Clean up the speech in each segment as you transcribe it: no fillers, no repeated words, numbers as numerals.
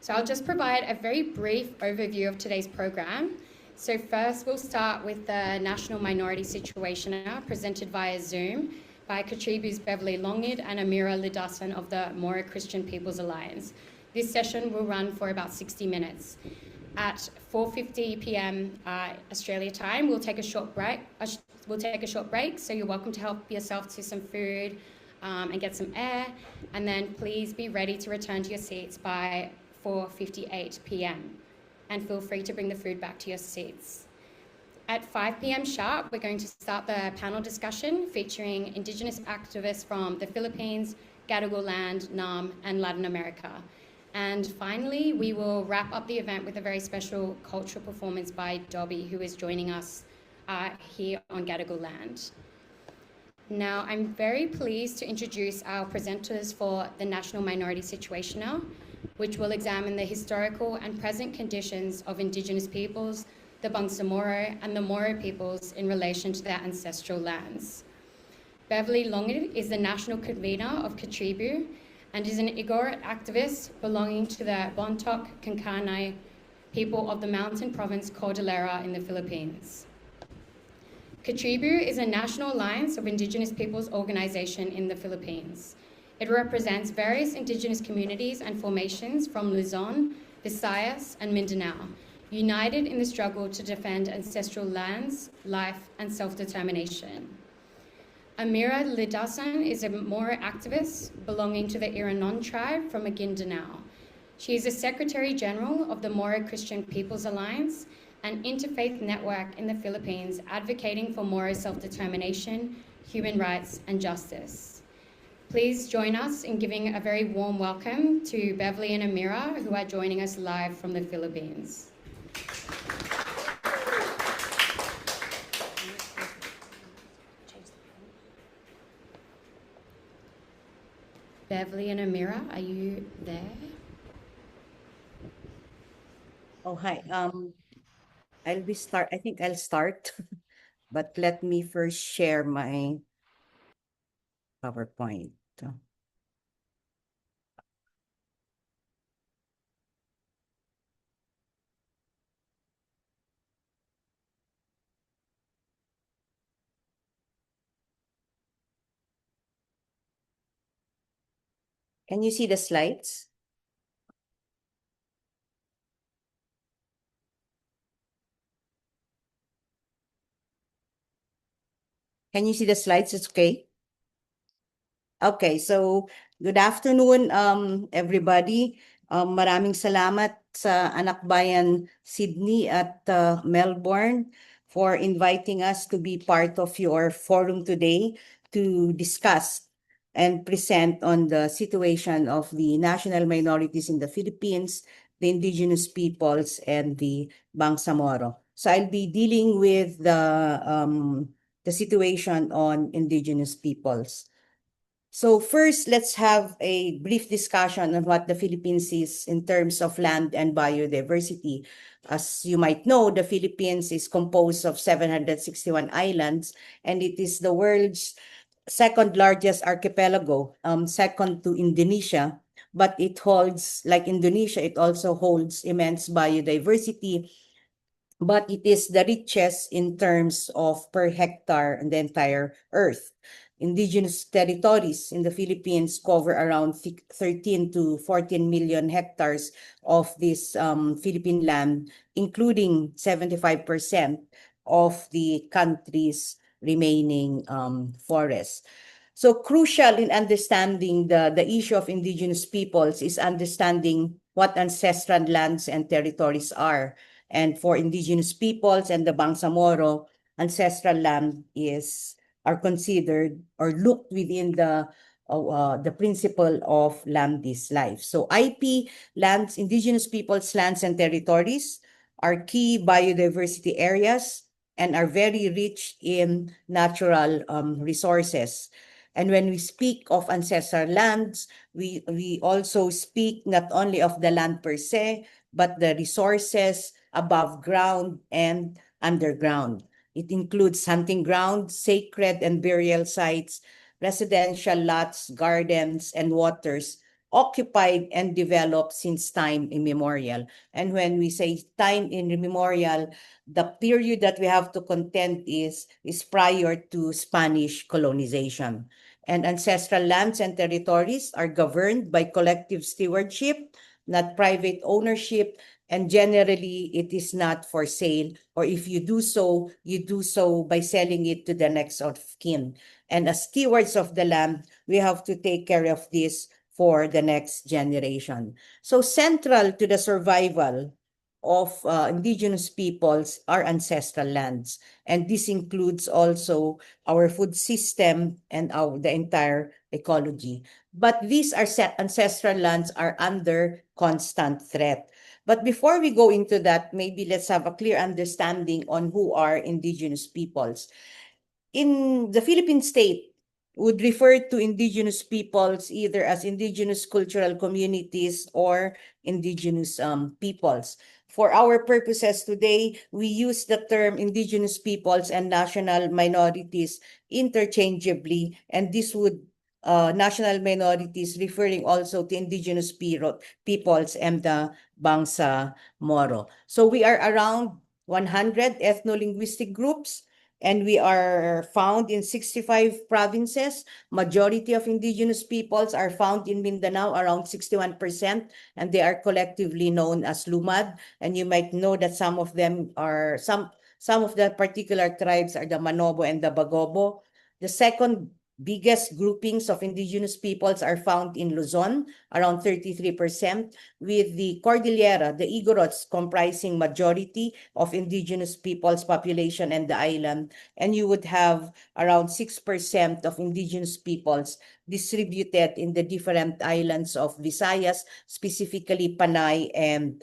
So I'll just provide a very brief overview of today's program. So first we'll start with the National Minority Situation presented via Zoom by KATRIBU's Beverly, Longid and Amirah Lidasan of the Moro-Christian People's Alliance. This session will run for about 60 minutes. At 4:50 p.m. Australia time, we'll take a short break. So you're welcome to help yourself to some food and get some air. And then please be ready to return to your seats by 4:58 p.m. and feel free to bring the food back to your seats. At 5 p.m. sharp, we're going to start the panel discussion featuring Indigenous activists from the Philippines, Gadigal land, Naarm, and Latin America. And finally, we will wrap up the event with a very special cultural performance by Dobby, who is joining us here on Gadigal land. Now, I'm very pleased to introduce our presenters for the National Minority Situation now, which will examine the historical and present conditions of Indigenous peoples, the Bangsamoro and the Moro peoples in relation to their ancestral lands. Beverly Longid is the national convener of KATRIBU and is an Igorot activist belonging to the Bontoc Kankanai people of the mountain province Cordillera in the Philippines. KATRIBU is a national alliance of Indigenous peoples organization in the Philippines. It represents various Indigenous communities and formations from Luzon, Visayas, and Mindanao, united in the struggle to defend ancestral lands, life, and self-determination. Amirah Lidasan is a Moro activist belonging to the Iranon tribe from Maguindanao. She is a Secretary General of the Moro-Christian People's Alliance, an interfaith network in the Philippines advocating for Moro self-determination, human rights, and justice. Please join us in giving a very warm welcome to Beverly and Amirah, who are joining us live from the Philippines. Beverly and Amirah, are you there? Oh, hi. I think I'll start, but let me first share my PowerPoint. Can you see the slides? Can you see the slides? It's okay. Okay, so good afternoon, everybody. Maraming salamat sa Anakbayan Sydney at Melbourne for inviting us to be part of your forum today to discuss and present on the situation of the national minorities in the Philippines, the Indigenous peoples, and the Bangsamoro. So I'll be dealing with the situation on Indigenous peoples. So first, let's have a brief discussion on what the Philippines is in terms of land and biodiversity. As you might know, the Philippines is composed of 761 islands, and it is the world's second largest archipelago, second to Indonesia. But it holds, like Indonesia, it also holds immense biodiversity, but it is the richest in terms of per hectare in the entire Earth. Indigenous territories in the Philippines cover around 13 to 14 million hectares of this Philippine land, including 75% of the country's remaining forests. So crucial in understanding the issue of Indigenous peoples is understanding what ancestral lands and territories are. And for Indigenous peoples and the Bangsamoro, ancestral land are considered or looked within the principle of land is life. So IP lands, Indigenous peoples' lands and territories are key biodiversity areas and are very rich in natural resources. And when we speak of ancestral lands, we also speak not only of the land per se, but the resources above ground and underground. It includes hunting grounds, sacred and burial sites, residential lots, gardens, and waters occupied and developed since time immemorial. And when we say time immemorial, the period that we have to contend is prior to Spanish colonization. And ancestral lands and territories are governed by collective stewardship, not private ownership, and generally it is not for sale, or if you do so, you do so by selling it to the next of kin. And as stewards of the land, we have to take care of this for the next generation. So central to the survival of indigenous peoples are ancestral lands. And this includes also our food system and the entire ecology. But these are ancestral lands are under constant threat. But before we go into that, maybe let's have a clear understanding on who are indigenous peoples. In the Philippine state, would refer to indigenous peoples either as indigenous cultural communities or indigenous peoples. For our purposes today, we use the term indigenous peoples and national minorities interchangeably, and this would national minorities referring also to indigenous peoples and the Bangsamoro. So we are around 100 ethno-linguistic groups, and we are found in 65 provinces. Majority of indigenous peoples are found in Mindanao, around 61%, and they are collectively known as Lumad. And you might know that some of them are, some of the particular tribes are the Manobo and the Bagobo. The second biggest groupings of indigenous peoples are found in Luzon, around 33%, with the Cordillera, the Igorots, comprising majority of indigenous peoples population and the island. And you would have around 6% of indigenous peoples distributed in the different islands of Visayas, specifically Panay and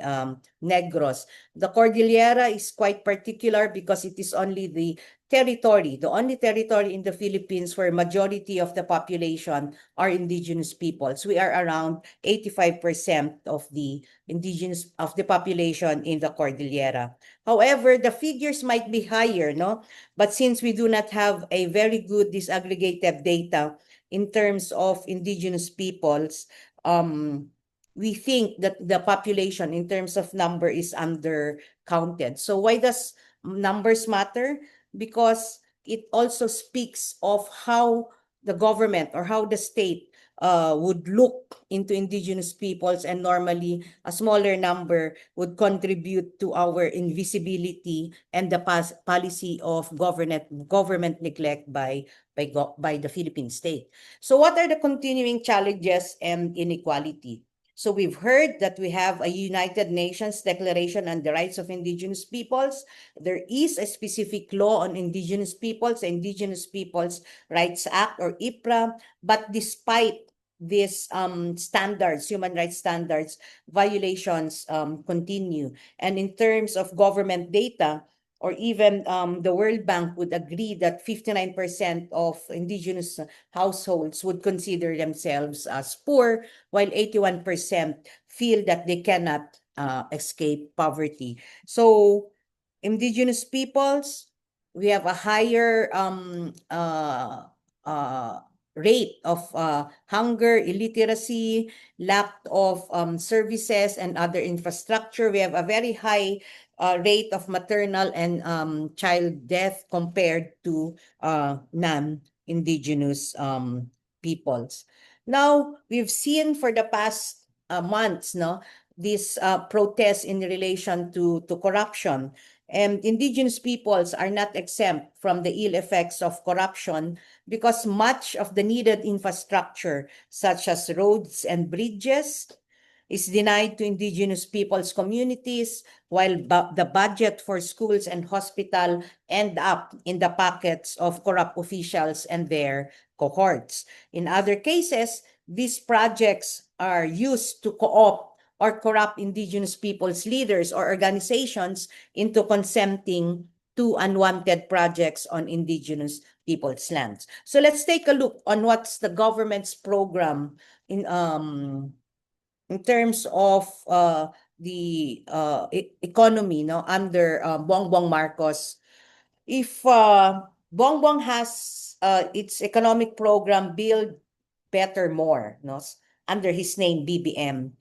Negros. The Cordillera is quite particular because it is only the only territory in the Philippines where majority of the population are indigenous peoples. We are around 85% of the indigenous of the population in the Cordillera. However, the figures might be higher, no? But since we do not have a very good disaggregated data in terms of indigenous peoples, we think that the population in terms of number is undercounted. So why does numbers matter? Because it also speaks of how the government or how the state would look into indigenous peoples, and normally a smaller number would contribute to our invisibility and the policy of government neglect by the Philippine state. So what are the continuing challenges and inequality? So we've heard that we have a United Nations Declaration on the Rights of Indigenous Peoples. There is a specific law on indigenous peoples, the Indigenous Peoples Rights Act or IPRA. But despite these standards, human rights standards, violations continue. And in terms of government data, or even the World Bank would agree that 59% of indigenous households would consider themselves as poor, while 81% feel that they cannot escape poverty. So indigenous peoples, we have a higher rate of hunger, illiteracy, lack of services and other infrastructure. We have a very high rate of maternal and child death compared to non-indigenous peoples. Now, we've seen for the past months, no, this protests in relation to corruption. And indigenous peoples are not exempt from the ill effects of corruption because much of the needed infrastructure, such as roads and bridges, is denied to indigenous peoples' communities, while the budget for schools and hospital end up in the pockets of corrupt officials and their cohorts. In other cases, these projects are used to co-opt or corrupt indigenous peoples' leaders or organizations into consenting to unwanted projects on indigenous people's lands. So let's take a look on what's the government's program in terms of the economy, no, under Bongbong Marcos. If Bongbong has its economic program Build Better More, no, under his name BBM,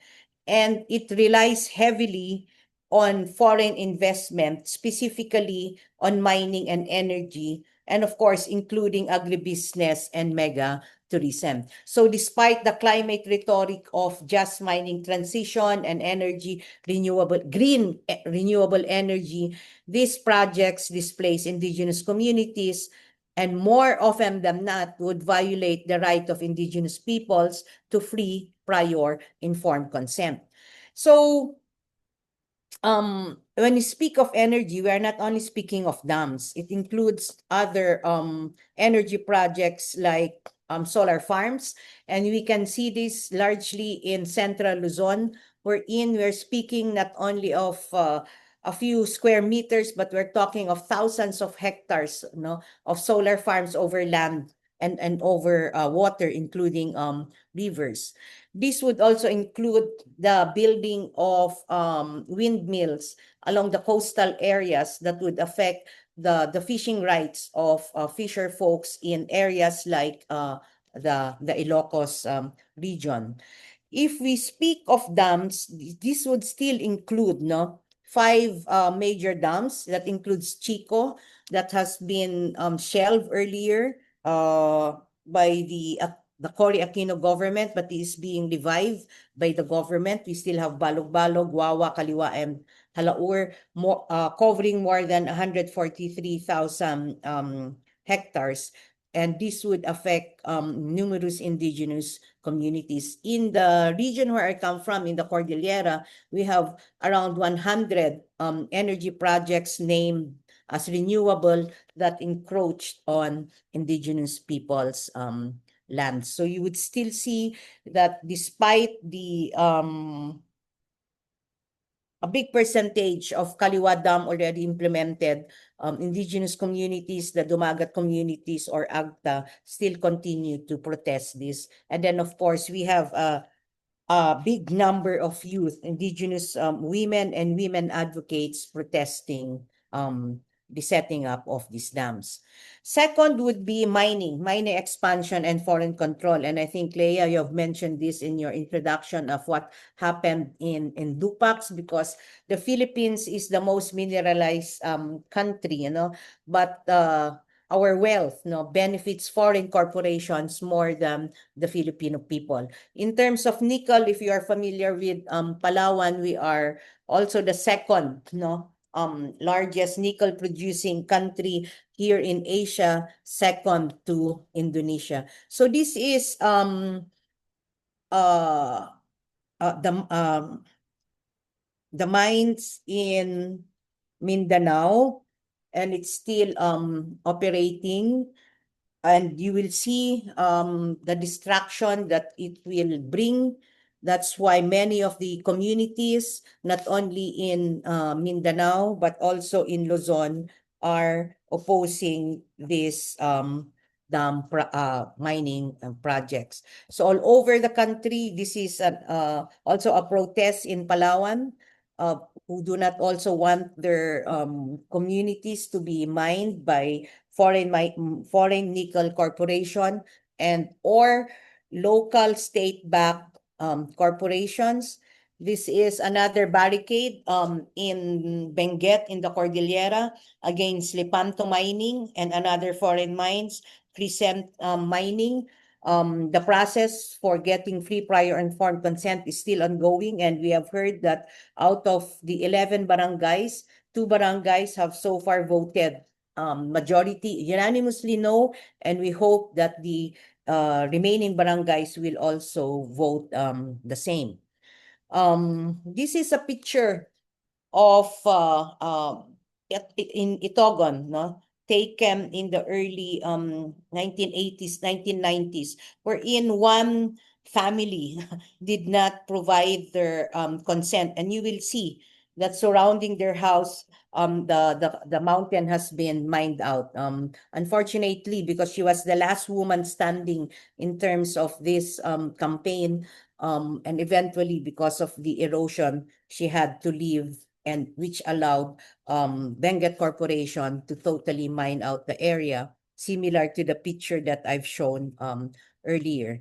and it relies heavily on foreign investment, specifically on mining and energy, and of course, including agribusiness and mega tourism. So despite the climate rhetoric of just mining transition and energy, renewable energy, these projects displace indigenous communities, and more often than not would violate the right of indigenous peoples to free, prior, informed consent. So when we speak of energy, we are not only speaking of dams. It includes other energy projects like solar farms. And we can see this largely in Central Luzon, wherein we're speaking not only of a few square meters, but we're talking of thousands of hectares, of solar farms over land and over water, including rivers. This would also include the building of windmills along the coastal areas that would affect the fishing rights of fisher folks in areas like the Ilocos region. If we speak of dams, this would still include five major dams. That includes Chico, that has been shelved earlier by the Cory Aquino government, but is being revived by the government. We still have Balog-Balog, Wawa, Kaliwa, and Halaur, covering more than 143,000 hectares. And this would affect numerous indigenous communities. In the region where I come from, in the Cordillera, we have around 100 energy projects named as renewable that encroached on indigenous people's lands. So you would still see that despite the a big percentage of Kaliwa Dam already implemented, indigenous communities, the Dumagat communities or AGTA still continue to protest this. And then of course we have a big number of youth, indigenous women and women advocates protesting the setting up of these dams. Second would be mining expansion and foreign control. And I think, Leah, you have mentioned this in your introduction of what happened in Dupax, because the Philippines is the most mineralized country, but our wealth benefits foreign corporations more than the Filipino people. In terms of nickel, if you are familiar with Palawan, we are also the second largest nickel producing country here in Asia, second to Indonesia. So this is the mines in Mindanao, and it's still operating. And you will see the distraction that it will bring. That's why many of the communities, not only in Mindanao, but also in Luzon, are opposing this mining projects. So all over the country, this is also a protest in Palawan, who do not also want their communities to be mined by foreign nickel corporation and or local state-backed corporations. This is another barricade in Benguet in the Cordillera against Lepanto mining and another foreign mines, Crescent mining. The process for getting free, prior, informed consent is still ongoing, and we have heard that out of the 11 barangays, 2 barangays have so far voted majority unanimously no, and we hope that the remaining barangays will also vote the same. This is a picture of in Itogon, taken in the early 1980s, 1990s, wherein one family did not provide their consent. And you will see that surrounding their house, the mountain has been mined out. Unfortunately, because she was the last woman standing in terms of this campaign, and eventually because of the erosion, she had to leave, and which allowed Benguet Corporation to totally mine out the area, similar to the picture that I've shown earlier.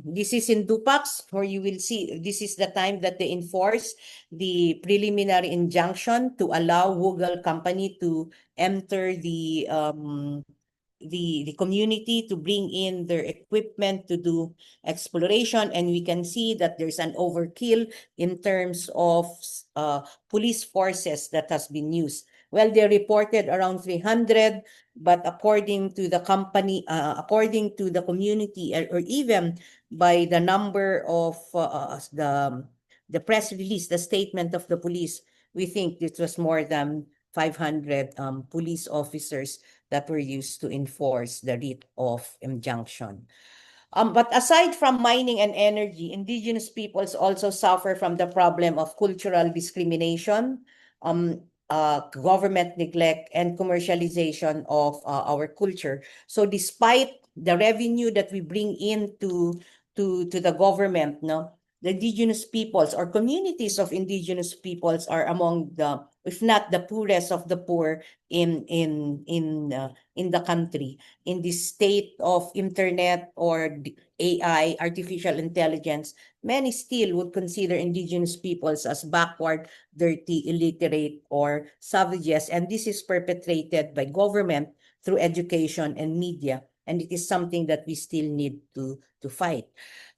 This is in Dupax, where you will see this is the time that they enforce the preliminary injunction to allow Google company to enter the community, to bring in their equipment to do exploration. And we can see that there's an overkill in terms of police forces that has been used. Well, they reported around 300, but according to the company, according to the community, or even by the number of the press release, the statement of the police, we think this was more than 500 police officers that were used to enforce the writ of injunction. But aside from mining and energy, indigenous peoples also suffer from the problem of cultural discrimination, government neglect, and commercialization of our culture. So despite the revenue that we bring in to the government, no, the indigenous peoples or communities of indigenous peoples are among the, if not the poorest of the poor in the country. In this state of internet or AI, artificial intelligence, many still would consider indigenous peoples as backward, dirty, illiterate, or savages. And this is perpetrated by government through education and media. And it is something that we still need to fight.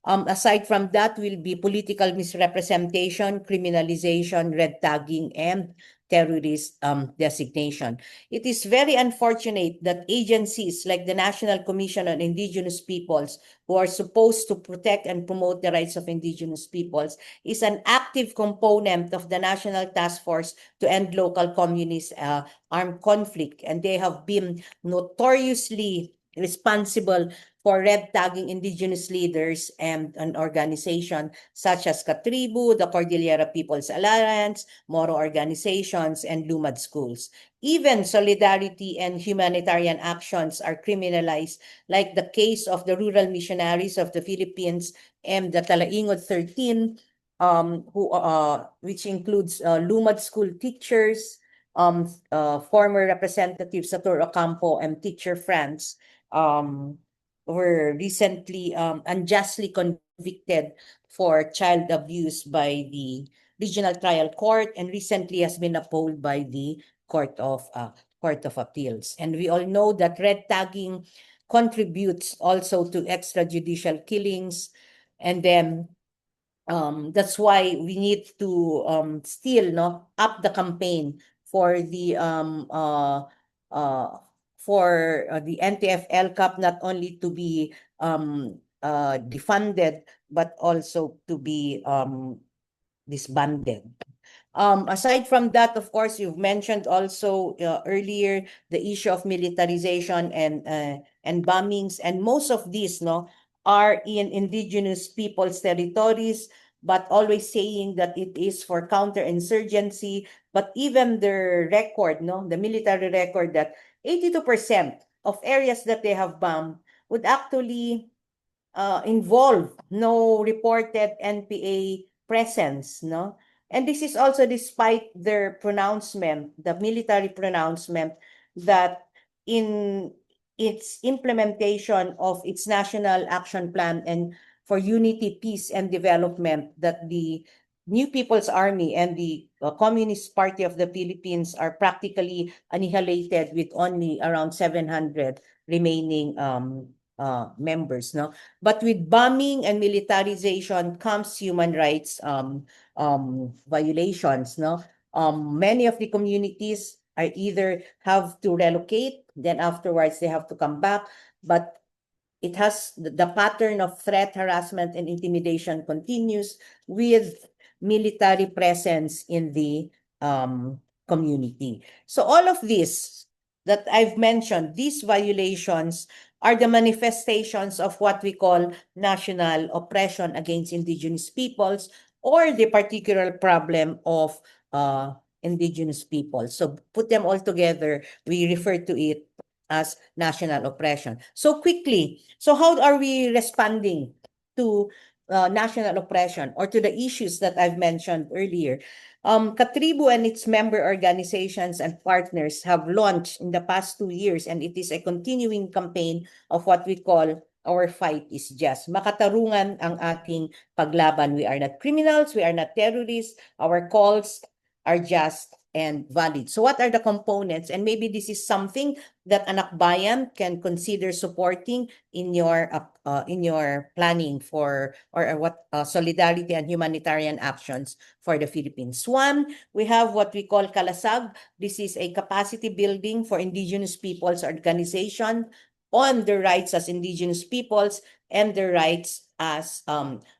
Aside from that will be political misrepresentation, criminalization, red tagging, and terrorist designation. It is very unfortunate that agencies like the National Commission on Indigenous Peoples, who are supposed to protect and promote the rights of indigenous peoples, is an active component of the National Task Force to End Local Communist Armed Conflict, and they have been notoriously responsible for red tagging indigenous leaders and an organization such as KATRIBU, the Cordillera People's Alliance, Moro organizations, and Lumad schools. Even solidarity and humanitarian actions are criminalized, like the case of the rural missionaries of the Philippines and the Talaingod 13, which includes Lumad school teachers, former representatives Satur Ocampo, and teacher France, were recently unjustly convicted for child abuse by the Regional Trial Court, and recently has been upheld by the Court of Appeals. And we all know that red tagging contributes also to extrajudicial killings, and then that's why we need to still up the campaign for the NTF Cup, not only to be defunded but also to be disbanded. Aside from that, of course, you've mentioned also earlier the issue of militarization and bombings, and most of these are in indigenous people's territories, but always saying that it is for counterinsurgency. But even their record, the military record, that 82% of areas that they have bombed would actually involve no reported NPA presence, And this is also despite their pronouncement, the military pronouncement, that in its implementation of its National Action Plan and for Unity, Peace, and Development, that the New People's Army and the Communist Party of the Philippines are practically annihilated, with only around 700 remaining members. But with bombing and militarization comes human rights violations. Many of the communities are either have to relocate, then afterwards they have to come back, but it has the pattern of threat, harassment, and intimidation continues, with military presence in the community. So all of this that I've mentioned, these violations are the manifestations of what we call national oppression against indigenous peoples, or the particular problem of indigenous people. So put them all together, we refer to it as national oppression. So quickly, so how are we responding to national oppression or to the issues that I've mentioned earlier? KATRIBU and its member organizations and partners have launched in the past 2 years, and it is a continuing campaign of what we call Our Fight is Just. Makatarungan ang ating paglaban. We are not criminals, we are not terrorists. Our calls are just and valid. So what are the components? And maybe this is something that Anakbayan can consider supporting in your planning for or what solidarity and humanitarian actions for the Philippines. One, we have what we call Kalasag. This is a capacity building for indigenous peoples organization on their rights as indigenous peoples and their rights as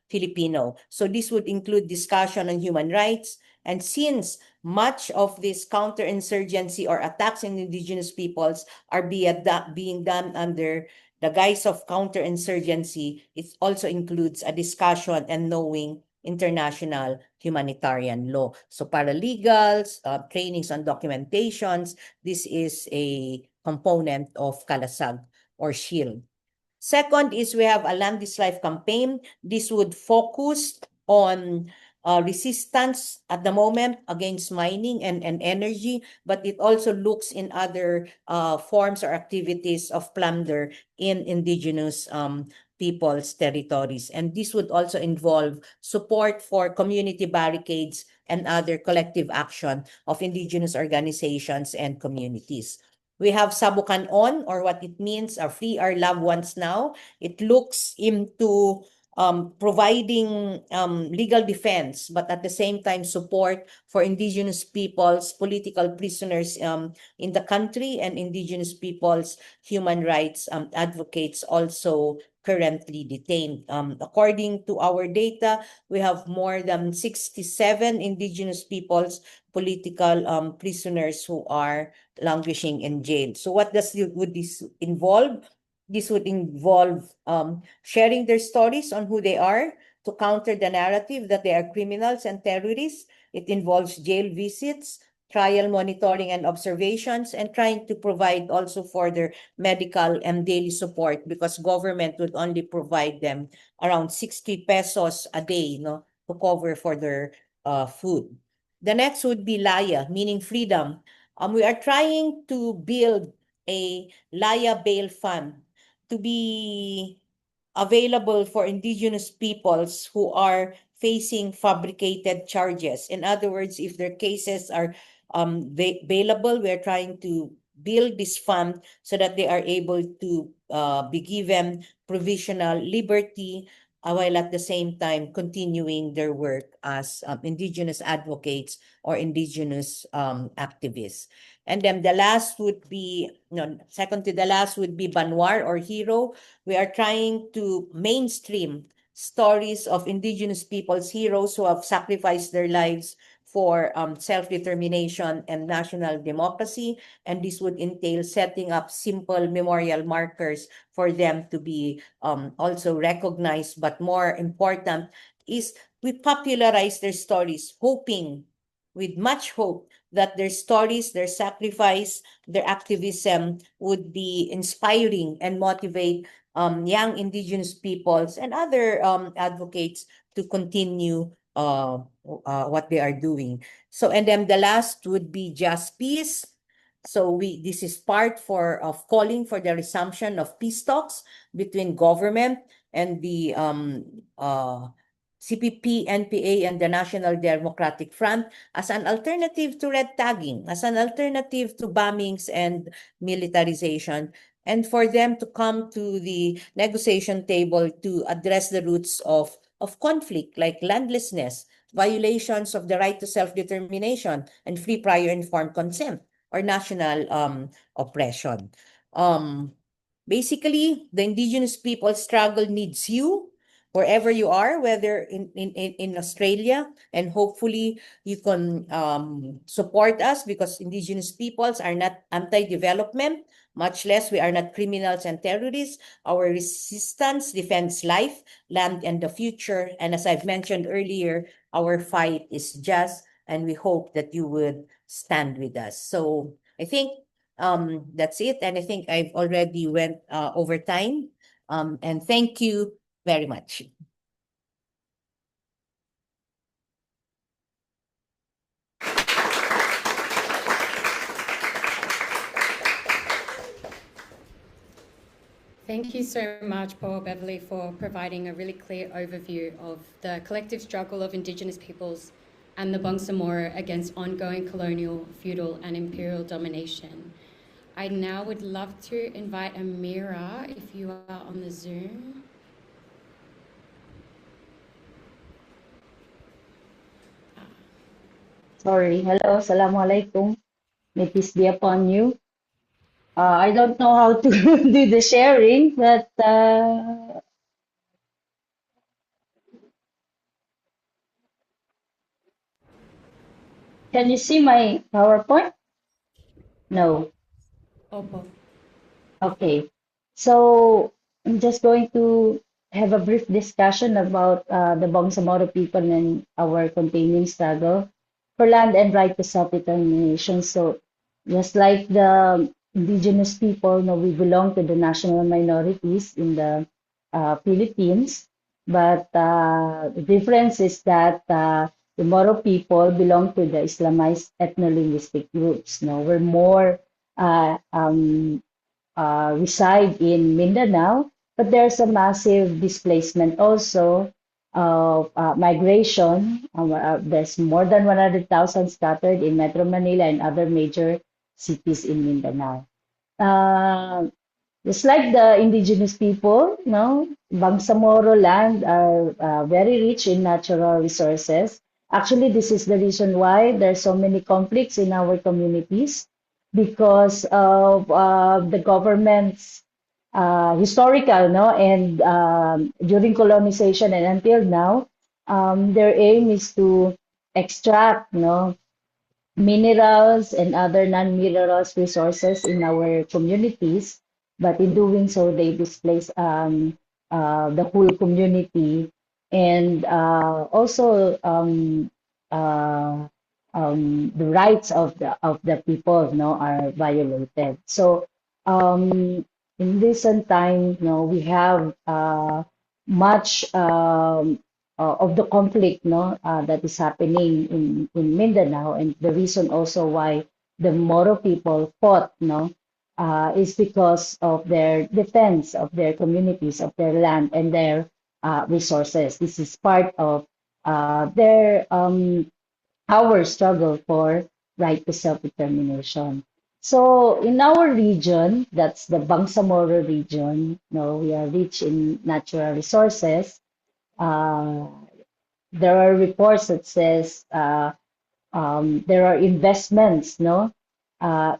Filipino. So this would include discussion on human rights. And since much of this counterinsurgency or attacks on indigenous peoples are being done under the guise of counterinsurgency, it also includes a discussion and knowing international humanitarian law. So paralegals, trainings on documentations, this is a component of Kalasag or SHIELD. Second is we have a Land is Life campaign. This would focus on resistance at the moment against mining and energy, but it also looks in other forms or activities of plunder in indigenous people's territories. And this would also involve support for community barricades and other collective action of indigenous organizations and communities. We have Sabukan On, or what it means, Free Our Loved Ones Now. It looks into providing legal defense, but at the same time support for indigenous peoples, political prisoners in the country, and indigenous peoples, human rights advocates also currently detained. According to our data, we have more than 67 indigenous peoples, political prisoners who are languishing in jail. So what would this involve? This would involve sharing their stories on who they are to counter the narrative that they are criminals and terrorists. It involves jail visits, trial monitoring and observations, and trying to provide also for their medical and daily support, because government would only provide them around 60 pesos a day, to cover for their food. The next would be Laya, meaning freedom. We are trying to build a Laya bail fund to be available for indigenous peoples who are facing fabricated charges. In other words, if their cases are bailable, we're trying to build this fund so that they are able to be given provisional liberty, while at the same time continuing their work as indigenous advocates or indigenous activists. And then the last would be, second to the last would be Banwar or Hero. We are trying to mainstream stories of indigenous peoples, heroes who have sacrificed their lives for self-determination and national democracy. And this would entail setting up simple memorial markers for them to be also recognized. But more important is we popularize their stories, hoping, with much hope, that their stories, their sacrifice, their activism would be inspiring and motivate young indigenous peoples and other advocates to continue what they are doing. So, and then the last would be Just Peace. So this is part of calling for the resumption of peace talks between government and the CPP, NPA, and the National Democratic Front as an alternative to red tagging, as an alternative to bombings and militarization, and for them to come to the negotiation table to address the roots of conflict, like landlessness, violations of the right to self-determination, and free prior informed consent, or national oppression. Basically, the indigenous people struggle needs you wherever you are, whether in Australia, and hopefully you can support us, because indigenous peoples are not anti-development, much less we are not criminals and terrorists. Our resistance defends life, land, and the future. And as I've mentioned earlier, our fight is just, and we hope that you would stand with us. So I think that's it, and I think I've already went over time. And thank you very much. Thank you so much, Paul Beverly, for providing a really clear overview of the collective struggle of Indigenous peoples and the Bangsamoro against ongoing colonial, feudal, and imperial domination. I now would love to invite Amirah, if you are on the Zoom. Sorry. Hello. Assalamualaikum. May peace be upon you. I don't know how to do the sharing, but can you see my PowerPoint? No. Opo. Okay. So I'm just going to have a brief discussion about the Bangsamoro people and our continuing struggle for land and right to self-determination. So just like the indigenous people, no, we belong to the national minorities in the Philippines, but the difference is that the Moro people belong to the Islamized ethno-linguistic groups. No, we're more uh, um, reside in Mindanao, but there's a massive displacement also of migration. There's more than 100,000 scattered in Metro Manila and other major cities in Mindanao. Uh, just like the indigenous people, no, Bangsamoro land are very rich in natural resources. Actually, this is the reason why there's so many conflicts in our communities because of the government's historical, no, and during colonization and until now, their aim is to extract, no, minerals and other non-minerals resources in our communities, but in doing so, they displace the whole community, and also the rights of the people, no, are violated. So in recent time, no, we have much of the conflict, no, that is happening in Mindanao, and the reason also why the Moro people fought, no, is because of their defense of their communities, of their land and their resources. This is part of their our struggle for right to self-determination. So in our region, that's the Bangsamoro region, no, we are rich in natural resources. Uh, there are reports that says there are investments, no,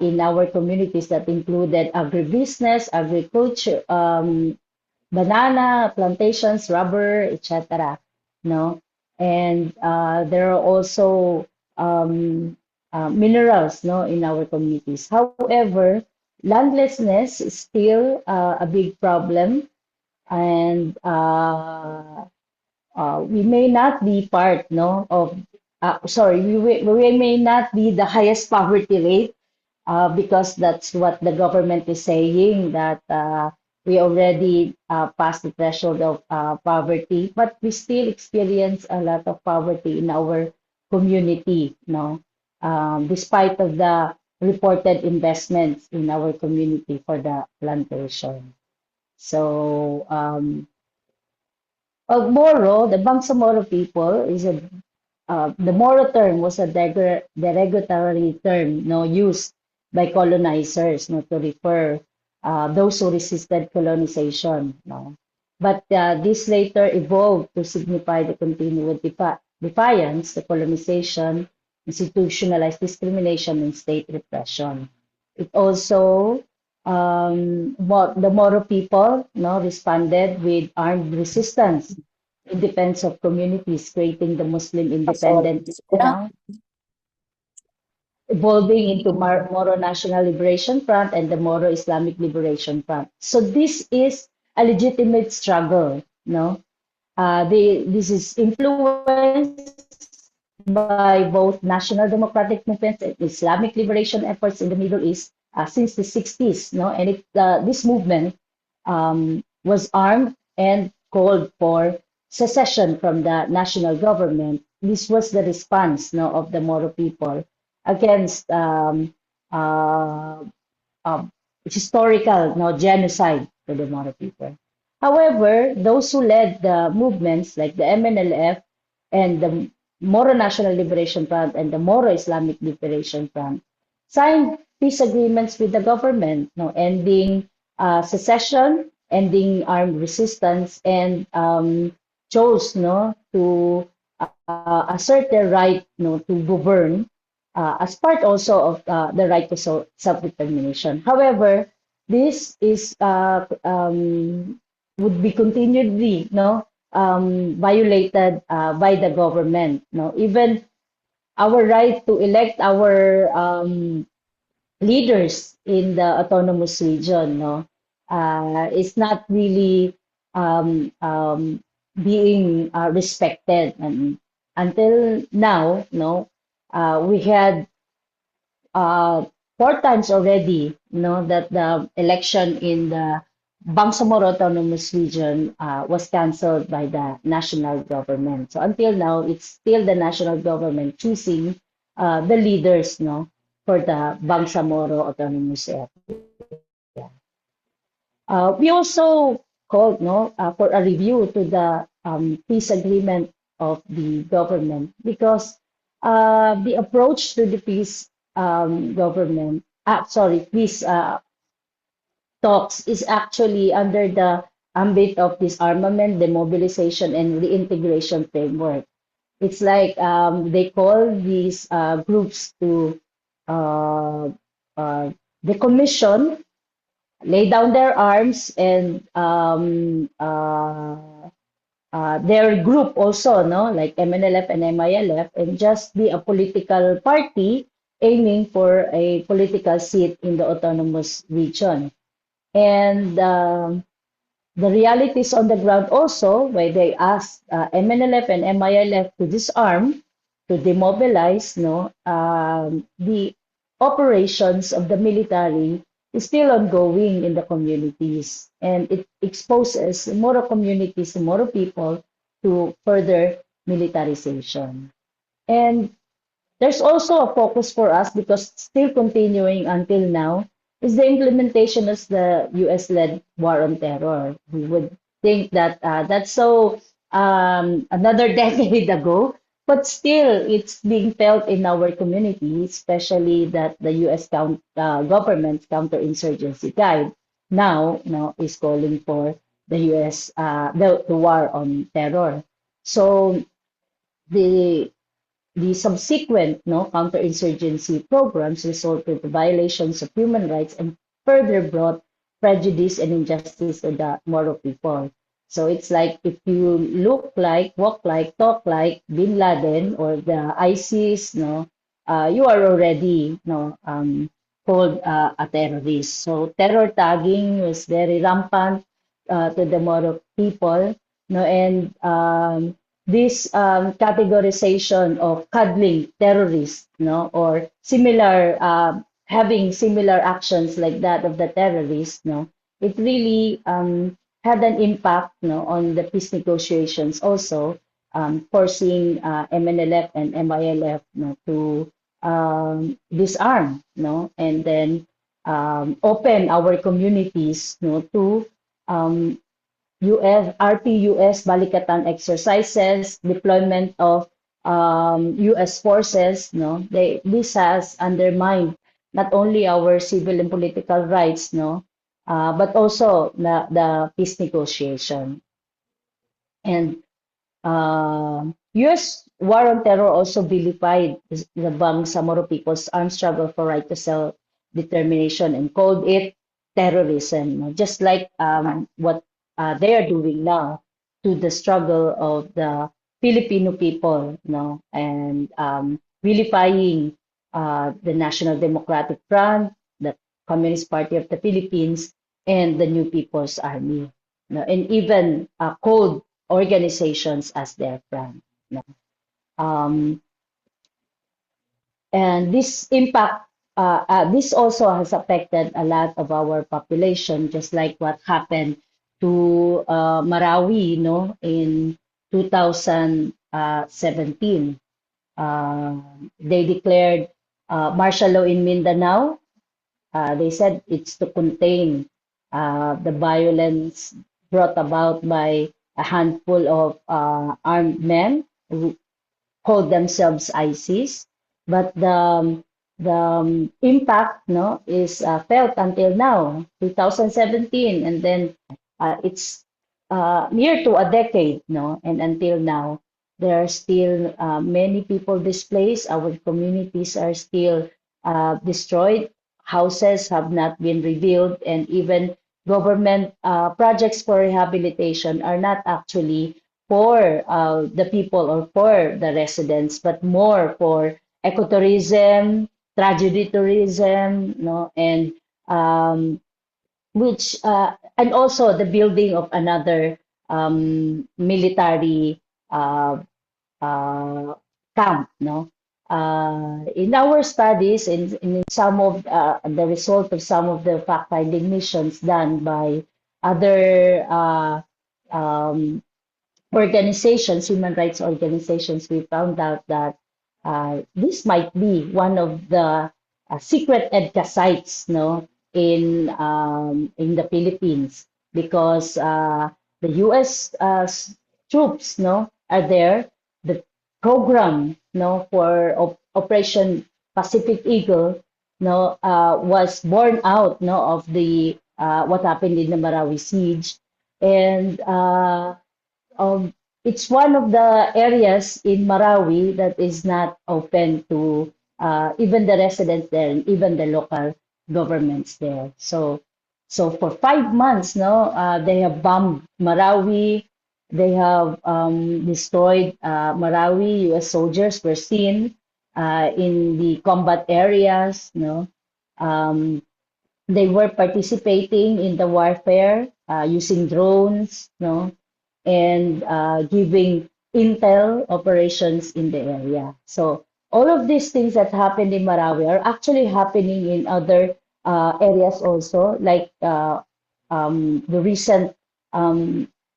in our communities that included agribusiness, agriculture, banana plantations, rubber, etc. No, and there are also minerals, no, in our communities. However, landlessness is still a big problem, and we may not be part, no, of sorry, we may not be the highest poverty rate because that's what the government is saying, that we already passed the threshold of poverty, but we still experience a lot of poverty in our community, no, despite of the reported investments in our community for the plantation. So Moro, the Bangsamoro people is a the Moro term was a derogatory term, no, used by colonizers, no, to refer those who resisted colonization, no. But this later evolved to signify the continued defiance, the colonization, institutionalized discrimination, and state repression. It also the Moro people, no, responded with armed resistance in defense of communities, creating the Muslim Independent Mindanao, evolving into Moro National Liberation Front and the Moro Islamic Liberation Front. So this is a legitimate struggle, no? This is influenced by both national democratic movements and Islamic liberation efforts in the Middle East since the 60s. No? And this movement was armed and called for secession from the national government. This was the response, no, of the Moro people against uh, historical, no, genocide to the Moro people. However, those who led the movements like the MNLF and the Moro National Liberation Front and the Moro Islamic Liberation Front signed peace agreements with the government, no, ending secession, ending armed resistance, and chose, no, to assert their right, no, to govern as part also of the right to self-determination. However, this is would be continually, no, violated by the government. No, even our right to elect our leaders in the autonomous region, no, is not really being respected. And until now, no, we had uh, four times already, that the election in the Bangsamoro Autonomous Region was cancelled by the national government. So until now, it's still the national government choosing the leaders, no, for the Bangsamoro Autonomous Area. We also called, for a review to the peace agreement of the government because the approach to the peace peace talks is actually under the ambit of disarmament, demobilization, and reintegration framework. It's like they call these groups to uh, decommission, lay down their arms, and their group also, no, like MNLF and MILF, and just be a political party aiming for a political seat in the autonomous region. And the realities on the ground also, where they asked MNLF and MILF to disarm, to demobilize, no, the operations of the military is still ongoing in the communities, and it exposes the Moro communities, the Moro people, to further militarization. And there's also a focus for us because still continuing until now is the implementation of the US-led war on terror. We would think that that's so another decade ago, but still it's being felt in our community, especially that the US government's counterinsurgency guide now is calling for the US the war on terror. So the the subsequent, counterinsurgency programs resulted in violations of human rights and further brought prejudice and injustice to the Moro people. So it's like if you look like, walk like, talk like Bin Laden or the ISIS, you are already, called a terrorist. So terror tagging was very rampant to the Moro people, and this categorization of cuddling terrorists, or similar, having similar actions like that of the terrorists, it really had an impact, on the peace negotiations also, forcing MNLF and MILF, to disarm, and then open our communities, to RPUS Balikatan exercises, deployment of US forces, this has undermined not only our civil and political rights, but also the peace negotiation. And US war on terror also vilified the Bangsamoro people's armed struggle for right to self-determination and called it terrorism, just like what they are doing now to the struggle of the Filipino people, and vilifying the National Democratic Front, the Communist Party of the Philippines, and the New People's Army, and even called organizations as their friend. Um, And this also has affected a lot of our population, just like what happened to Marawi, in 2017. They declared martial law in Mindanao. They said it's to contain the violence brought about by a handful of armed men who called themselves ISIS, but the impact, is felt until now, 2017, and then it's near to a decade, and until now, there are still many people displaced. Our communities are still destroyed. Houses have not been rebuilt, and even government projects for rehabilitation are not actually for the people or for the residents, but more for ecotourism, tragedy tourism, and um, which and also the building of another military uh, uh, camp, in our studies, in some of the result of some of the fact-finding missions done by other um, organizations, human rights organizations, we found out that this might be one of the secret EDCA sites, in the Philippines, because the U.S. Troops, are there. The program, for Operation Pacific Eagle, was born out, of the what happened in the Marawi siege, and it's one of the areas in Marawi that is not open to even the residents there, and even the local governments there. So for 5 months, they have bombed Marawi. They have destroyed Marawi. U.S. soldiers were seen in the combat areas. Um, they were participating in the warfare using drones, and giving intel operations in the area. So all of these things that happened in Marawi are actually happening in other areas also, like the recent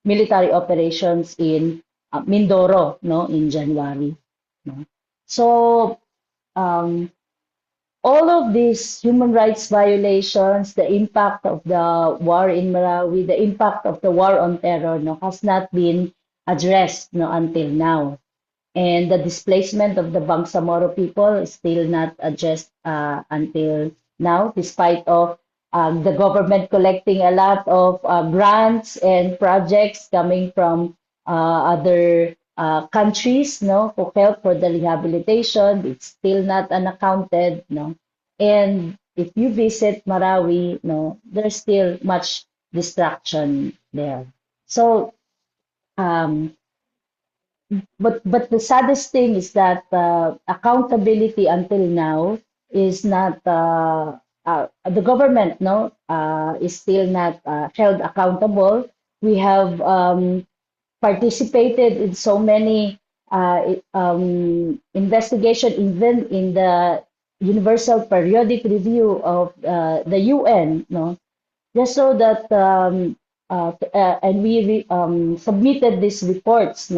military operations in Mindoro, in January. No? So um, all of these human rights violations, the impact of the war in Marawi, the impact of the war on terror, has not been addressed, until now. And the displacement of the Bangsamoro people is still not addressed until now, despite of the government collecting a lot of grants and projects coming from other countries, for help for the rehabilitation. It's still not unaccounted, And if you visit Marawi, there's still much distraction there. So, um, but the saddest thing is that accountability until now is not the government, is still not held accountable. We have participated in so many investigation, even in the Universal Periodic Review of the UN, just so that and we submitted these reports,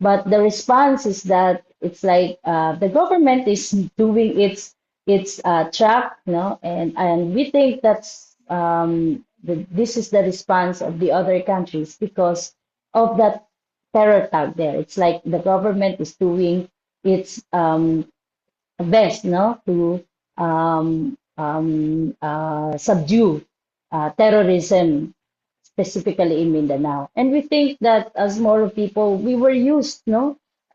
but the response is that it's like the government is doing its track, and we think that's this is the response of the other countries because of that terror tag there. It's like the government is doing its best, to subdue terrorism, specifically in Mindanao. And we think that as Moro people, we were used,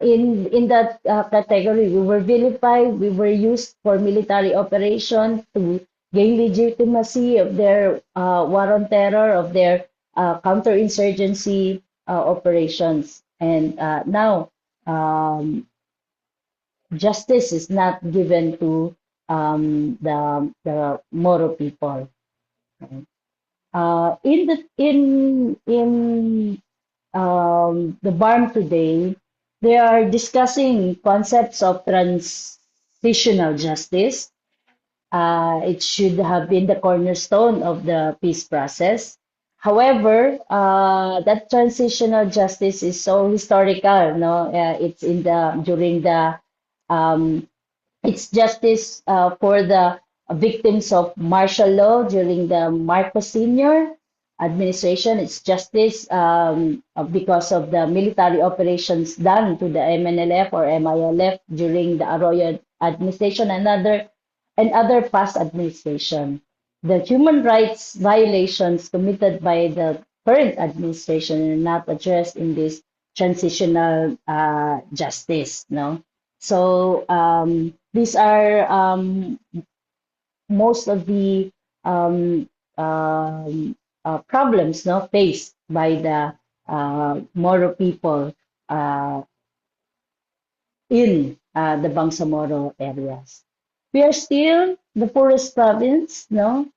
in that category. We were vilified. We were used for military operation to gain legitimacy of their war on terror, of their counterinsurgency operations. And now, justice is not given to the Moro people. In the barn today, they are discussing concepts of transitional justice. It should have been the cornerstone of the peace process. However, that transitional justice is so historical, no? It's in the during the um, it's justice for the victims of martial law during the Marcos Sr. administration. It's justice because of the military operations done to the MNLF or MILF during the Arroyo administration and other past administration. The human rights violations committed by the current administration are not addressed in this transitional justice. No, so these are most of the um, um, problems, no, faced by the Moro people uh, in the Bangsamoro areas. We are still the poorest province, no?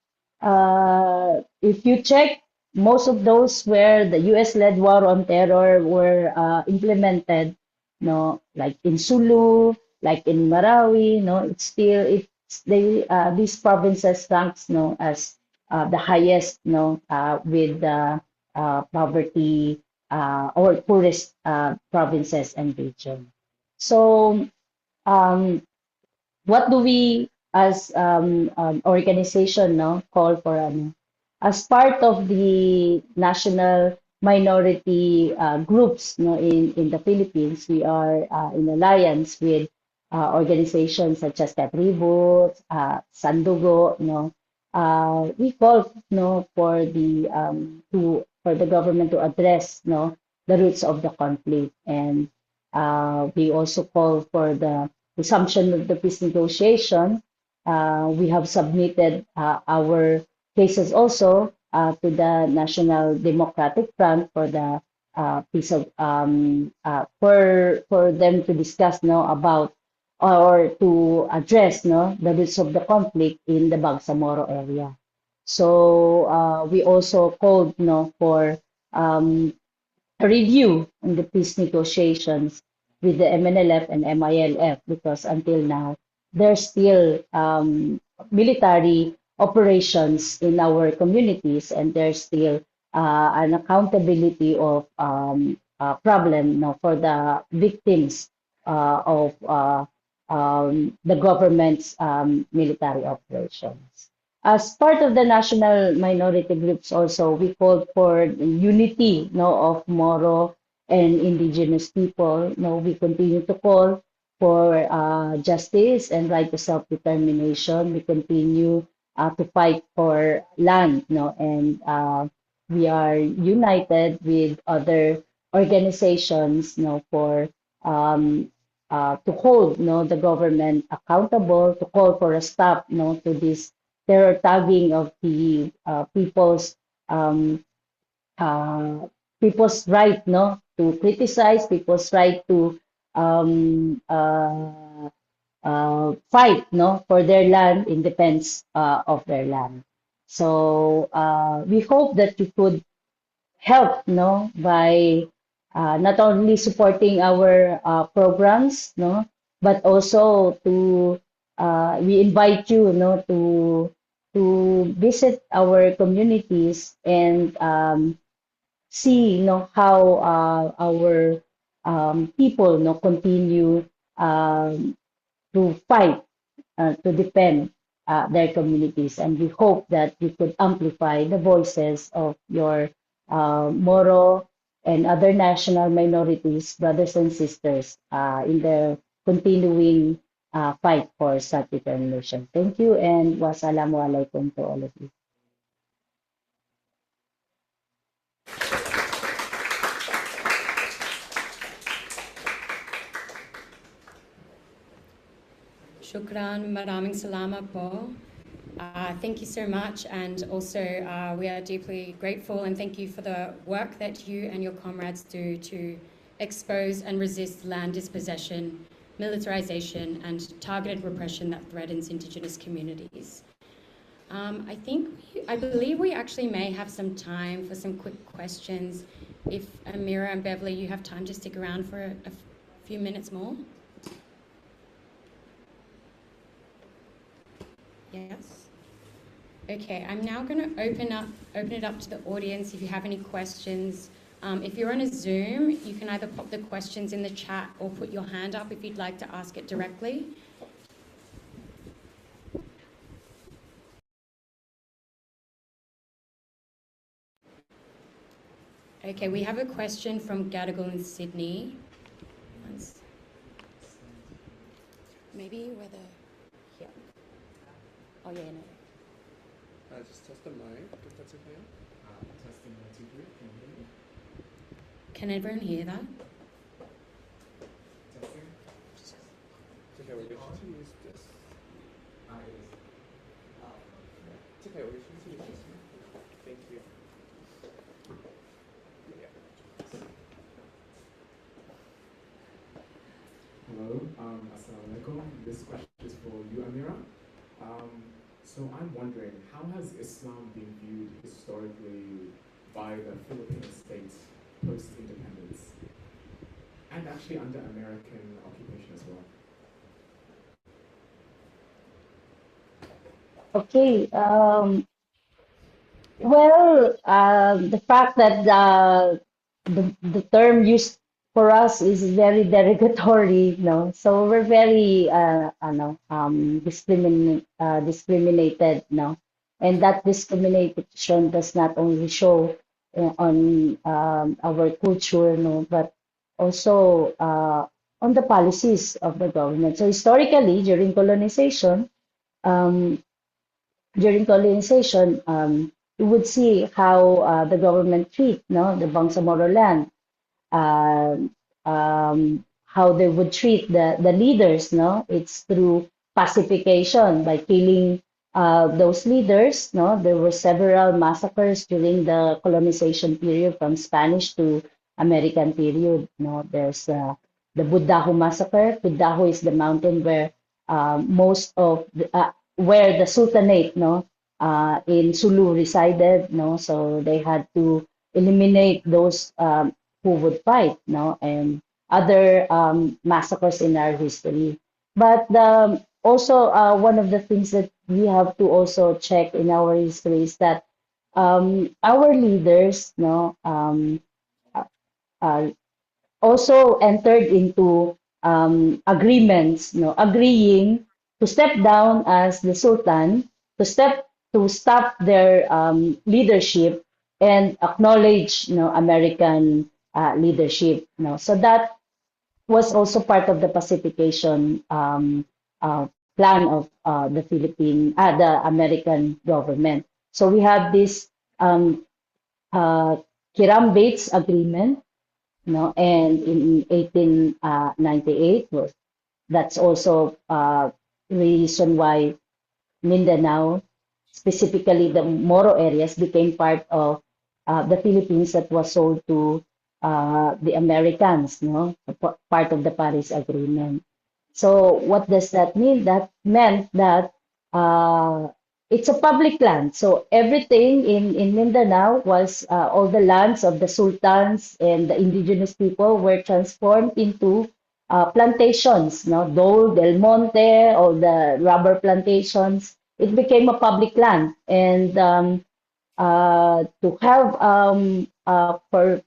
If you check, most of those where the US-led war on terror were implemented, no, like in Sulu, like in Marawi, no, these provinces ranks, no, as the highest, no, with the poverty or poorest provinces and region. So, um, what do we as organization, no, call for as part of the national minority groups, no, in the Philippines? We are in alliance with organizations such as KATRIBU, Sandugo, no. We call, no, for the government to address, no, the roots of the conflict, and we also call for the resumption of the peace negotiation. We have submitted our cases also to the National Democratic Front for the piece of for them to discuss, no, about or to address, no, the roots of the conflict in the Bangsamoro area. So we also called, no, for um, a review on the peace negotiations with the MNLF and MILF, because until now there's still military operations in our communities, and there's still an accountability of problem, no, for the victims of the government's military operations. As part of the national minority groups also, we called for unity, no, of Moro and indigenous people. No, we continue to call for justice and right to self-determination. We continue to fight for land, no, and we are united with other organizations, no, for to hold, no, the government accountable, to call for a stop, no, to this terror tagging of the um, uh, people's right, no, to criticize, people's right to um, uh, fight, no, for their land in defense of their land. So we hope that you could help, no, by not only supporting our programs, no, but also to we invite you, no, to visit our communities and see, you know, how our people, no, continue to fight to defend their communities. And we hope that we could amplify the voices of your Moro and other national minorities, brothers and sisters, in the continuing fight for self-determination. Thank you, and wassalamualaikum to all of you. Shukran, maraming salamat po. Thank you so much, and also we are deeply grateful and thank you for the work that you and your comrades do to expose and resist land dispossession, militarization, and targeted repression that threatens Indigenous communities. I believe we actually may have some time for some quick questions. If Amirah and Beverly, you have time to stick around for a few minutes more. Yes. Okay, I'm now going to open it up to the audience if you have any questions. If you're on a Zoom, you can either pop the questions in the chat or put your hand up if you'd like to ask it directly. Okay, we have a question from Gadigal in Sydney. Maybe whether here. Oh yeah, no. Just test the mic, if that's okay. Testing 1, 2, 3. Can you hear me? Can everyone hear that? Testing. It's okay, we're going to use this. It is. It's okay, we're going to use this. Thank you. Yeah. Hello, assalamu alaikum. This question is for you, Amirah. So I'm wondering, how has Islam been viewed historically by the Philippine state post-independence, and actually under American occupation as well? Okay. Well, the fact that the term used for us is very derogatory, no? So we're very discriminated, no? And that discrimination does not only show on our culture, no, but also on the policies of the government. So historically, um, during colonization, you would see how the government treat, no, the Bangsamoro land, uh, how they would treat the leaders, no. It's through pacification by killing those leaders, no. There were several massacres during the colonization period from Spanish to American period, no. There's the Budaho massacre. Budaho is the mountain where most of where the Sultanate, no, in Sulu resided, no. So they had to eliminate those who would fight, no, and other massacres in our history. But also one of the things that we have to also check in our history is that our leaders, no, uh, uh, also entered into agreements, no, agreeing to step down as the Sultan, to stop their leadership and acknowledge, you know, American leadership. You know. So that was also part of the pacification uh, plan of the American government. So we have this uh, Kiram Bates Agreement, no, and in 1898 was that's also reason why Mindanao, specifically the Moro areas, became part of the Philippines that was sold to the Americans, no, part of the Paris Agreement. So what does that mean? That meant that uh, it's a public land. So everything in Mindanao was all the lands of the sultans and the indigenous people were transformed into plantations, no, Dole, Del Monte, all the rubber plantations. It became a public land, and to have for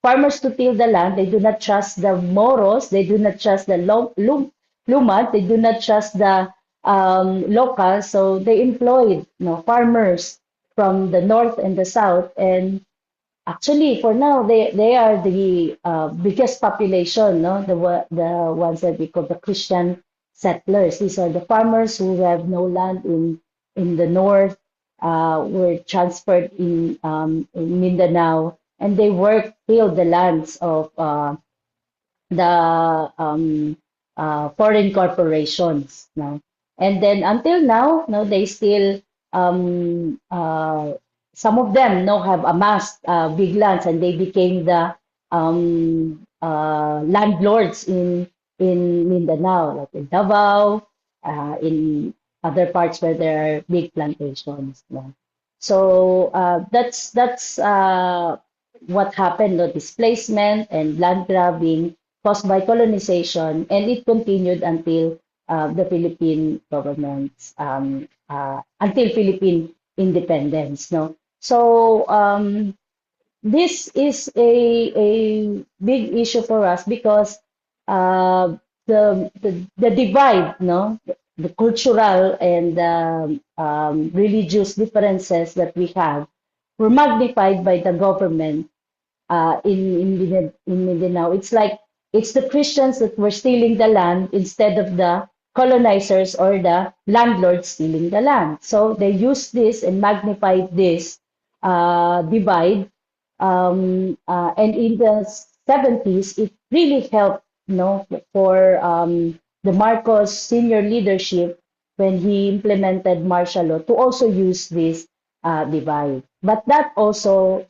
farmers to till the land, they do not trust the Moros, they do not trust the Lumad, they do not trust the locals, so they employed, you know, farmers from the north and the south, and actually, for now, they are the biggest population, no? The ones that we call the Christian settlers. These are the farmers who have no land in the north, were transferred in Mindanao, and they work till the lands of the foreign corporations, no? And then until now, no, they still some of them no have amassed big lands, and they became the landlords in Mindanao, like in Davao, in other parts where there are big plantations, no? So that's what happened, the displacement and land grabbing caused by colonization, and it continued until the Philippine government's until Philippine independence. No, so this is a big issue for us because uh, the divide, no, the cultural and religious differences that we have were magnified by the government in Mindanao. It's like it's the Christians that were stealing the land instead of the colonizers or the landlords stealing the land. So they used this and magnified this divide. And in the 70s, it really helped, you know, for the Marcos senior leadership when he implemented martial law to also use this divide. But that also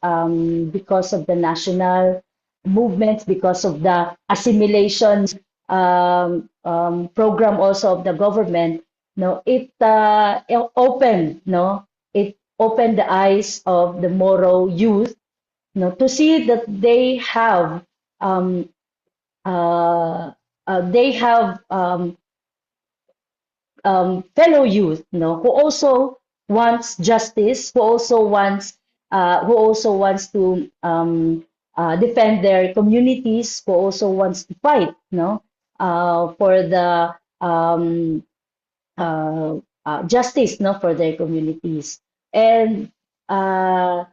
because of the national movements, because of the assimilation program also of the government, no, it opened, no, it opened the eyes of the Moro youth, no, to see that um, they have fellow youth, who also wants justice, who also wants to defend their communities, who also wants to fight, for the uh, justice, for their communities. And uh,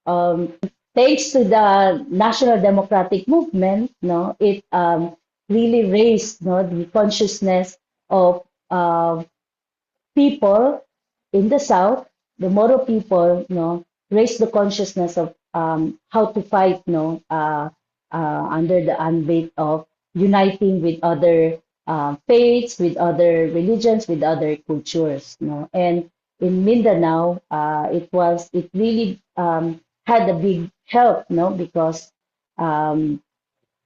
um, thanks to the National Democratic Movement, it really raised, the consciousness of people in the South, the Moro people, raised the consciousness of how to fight, under the ambit of uniting with other faiths, with other religions, with other cultures, And in Mindanao, it really had a big help, because um,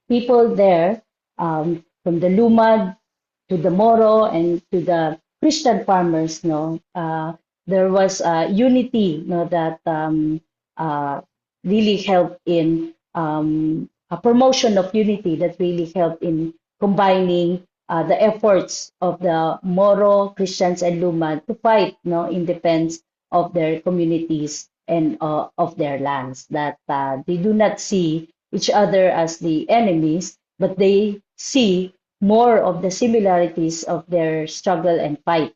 people there, from the Lumad to the Moro and to the Christian farmers, there was unity, that uh, really helped in a promotion of unity that really helped in combining the efforts of the Moro, Christians, and Lumad to fight, in defense of their communities and of their lands. That they do not see each other as the enemies, but they see more of the similarities of their struggle and fight.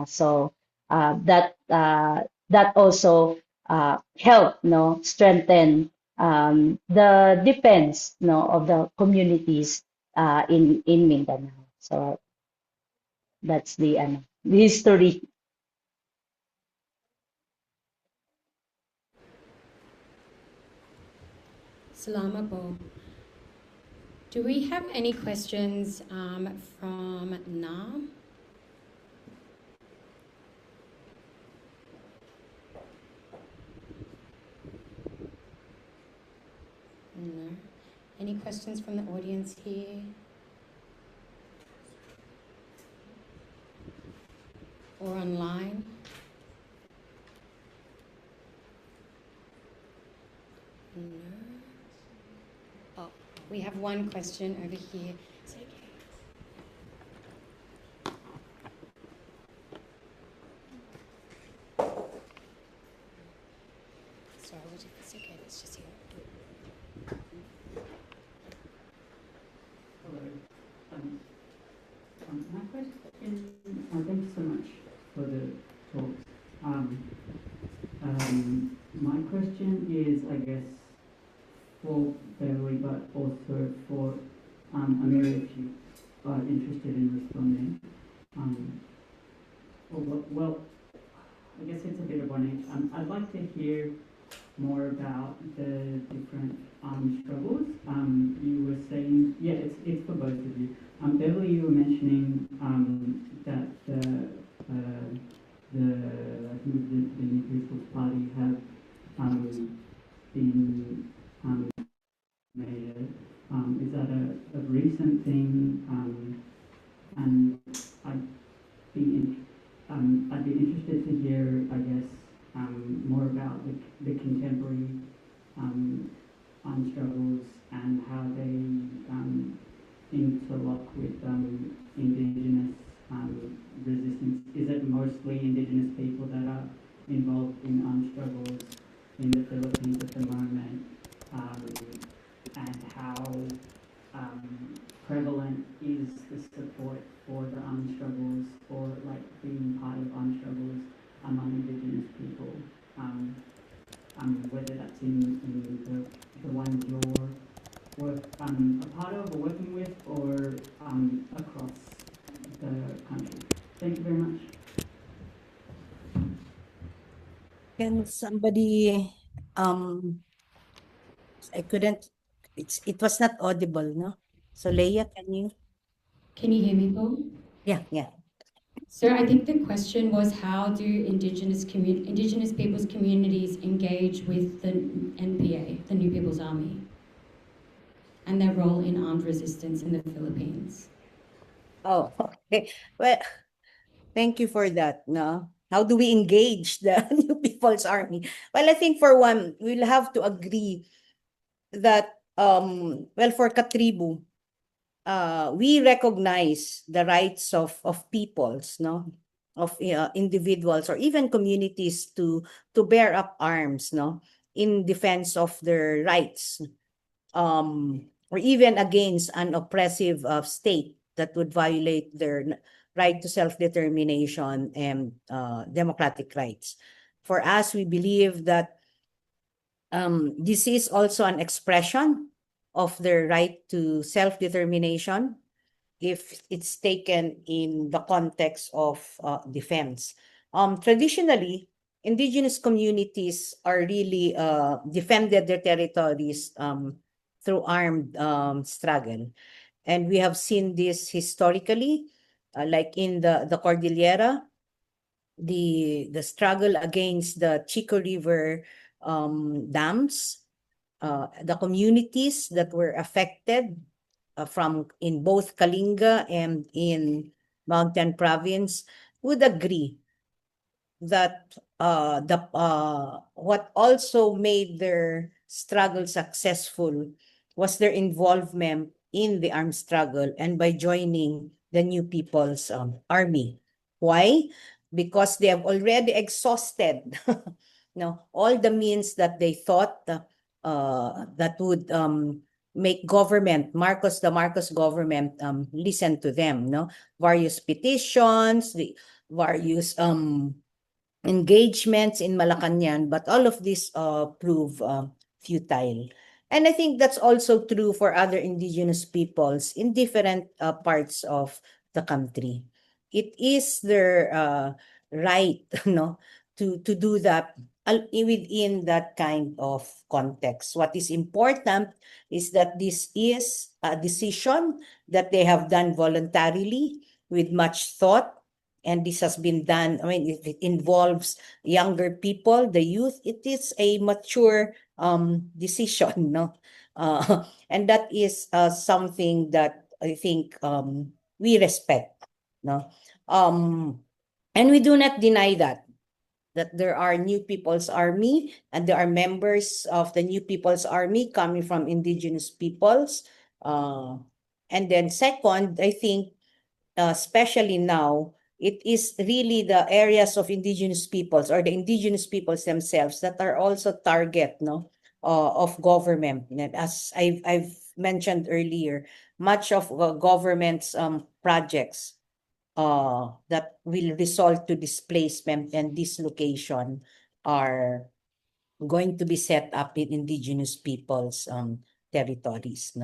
So that also help, strengthen the defense, of the communities in Mindanao. So that's the history. Salamat po. Do we have any questions from Naarm? No. Any questions from the audience here? Or online? No. Oh, we have one question over here. Is it okay? Sorry, it's okay, let's just hear it. Hello. My question, thank you so much for the talks. My question is, I guess, for Beverly, but also for Amirah, if you are interested in responding. Well, I guess it's a bit of one each. I'd like to hear more about the different struggles. You were saying, yeah, it's for both of you. Beverly, you were mentioning that I think the New People's Party have been made. Is that a recent thing? And I'd be interested to hear, I guess, more about the contemporary struggles and how they interlock with Indigenous conditions at the moment, and how prevalent is the support for the armed struggles, or like being part of armed struggles among Indigenous people, whether that's in the ones you're a part of or working with, or across the country. Thank you very much. Can somebody, I couldn't, it was not audible, no? So Leia, can you? Can you hear me, Paul? Yeah. So I think the question was, how do Indigenous peoples communities engage with the NPA, the New People's Army, and their role in armed resistance in the Philippines? Oh, okay. Well, thank you for that, no? How do we engage the New People's Army? Well, I think for one, we'll have to agree that, well, for KATRIBU, we recognize the rights of peoples, no, of individuals or even communities to bear up arms, no, in defense of their rights, or even against an oppressive state that would violate their right to self-determination and democratic rights. For us, we believe that this is also an expression of their right to self-determination if it's taken in the context of defense. Traditionally, Indigenous communities are really defended their territories through armed struggle. And we have seen this historically, like in the Cordillera, the struggle against the Chico River dams, the communities that were affected from in both Kalinga and in Mountain Province would agree that what also made their struggle successful was their involvement in the armed struggle and by joining the New People's Army. Why? Because they have already exhausted all the means that they thought that would make the Marcos government listen to them. Various petitions, the various engagements in Malacañang, but all of this prove futile. And I think that's also true for other Indigenous peoples in different parts of the country. It is their right to do that within that kind of context. What is important is that this is a decision that they have done voluntarily with much thought. And this has been done, it involves younger people, the youth. It is a mature decision, and that is something that I think we respect, and we do not deny that there are New People's Army and there are members of the New People's Army coming from Indigenous peoples. And then second, I think, especially now, it is really the areas of Indigenous peoples or the Indigenous peoples themselves that are also target of government. And as I've mentioned earlier, much of government's projects that will result to displacement and dislocation are going to be set up in Indigenous peoples' territories.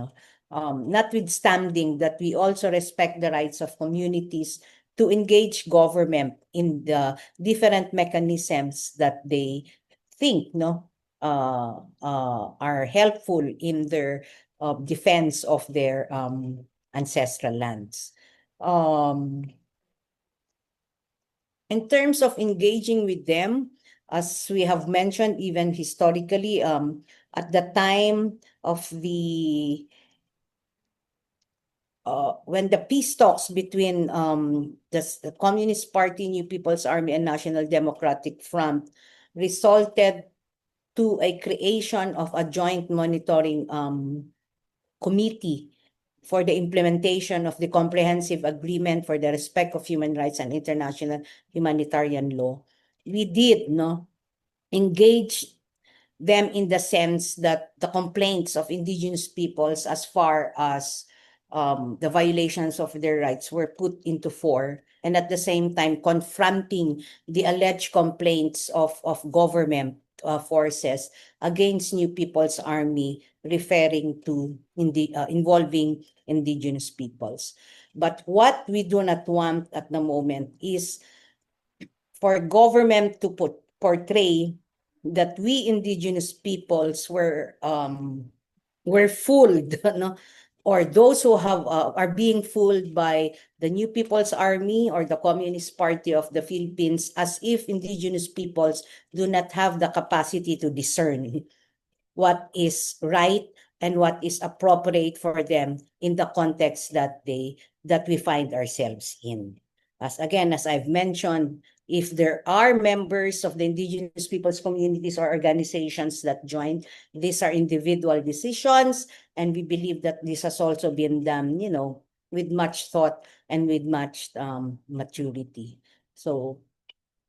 Notwithstanding that we also respect the rights of communities to engage government in the different mechanisms that they think are helpful in their defense of their ancestral lands. In terms of engaging with them, as we have mentioned, even historically, at the time of when the peace talks between the Communist Party, New People's Army, and National Democratic Front resulted to a creation of a joint monitoring committee for the implementation of the Comprehensive Agreement for the Respect of Human Rights and International Humanitarian Law. We did engage them in the sense that the complaints of indigenous peoples as far as the violations of their rights were put into fore, and at the same time confronting the alleged complaints of government forces against New People's Army, referring to involving indigenous peoples. But what we do not want at the moment is for government to portray that we indigenous peoples were fooled, no? Or those who have are being fooled by the New People's Army or the Communist Party of the Philippines, as if indigenous peoples do not have the capacity to discern what is right and what is appropriate for them in the context that we find ourselves in. As I've mentioned, if there are members of the indigenous peoples communities or organizations that join, these are individual decisions, and we believe that this has also been done, with much thought and with much maturity. So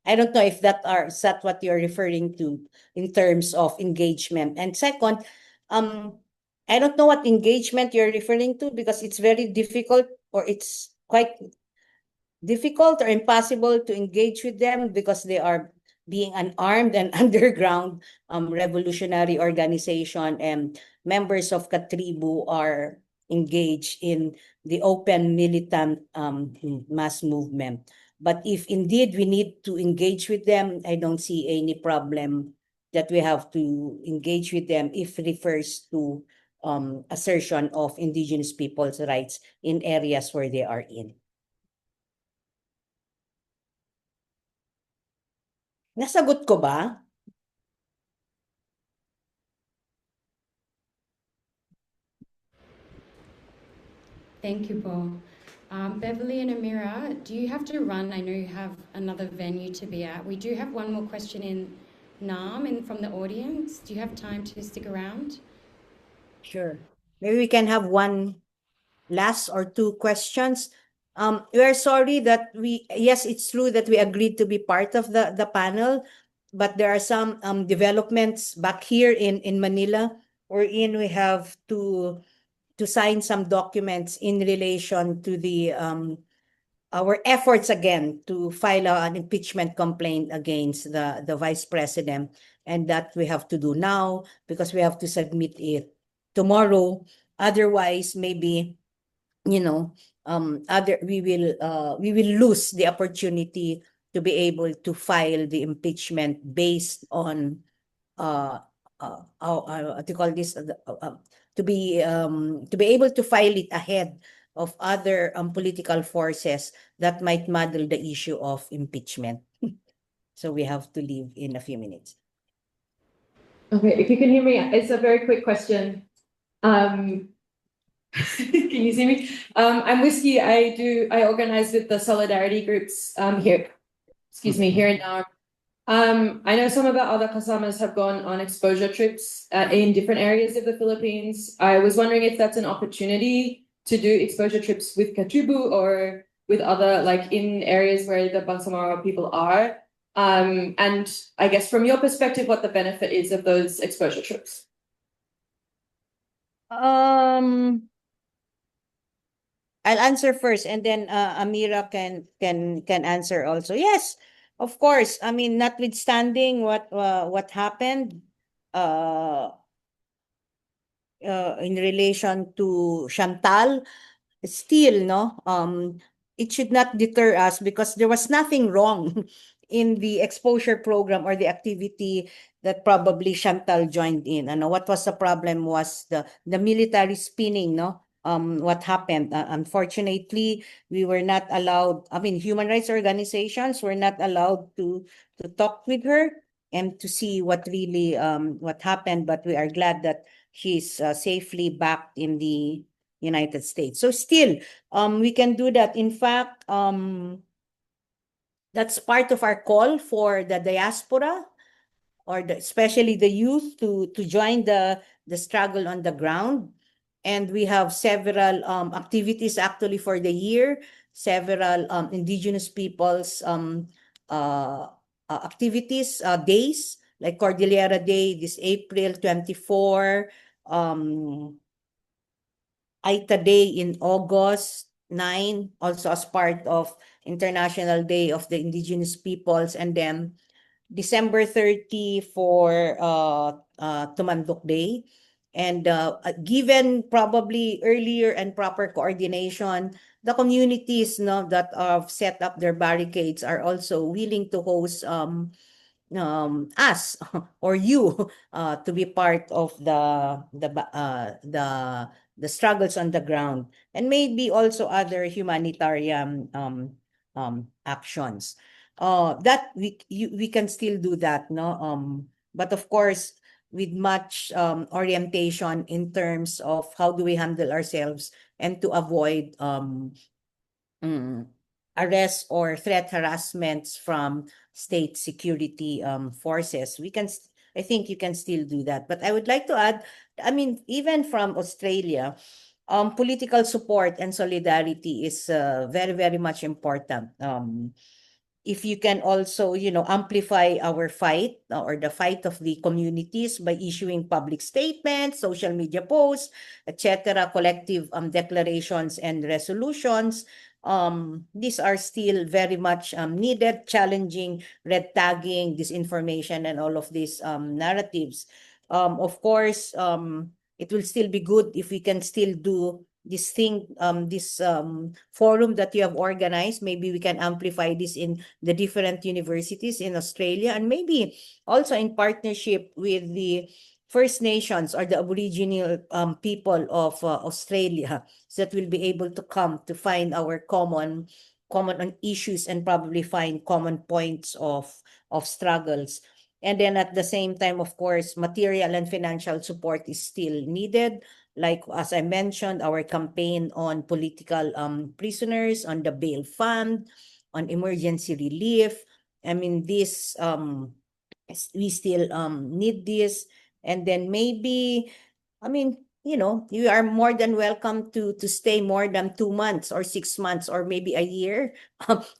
I don't know if is that what you're referring to in terms of engagement. And second, I don't know what engagement you're referring to, because it's very difficult, or it's quite difficult or impossible to engage with them because they are being an armed and underground revolutionary organization, and members of KATRIBU are engaged in the open militant mass movement. But if indeed we need to engage with them, I don't see any problem that we have to engage with them if it refers to assertion of indigenous people's rights in areas where they are in. Nasagot ko ba? Thank you, Paul. Beverly and Amirah, do you have to run? I know you have another venue to be at. We do have one more question in Naarm and from the audience. Do you have time to stick around? Sure. Maybe we can have one last or two questions. We are sorry that yes, it's true that we agreed to be part of the panel, but there are some developments back here in Manila, wherein we have to sign some documents in relation to the our efforts again to file an impeachment complaint against the vice president, and that we have to do now because we have to submit it tomorrow. Otherwise, maybe we will lose the opportunity to be able to file the impeachment based on what do you call this, to be able to file it ahead of other political forces that might muddle the issue of impeachment. So we have to leave in a few minutes. Okay, if you can hear me, it's a very quick question. Can you see me? I'm Whiskey. I organize with the solidarity groups here. Excuse me, here in Naarm. I know some of our other kasamas have gone on exposure trips in different areas of the Philippines. I was wondering if that's an opportunity to do exposure trips with KATRIBU or with other, like in areas where the Bangsamoro people are. And I guess from your perspective, what the benefit is of those exposure trips. I'll answer first, and then Amirah can answer also. Yes, of course. I mean, notwithstanding what happened in relation to Chantal, still, it should not deter us, because there was nothing wrong in the exposure program or the activity that probably Chantal joined in. What was the problem was the military spinning, what happened. Unfortunately, we were not allowed, human rights organizations were not allowed to talk with her and to see what really what happened, but we are glad that she's safely back in the United States. So still, we can do that. In fact, that's part of our call for the diaspora, or especially the youth, to join the struggle on the ground. And we have several activities actually for the year, several indigenous people's activities, days, like Cordillera Day this April 24, Aita Day in August 9, also as part of International Day of the Indigenous Peoples, and then December 30 for Tumandok Day. And given probably earlier and proper coordination, the communities that have set up their barricades are also willing to host us or you to be part of the struggles on the ground, and maybe also other humanitarian actions. That we can still do that, no? But of course, with much orientation in terms of how do we handle ourselves and to avoid arrest or threat harassments from state security forces. I think you can still do that. But I would like to add, I mean, even from Australia, political support and solidarity is very, very much important. If you can also, amplify our fight or the fight of the communities by issuing public statements, social media posts, etc., collective declarations and resolutions. These are still very much needed, challenging red tagging, disinformation, and all of these narratives. Of course, it will still be good if we can still do this thing, this forum that you have organized. Maybe we can amplify this in the different universities in Australia, and maybe also in partnership with the First Nations or the Aboriginal people of Australia, so that we'll be able to come to find our common on issues and probably find common points of struggles. And then at the same time, of course, material and financial support is still needed. Like, as I mentioned, our campaign on political prisoners, on the bail fund, on emergency relief. I mean, this we still need this. And then maybe, I mean, you are more than welcome to stay more than 2 months or 6 months or maybe a year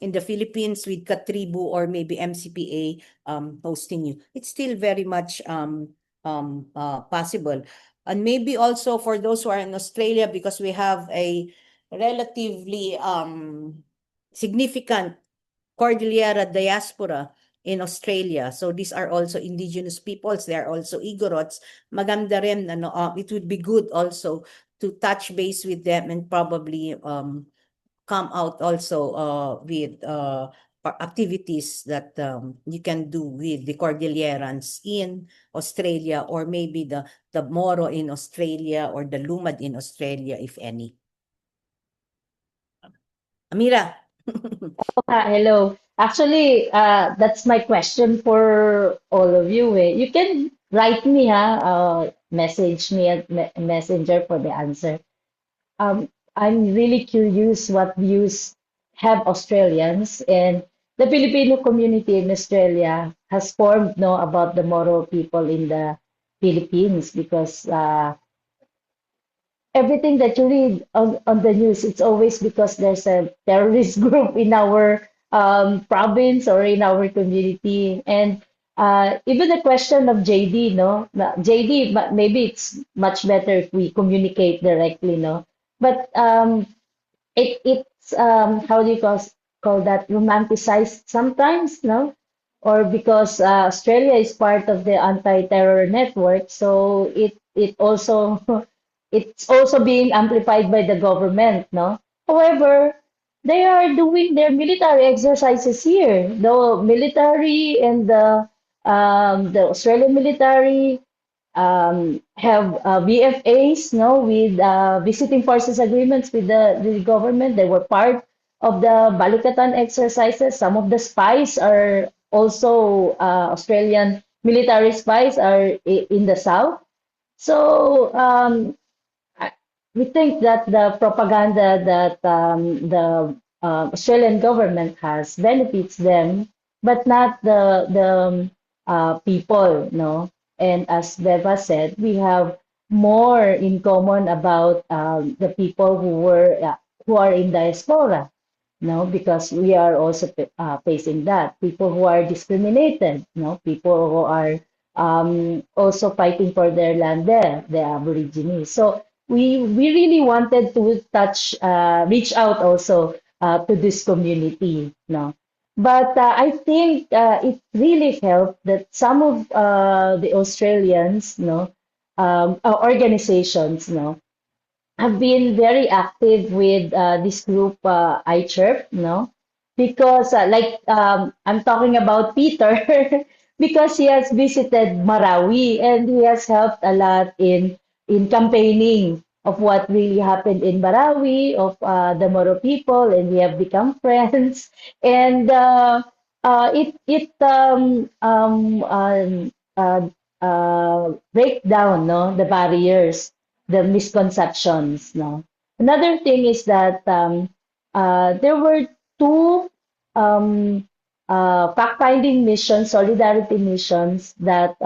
in the Philippines with KATRIBU or maybe MCPA hosting you. It's still very much possible. And maybe also for those who are in Australia, because we have a relatively significant Cordillera diaspora in Australia. So these are also indigenous peoples. They are also Igorots. Maganda rin, it would be good also to touch base with them and probably come out also with activities that you can do with the Cordillerans in Australia, or maybe the Moro in Australia or the Lumad in Australia, if any. Amirah. Hello. Actually, that's my question for all of you. You can write me, message me at Messenger for the answer. I'm really curious what views have Australians and the Filipino community in Australia has formed, no, about the Moro people in the Philippines, because everything that you read on the news, it's always because there's a terrorist group in our province or in our community. And even the question of JD, no, JD, but maybe it's much better if we communicate directly, no. But it's how do you call that, romanticized sometimes, no? Or because Australia is part of the anti-terror network, so it also it's also being amplified by the government, no? However, they are doing their military exercises here. The military and the Australian military have VFAs, no, with visiting forces agreements with the government. They were part of the Balikatan exercises. Some of the spies are also Australian military spies are in the south. So we think that the propaganda that the Australian government has benefits them, but not the people, no. And as Beva said, we have more in common about the people who are in diaspora, no, because we are also facing that, people who are discriminated, no, people who are also fighting for their land there, the Aborigines. So we really wanted to reach out also to this community, no. But I think it really helped that some of the Australians, no, organizations, no, have been very active with this group iChirp, no? Because I'm talking about Peter because he has visited Marawi and he has helped a lot in campaigning of what really happened in Marawi, of the Moro people, and we have become friends. And break down, no, the barriers, the misconceptions, no. Another thing is that there were two um, fact-finding missions, solidarity missions that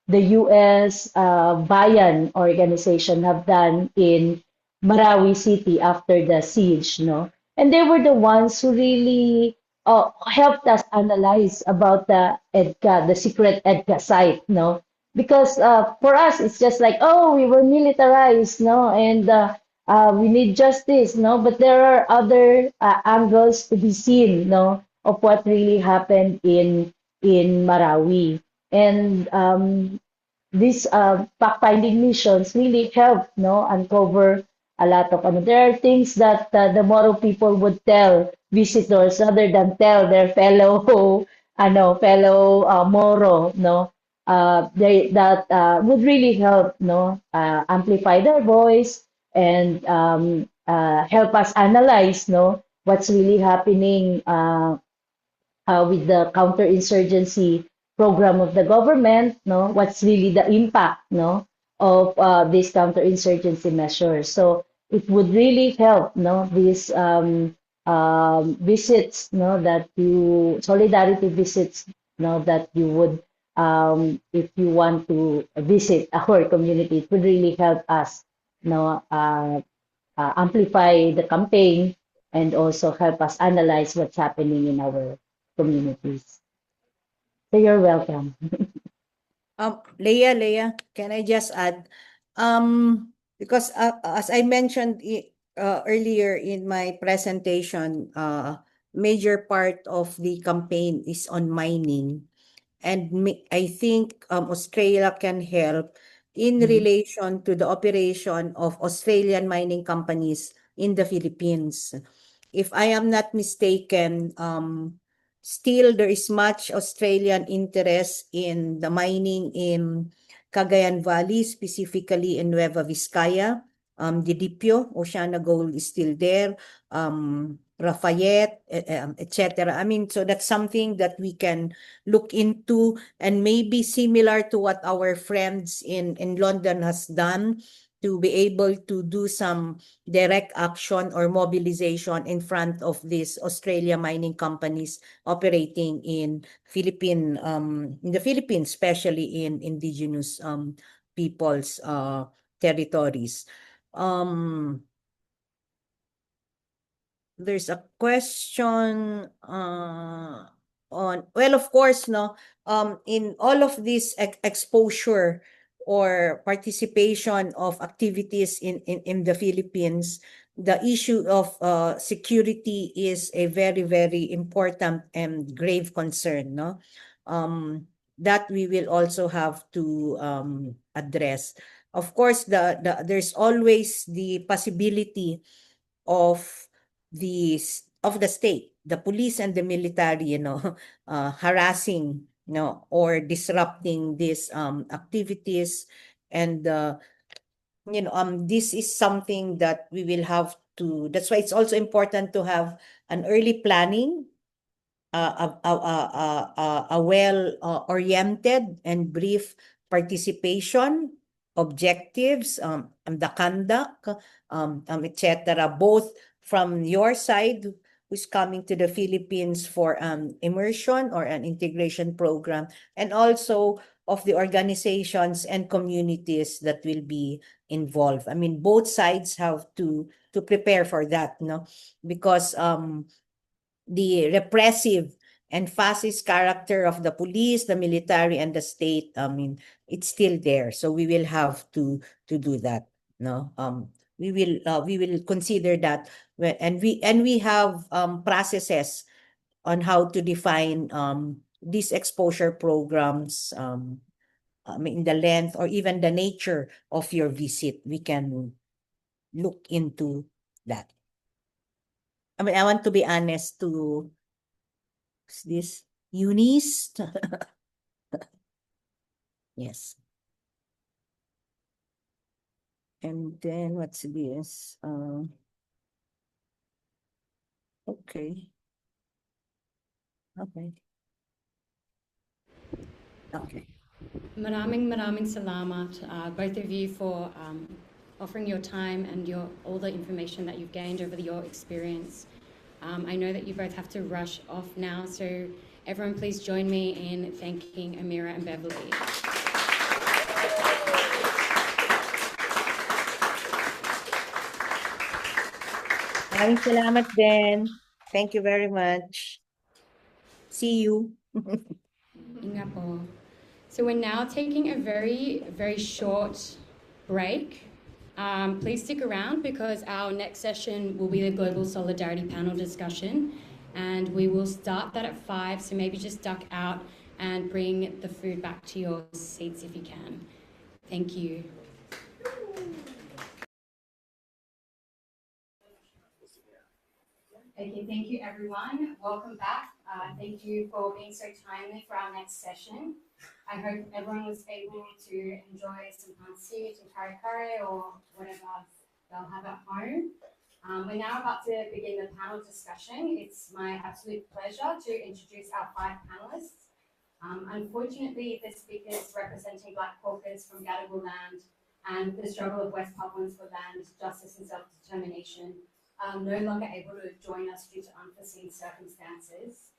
the U.S. Bayan organization have done in Marawi City after the siege, no? And they were the ones who really helped us analyze about the EDCA, the secret EDCA site, no? Because for us, it's just like, oh, we were militarized, no? And we need justice, no? But there are other angles to be seen, no? Of what really happened in Marawi. And these fact-finding missions really help, no, uncover a lot of there are things that the Moro people would tell visitors rather than tell their fellow fellow Moro, no. They that would really help, no, amplify their voice and help us analyze, no, what's really happening with the counterinsurgency program of the government, no, what's really the impact, no, of these counterinsurgency measures. So it would really help, no, these visits, no, that you solidarity visits, no, that you would if you want to visit our community, it would really help us, no, amplify the campaign and also help us analyze what's happening in our communities. So you're welcome. Leah, can I just add? Because as I mentioned earlier in my presentation, major part of the campaign is on mining. And I think Australia can help in relation to the operation of Australian mining companies in the Philippines. If I am not mistaken, still there is much Australian interest in the mining in Cagayan Valley, specifically in Nueva Vizcaya. Didipio, Oceana Gold is still there. Lafayette, etc. I mean, so that's something that we can look into, and maybe similar to what our friends in London has done, to be able to do some direct action or mobilization in front of these Australia mining companies operating in the Philippines, especially in indigenous people's territories. There's a question on, well, of course, no, in all of this exposure or participation of activities in the Philippines, the issue of security is a very, very important and grave concern, no? That we will also have to address. Of course, there's always the possibility of the state, the police and the military, harassing, or disrupting these activities, and this is something that we will have to. That's why it's also important to have an early planning, a well oriented and brief participation, objectives, the conduct, etc. Both from your side, who's coming to the Philippines for immersion or an integration program, and also of the organizations and communities that will be involved. I mean, both sides have to prepare for that, no, because the repressive and fascist character of the police, the military, and the state, I mean, it's still there. So we will have to do that. No, we will consider that, and we have processes on how to define these exposure programs. I mean, the length or even the nature of your visit, we can look into that. I mean, I want to be honest to this Eunice. Yes. And then what's this? Okay. Okay. Okay. Maraming salamat, both of you, for offering your time and all the information that you've gained over your experience. I know that you both have to rush off now, so everyone please join me in thanking Amirah and Beverly. Maraming salamat din. Thank you very much. See you. Ingat po. So we're now taking a very, very short break. Please stick around because our next session will be the Global Solidarity Panel discussion, and we will start that at 5, so maybe just duck out and bring the food back to your seats if you can. Thank you. Okay, thank you everyone. Welcome back. Thank you for being so timely for our next session. I hope everyone was able to enjoy some pancit and kare or whatever they'll have at home. We're now about to begin the panel discussion. It's my absolute pleasure to introduce our 5 panelists. Unfortunately, the speakers representing Black Caucus from Gadigal land and the struggle of West Papuans for land, justice and self-determination are no longer able to join us due to unforeseen circumstances.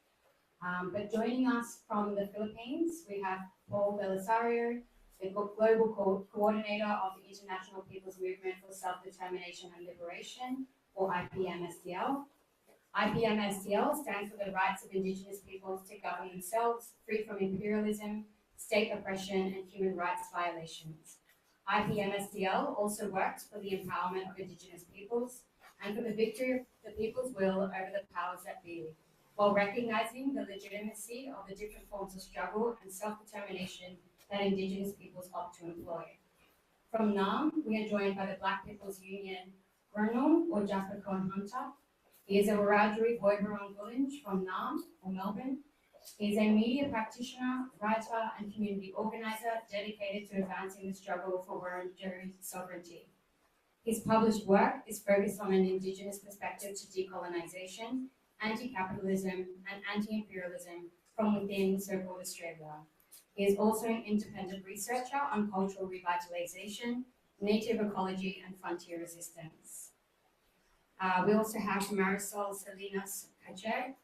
But joining us from the Philippines, we have Paul Belisario, the Global Coordinator of the International People's Movement for Self-Determination and Liberation, or IPMSDL. IPMSDL stands for the rights of Indigenous peoples to govern themselves, free from imperialism, state oppression, and human rights violations. IPMSDL also works for the empowerment of Indigenous peoples and for the victory of the people's will over the powers that be, while recognizing the legitimacy of the different forms of struggle and self-determination that Indigenous peoples opt to employ. From Naarm, we are joined by the Black People's Union Colonel, or Jasper Cohen-Hunter. He is a Wiradjuri Voiburong village from Naarm, or Melbourne. He is a media practitioner, writer, and community organizer dedicated to advancing the struggle for Wiradjuri sovereignty. His published work is focused on an Indigenous perspective to decolonization, anti-capitalism, and anti-imperialism from within so-called Australia. He is also an independent researcher on cultural revitalization, native ecology, and frontier resistance. We also have Marisol Salinas Cachu,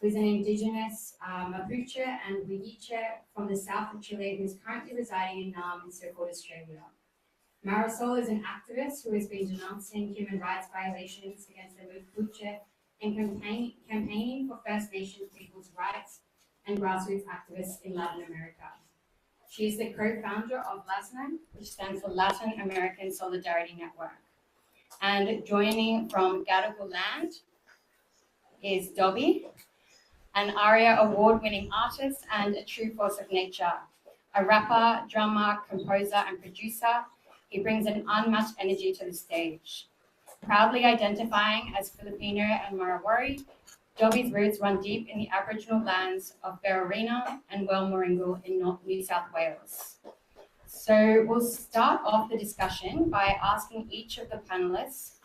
who is an Indigenous Mapuche and Huilliche from the south of Chile, who is currently residing in Naarm in so-called Australia. Marisol is an activist who has been denouncing human rights violations against the Mapuche and campaigning for First Nations people's rights and grassroots activists in Latin America. She is the co-founder of LASNA, which stands for Latin American Solidarity Network. And joining from Gadigal land is Dobby, an ARIA award-winning artist and a true force of nature. A rapper, drummer, composer, and producer, he brings an unmatched energy to the stage. Proudly identifying as Filipino and Marawi, Dobby's roots run deep in the Aboriginal lands of Berowina and Welmaringal in New South Wales. So we'll start off the discussion by asking each of the panelists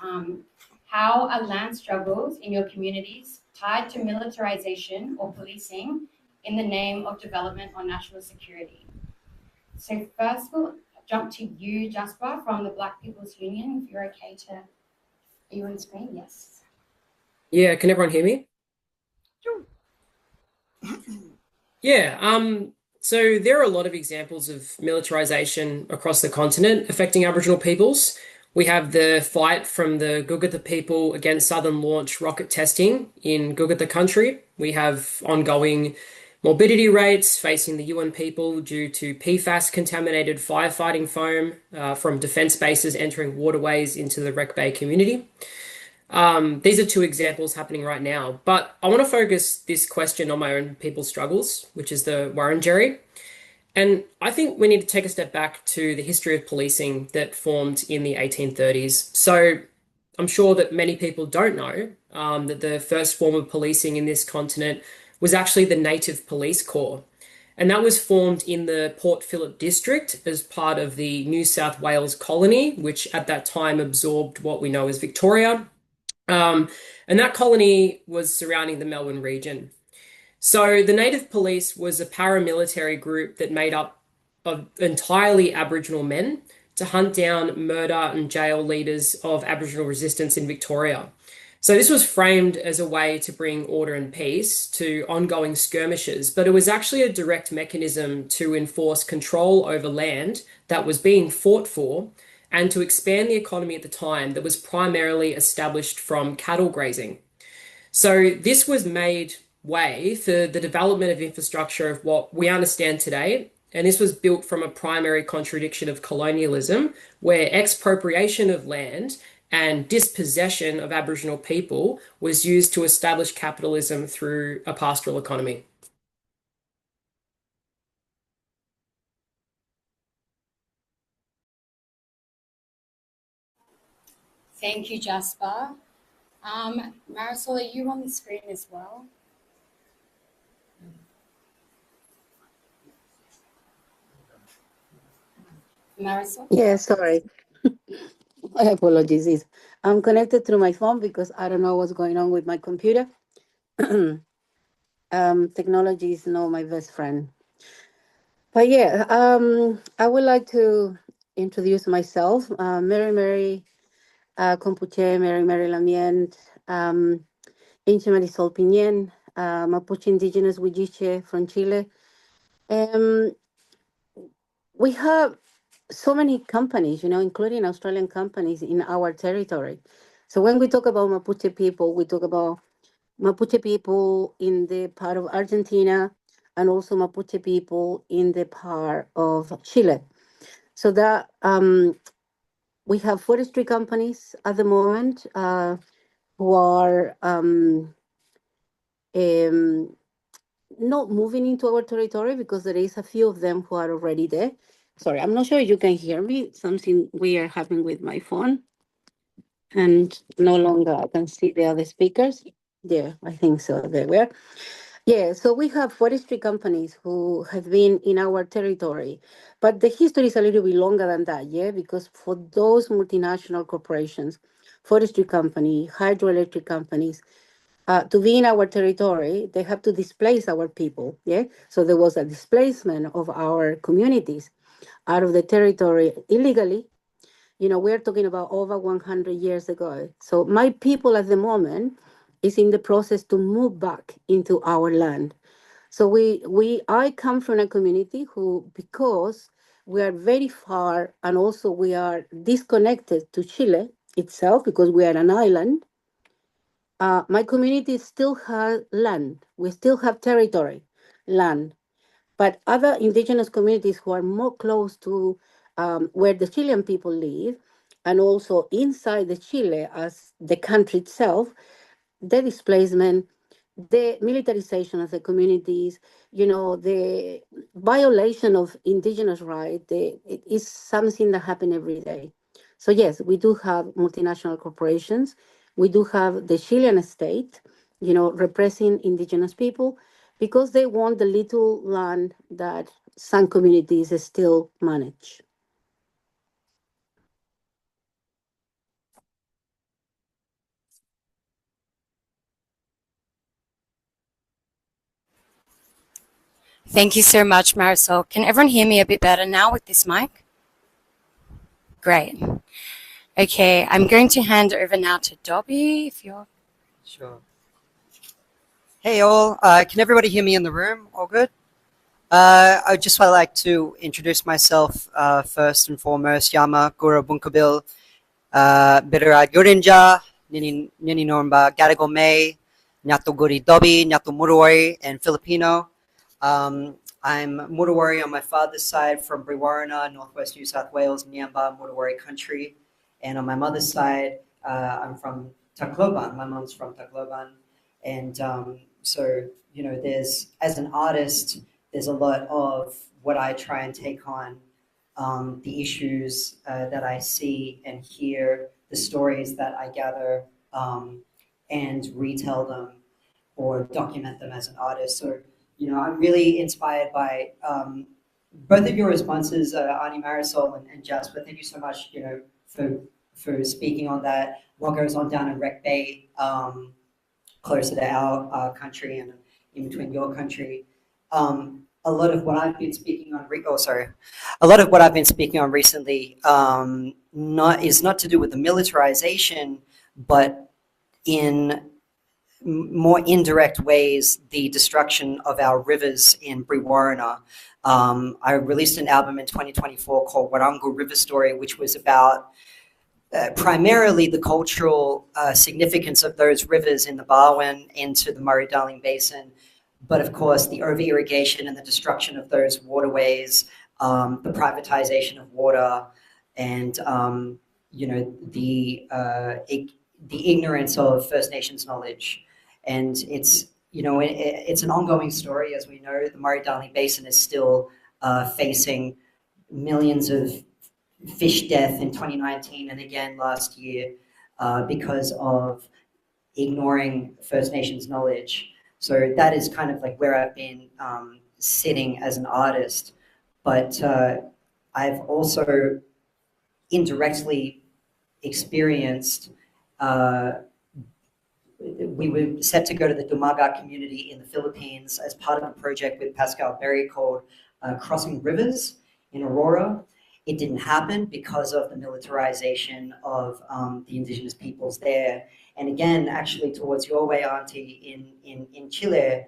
how are land struggles in your communities tied to militarization or policing in the name of development or national security? So first we'll jump to you, Jasper, from the Black People's Union, if you're okay to, are you on screen? Yes. Yeah, can everyone hear me? Sure. Yeah, so there are a lot of examples of militarization across the continent affecting Aboriginal peoples. We have the fight from the Gugitha people against Southern Launch rocket testing in Gugitha country. We have ongoing morbidity rates facing the UN people due to PFAS contaminated firefighting foam from defence bases entering waterways into the Wreck Bay community. These are two examples happening right now, but I want to focus this question on my own people's struggles, which is the Wurundjeri. And I think we need to take a step back to the history of policing that formed in the 1830s. So I'm sure that many people don't know that the first form of policing in this continent was actually the Native Police Corps. And that was formed in the Port Phillip district as part of the New South Wales colony, which at that time absorbed what we know as Victoria. And that colony was surrounding the Melbourne region. So the Native Police was a paramilitary group that made up of entirely Aboriginal men to hunt down, murder and jail leaders of Aboriginal resistance in Victoria. So this was framed as a way to bring order and peace to ongoing skirmishes, but it was actually a direct mechanism to enforce control over land that was being fought for and to expand the economy at the time that was primarily established from cattle grazing. So this was made way for the development of infrastructure of what we understand today. And this was built from a primary contradiction of colonialism, where expropriation of land and dispossession of Aboriginal people was used to establish capitalism through a pastoral economy. Thank you, Jasper. Marisol, are you on the screen as well? Marisol? Yeah, sorry. I apologize. I'm connected through my phone because I don't know what's going on with my computer. Technology is not my best friend. But yeah, I would like to introduce myself. Mary Compuche, Mary Lamient, Inche Marisol Piñén, Mapuche Indigenous Huilliche from Chile. We have so many companies, including Australian companies in our territory. So when we talk about Mapuche people, we talk about Mapuche people in the part of Argentina and also Mapuche people in the part of Chile. So that we have forestry companies at the moment who are not moving into our territory because there is a few of them who are already there. Sorry, I'm not sure if you can hear me. Something weird happened with my phone. And no longer I can see the other speakers. Yeah, I think so. There we are. Yeah, so we have forestry companies who have been in our territory, but the history is a little bit longer than that, yeah, because for those multinational corporations, forestry company, hydroelectric companies, to be in our territory, they have to displace our people, yeah? So there was a displacement of our communities out of the territory illegally. We're talking about over 100 years ago. So my people at the moment is in the process to move back into our land. So I come from a community who, because we are very far and also we are disconnected to Chile itself because we are an island, my community still has land. We still have territory, land. But other indigenous communities who are more close to where the Chilean people live, and also inside the Chile as the country itself, the displacement, the militarization of the communities, the violation of indigenous rights, it is something that happens every day. So yes, we do have multinational corporations. We do have the Chilean state, repressing indigenous people because they want the little land that some communities still manage. Thank you so much, Marisol. Can everyone hear me a bit better now with this mic? Great. Okay, I'm going to hand over now to Dobby, if you're... Sure. Hey all, can everybody hear me in the room? All good? I'd just like to introduce myself first and foremost. Yama Gura Bunkabil, Bidara Gurinja, Nini Normba, Gadigal May, Nyatu Guri Dobi, Nyatu Muruwari, and Filipino. I'm Muruwari on my father's side from Brewarrina, northwest New South Wales, Niamba, Muruwari country. And on my mother's side, I'm from Tacloban. My mom's from Tacloban. And so, you know, as an artist, there's a lot of what I try and take on, the issues that I see and hear, the stories that I gather, and retell them or document them as an artist. So, you know, I'm really inspired by both of your responses, Ani Marisol and Jasper. Thank you so much, you know, for speaking on that. What goes on down in Wreck Bay, closer to our country and in between your country. A lot of what I've been speaking on, a lot of what I've been speaking on recently, is not to do with the militarization, but in more indirect ways, the destruction of our rivers in Brewarrina. I released an album in 2024 called Warangu River Story, which was about primarily the cultural significance of those rivers in the Barwon into the Murray-Darling Basin, but of course the over-irrigation and the destruction of those waterways, the privatization of water, and you know, the ignorance of First Nations knowledge. And it's, you know, it's an ongoing story. As we know, the Murray-Darling Basin is still facing millions of fish death in 2019 and again last year because of ignoring First Nations knowledge. So that is kind of like where I've been sitting as an artist. But I've also indirectly experienced, we were set to go to the Dumaga community in the Philippines as part of a project with Pascal Berry called Crossing Rivers in Aurora. It didn't happen because of the militarization of the indigenous peoples there. And again, actually towards your way, Auntie, in Chile,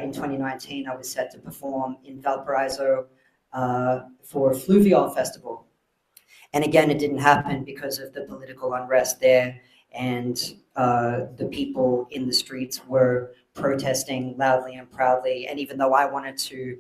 in 2019, I was set to perform in Valparaiso for a Fluvial Festival. And again, it didn't happen because of the political unrest there, and the people in the streets were protesting loudly and proudly. And even though I wanted to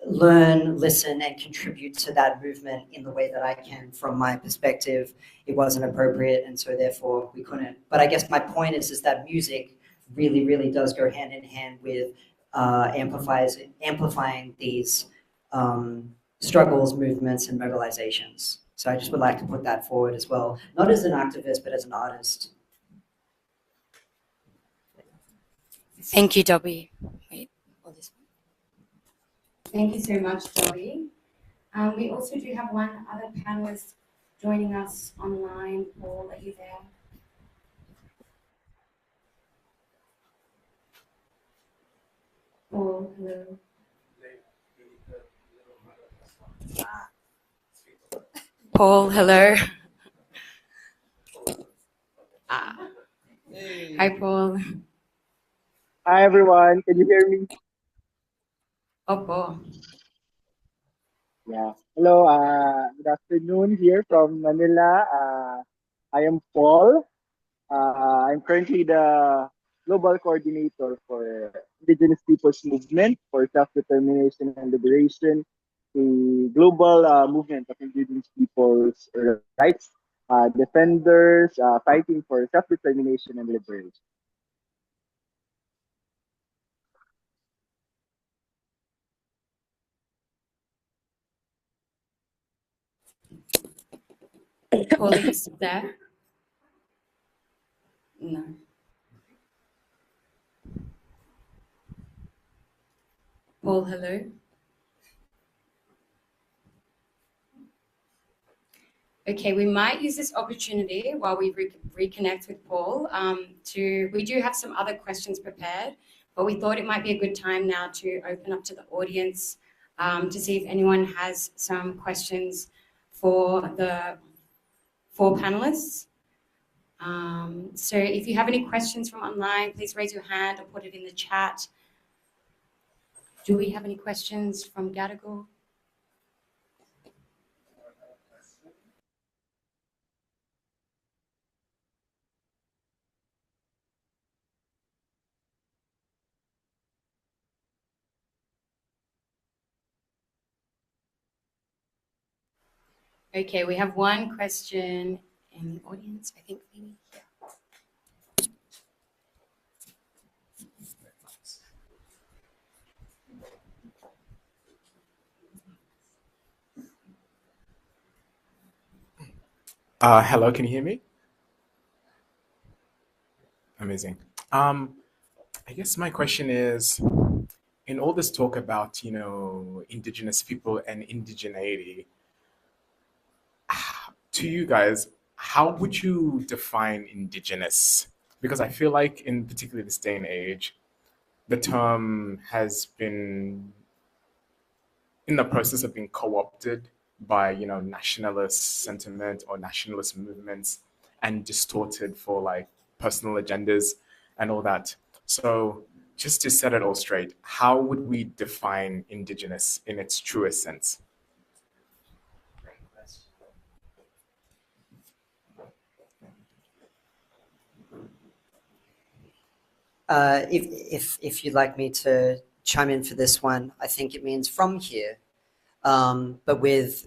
learn, listen, and contribute to that movement in the way that I can from my perspective, it wasn't appropriate, and so therefore we couldn't. But I guess my point is that music really, really does go hand in hand with amplifying these struggles, movements, and mobilizations. So I just would like to put that forward as well, not as an activist, but as an artist. Thank you, Dobby. Wait, all this. Thank you so much, Dobby. We also do have one other panelist joining us online. Paul, are you there? Paul, hello. Paul, hello. Hi, Paul. Hi everyone, can you hear me? Oh, Paul. Yeah. Hello, good afternoon here from Manila. I am Paul. I'm currently the Global Coordinator for Indigenous Peoples Movement for Self-Determination and Liberation, a global movement of Indigenous people's rights, defenders fighting for self-determination and liberation. Paul, are you still there? No. Paul, hello. Okay, we might use this opportunity while we reconnect with Paul we do have some other questions prepared, but we thought it might be a good time now to open up to the audience to see if anyone has some questions for the four panelists. So if you have any questions from online, please raise your hand or put it in the chat. Do we have any questions from Gadigal? Okay, we have one question in the audience, I think maybe here. Hello, can you hear me? Amazing. I guess my question is, in all this talk about, indigenous people and indigeneity, to you guys, how would you define indigenous? Because I feel like in particularly this day and age, the term has been in the process of being co-opted by, nationalist sentiment or nationalist movements and distorted for like personal agendas and all that. So just to set it all straight, how would we define indigenous in its truest sense? If you'd like me to chime in for this one, I think it means from here, but with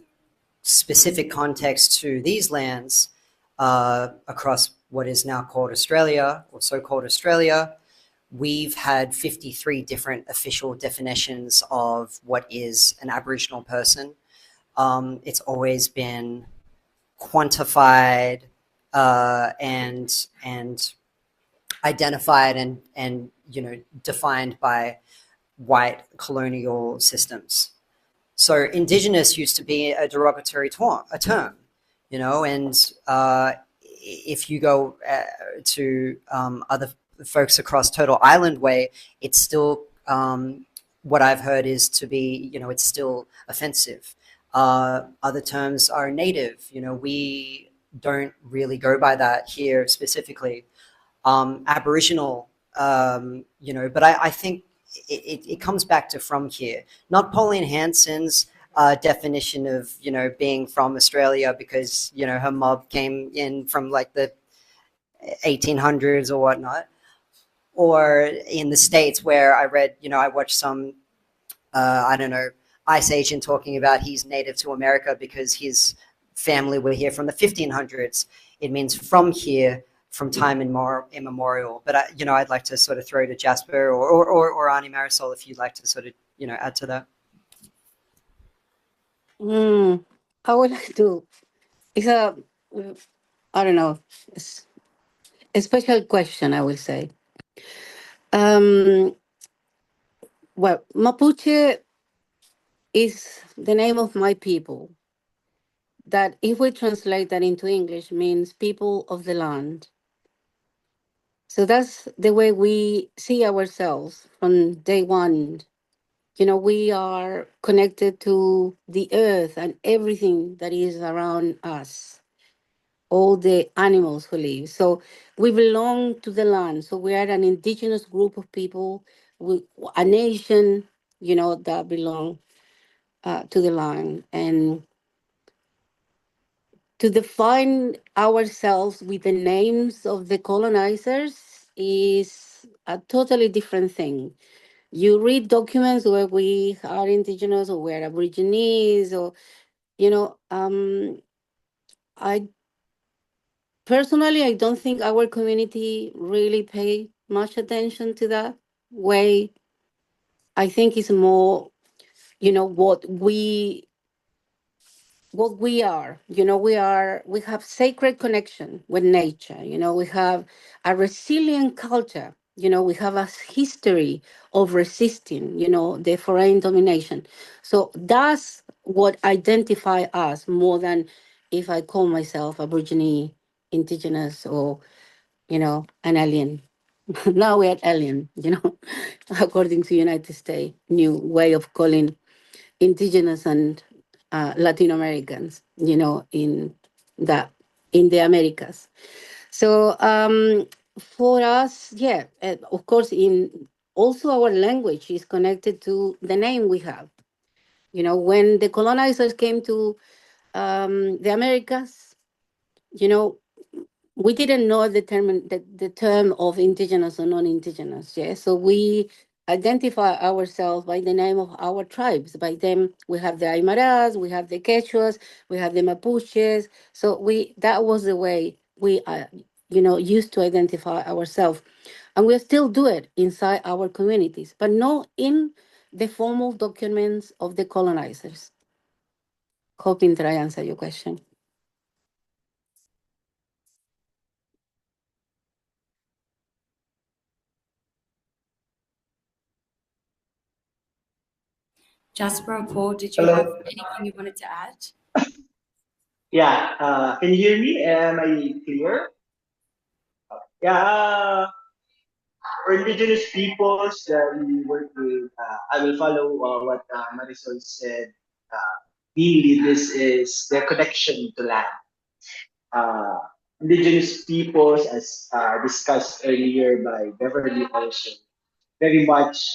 specific context to these lands across what is now called Australia or so-called Australia. We've had 53 different official definitions of what is an Aboriginal person. It's always been quantified and identified and defined by white colonial systems. So Indigenous used to be a derogatory term, and if you go to other folks across Turtle Island Way, it's still what I've heard is to be, it's still offensive. Other terms are native. We don't really go by that here specifically. Aboriginal, but I think it comes back to from here, not Pauline Hanson's definition of, being from Australia because, her mob came in from like the 1800s or whatnot, or in the States where I read, I watched some, I don't know, Ice Agent talking about he's native to America because his family were here from the 1500s. It means from here, from time immemorial. But I'd like to sort of throw to Jasper or Auntie Marisol if you'd like to sort of add to that. I would like to. It's a, I don't know, it's a special question. I will say. Well, Mapuche is the name of my people. That, if we translate that into English, means people of the land. So that's the way we see ourselves from day one. We are connected to the earth and everything that is around us, all the animals who live. So we belong to the land. So we are an indigenous group of people, a nation, that belong to the land. And to define ourselves with the names of the colonizers is a totally different thing. You read documents where we are indigenous or we're Aborigines, or, I personally, I don't think our community really pay much attention to that way. I think it's more, what we are. We have sacred connection with nature. We have a resilient culture. We have a history of resisting, the foreign domination. So that's what identify us more than if I call myself Aborigine, indigenous, or, an alien. Now we're alien, according to United States new way of calling indigenous and Latin Americans, in the Americas. So for us, yeah, of course, in also our language is connected to the name we have. When the colonizers came to the Americas, we didn't know the term of indigenous or non-indigenous. Yeah, so we identify ourselves by the name of our tribes. By them, we have the Aymaras, we have the Quechuas, we have the Mapuches. So that was the way we, used to identify ourselves. And we still do it inside our communities, but not in the formal documents of the colonizers. Hoping that I answer your question. Jasper or Paul, did you Hello. have anything you wanted to add? Yeah, can you hear me? Am I clear? Yeah, for indigenous peoples that we work with, I will follow what Marisol said. Mainly, this is their connection to land. Uh, indigenous peoples, as discussed earlier by Beverly, also very much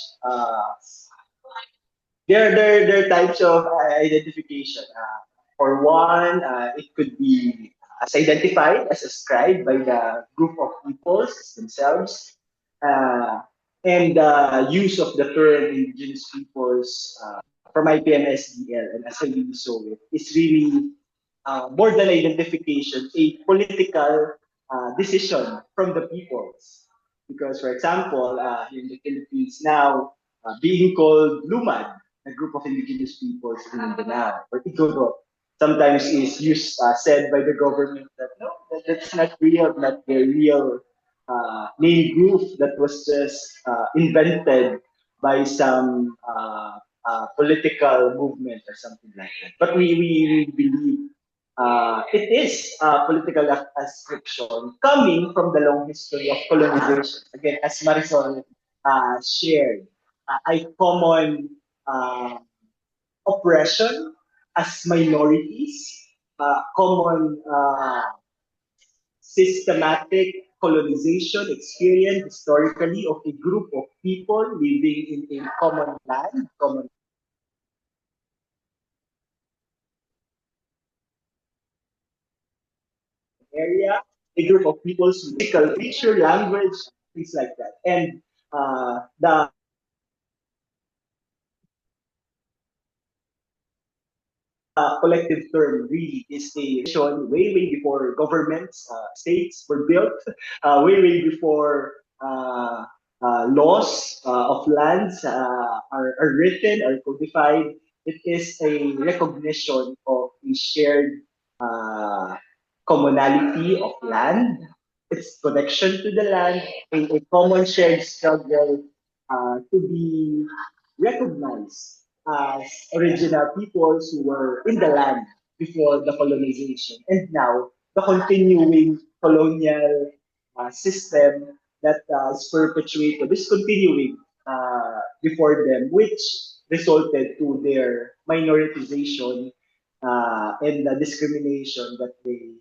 there are types of identification. For one, it could be as identified, as ascribed by the group of peoples themselves, uh, and the use of the term indigenous peoples from IPMSDL and as I really saw it, is really more than identification, a political decision from the peoples. Because, for example, in the Philippines now, being called Lumad, a group of indigenous peoples in Mindanao, or Igorot, sometimes is used, said by the government that no, that's not real, not the real name group that was just invented by some political movement or something like that. But we believe it is a political ascription coming from the long history of colonization. Again, as Marisol shared, a common oppression as minorities, common systematic colonization experience historically of a group of people living in a common land, common area, a group of people's musical culture, language, things like that. And the collective term really is a vision way before governments, states were built, way before laws of lands are written or codified. It is a recognition of a shared uh, commonality of land, its connection to the land, a common shared struggle to be recognized as original peoples who were in the land before the colonization. And now, the continuing colonial system that is perpetuated is continuing before them, which resulted to their minoritization and the discrimination that they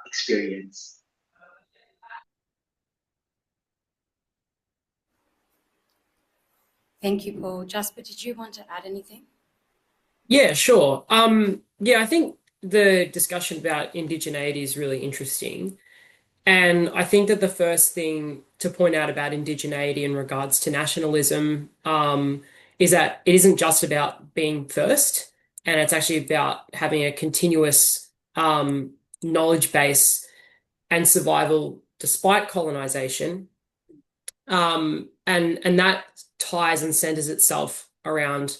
experience. Thank you, Paul. Jasper, did you want to add anything? Yeah, sure. Yeah, I think the discussion about indigeneity is really interesting. And I think that the first thing to point out about indigeneity in regards to nationalism, is that it isn't just about being first, and it's actually about having a continuous knowledge base and survival despite colonization. And that ties and centers itself around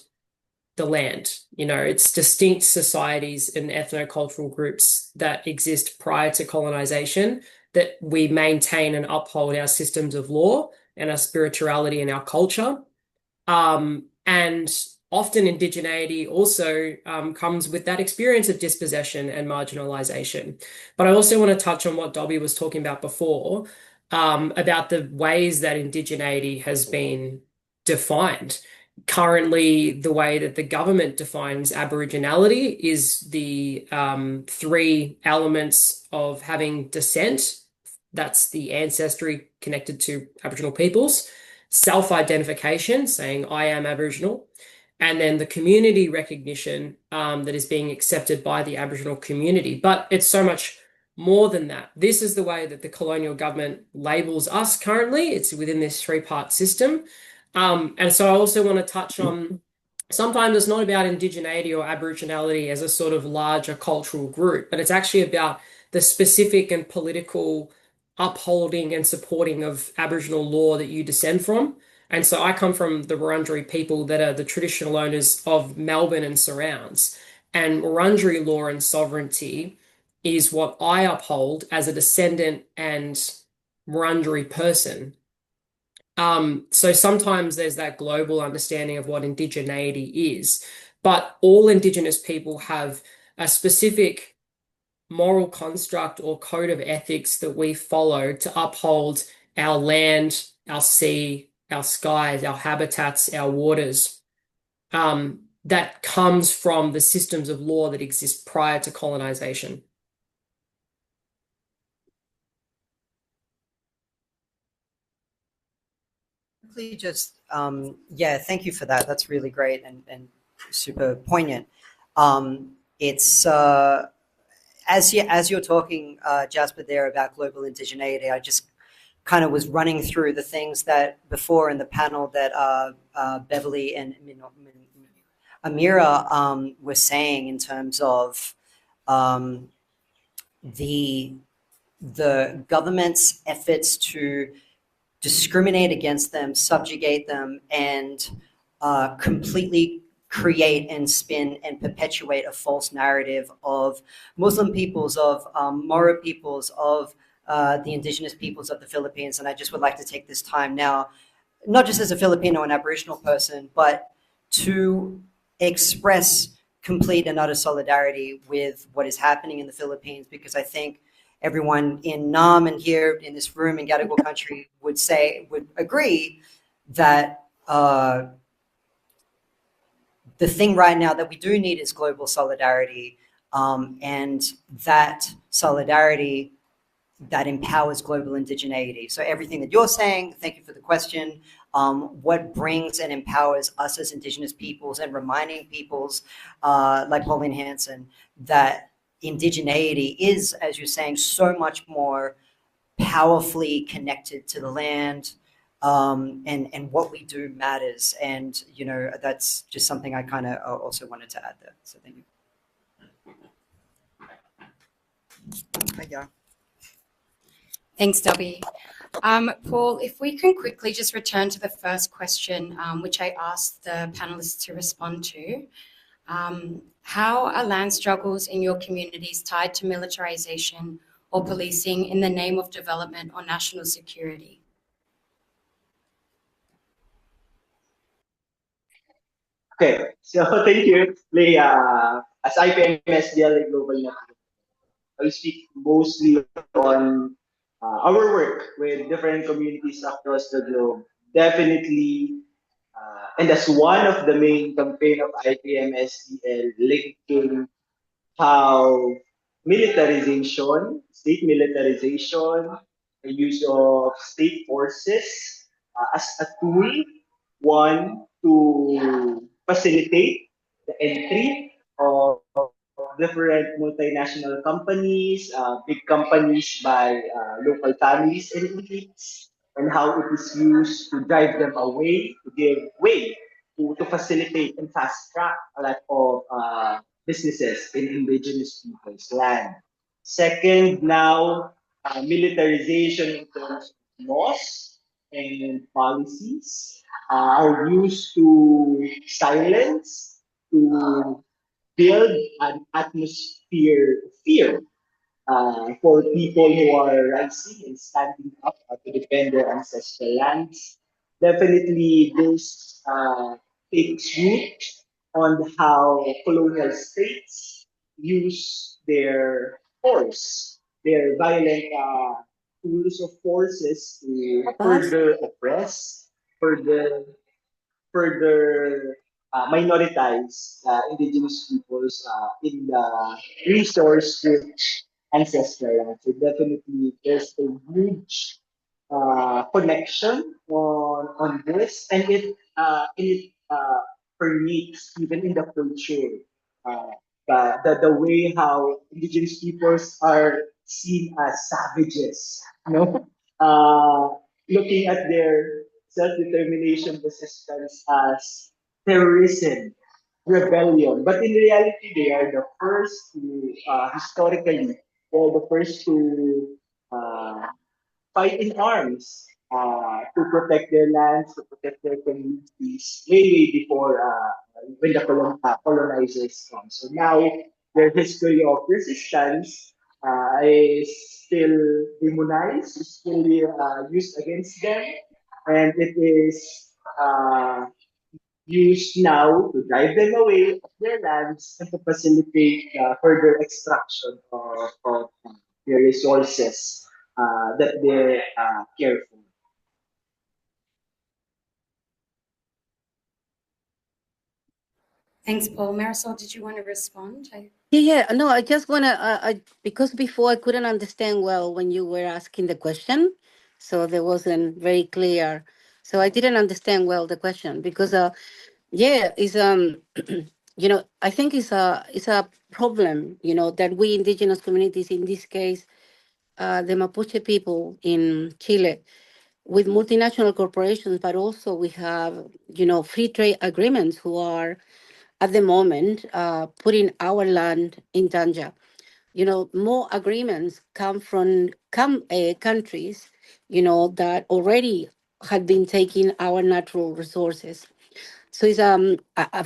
the land. You know, it's distinct societies and ethnocultural groups that exist prior to colonization that we maintain and uphold our systems of law and our spirituality and our culture. And often indigeneity also comes with that experience of dispossession and marginalization. But I also want to touch on what Dobby was talking about before, about the ways that indigeneity has been defined. Currently, the way that the government defines Aboriginality is the three elements of having descent. That's the ancestry connected to Aboriginal peoples, self-identification, saying I am Aboriginal, and then the community recognition that is being accepted by the Aboriginal community. But it's so much more than that. This is the way that the colonial government labels us currently. It's within this three-part system. And so I also want to touch on sometimes it's not about indigeneity or aboriginality as a sort of larger cultural group, but it's actually about the specific and political upholding and supporting of Aboriginal law that you descend from. And so I come from the Wurundjeri people that are the traditional owners of Melbourne and surrounds. And Wurundjeri law and sovereignty is what I uphold as a descendant and Wurundjeri person. So sometimes there's that global understanding of what indigeneity is, but all Indigenous people have a specific moral construct or code of ethics that we follow to uphold our land, our sea, our skies, our habitats, our waters, that comes from the systems of law that exist prior to colonization. Just yeah, thank you for that. That's really great and super poignant. It's as you're talking, Jasper, there about global indigeneity, I just kind of was running through the things that before in the panel that Beverly and Amirah were saying in terms of the government's efforts to discriminate against them, subjugate them, and completely create and spin and perpetuate a false narrative of Muslim peoples, of Moro peoples, of the indigenous peoples of the Philippines. And I just would like to take this time now, not just as a Filipino and Aboriginal person, but to express complete and utter solidarity with what is happening in the Philippines, because I think everyone in Naarm and here in this room in Gadigal country would agree that the thing right now that we do need is global solidarity, and that solidarity that empowers global indigeneity. So everything that you're saying, thank you for the question. What brings and empowers us as Indigenous peoples and reminding peoples like Pauline Hanson that indigeneity is, as you're saying, so much more powerfully connected to the land, and what we do matters. And, you know, that's just something I kind of also wanted to add there. So thank you. Thanks, Dobby. Paul, if we can quickly just return to the first question, which I asked the panelists to respond to. How are land struggles in your communities tied to militarization or policing in the name of development or national security? Okay, so thank you, Leah. As IPMSDL Global Network, I speak mostly on our work with different communities across the globe. Definitely, and as one of the main campaign of IPMSDL, linking how militarization, state militarization, the use of state forces as a tool, one, to facilitate the entry of different multinational companies, big companies by local families and elites, and how it is used to drive them away, to give way, to facilitate and fast track a lot of businesses in indigenous people's land. Second, now militarization in terms of laws and policies are used to silence, to build an atmosphere of fear for people who are rising and standing up to defend their ancestral lands. Definitely, this takes root on how colonial states use their force, their violent tools of forces to further oppress, further minoritize indigenous peoples in the resource-rich ancestral land. So definitely, there's a huge connection on this, and it permeates even in the culture. Uh, the way how indigenous peoples are seen as savages, you know, looking at their self-determination resistance as terrorism, rebellion. But in reality, they are the first to, historically, they are the first to uh, fight in arms to protect their lands, to protect their communities, way, way before when the colonizers come. So now their history of resistance is still demonized, is still used against them, and it is used now to drive them away of their lands and to facilitate further extraction of their resources that they care for. Thanks, Paul. Marisol, did you want to respond? Yeah. No, I just want to, because before I couldn't understand well when you were asking the question, so there wasn't very clear. So I didn't understand well the question because, yeah, it's, I think it's a problem, that we indigenous communities, in this case, the Mapuche people in Chile, with multinational corporations, but also we have, free trade agreements who are at the moment putting our land in danger. More agreements come from countries, that already had been taking our natural resources. So it's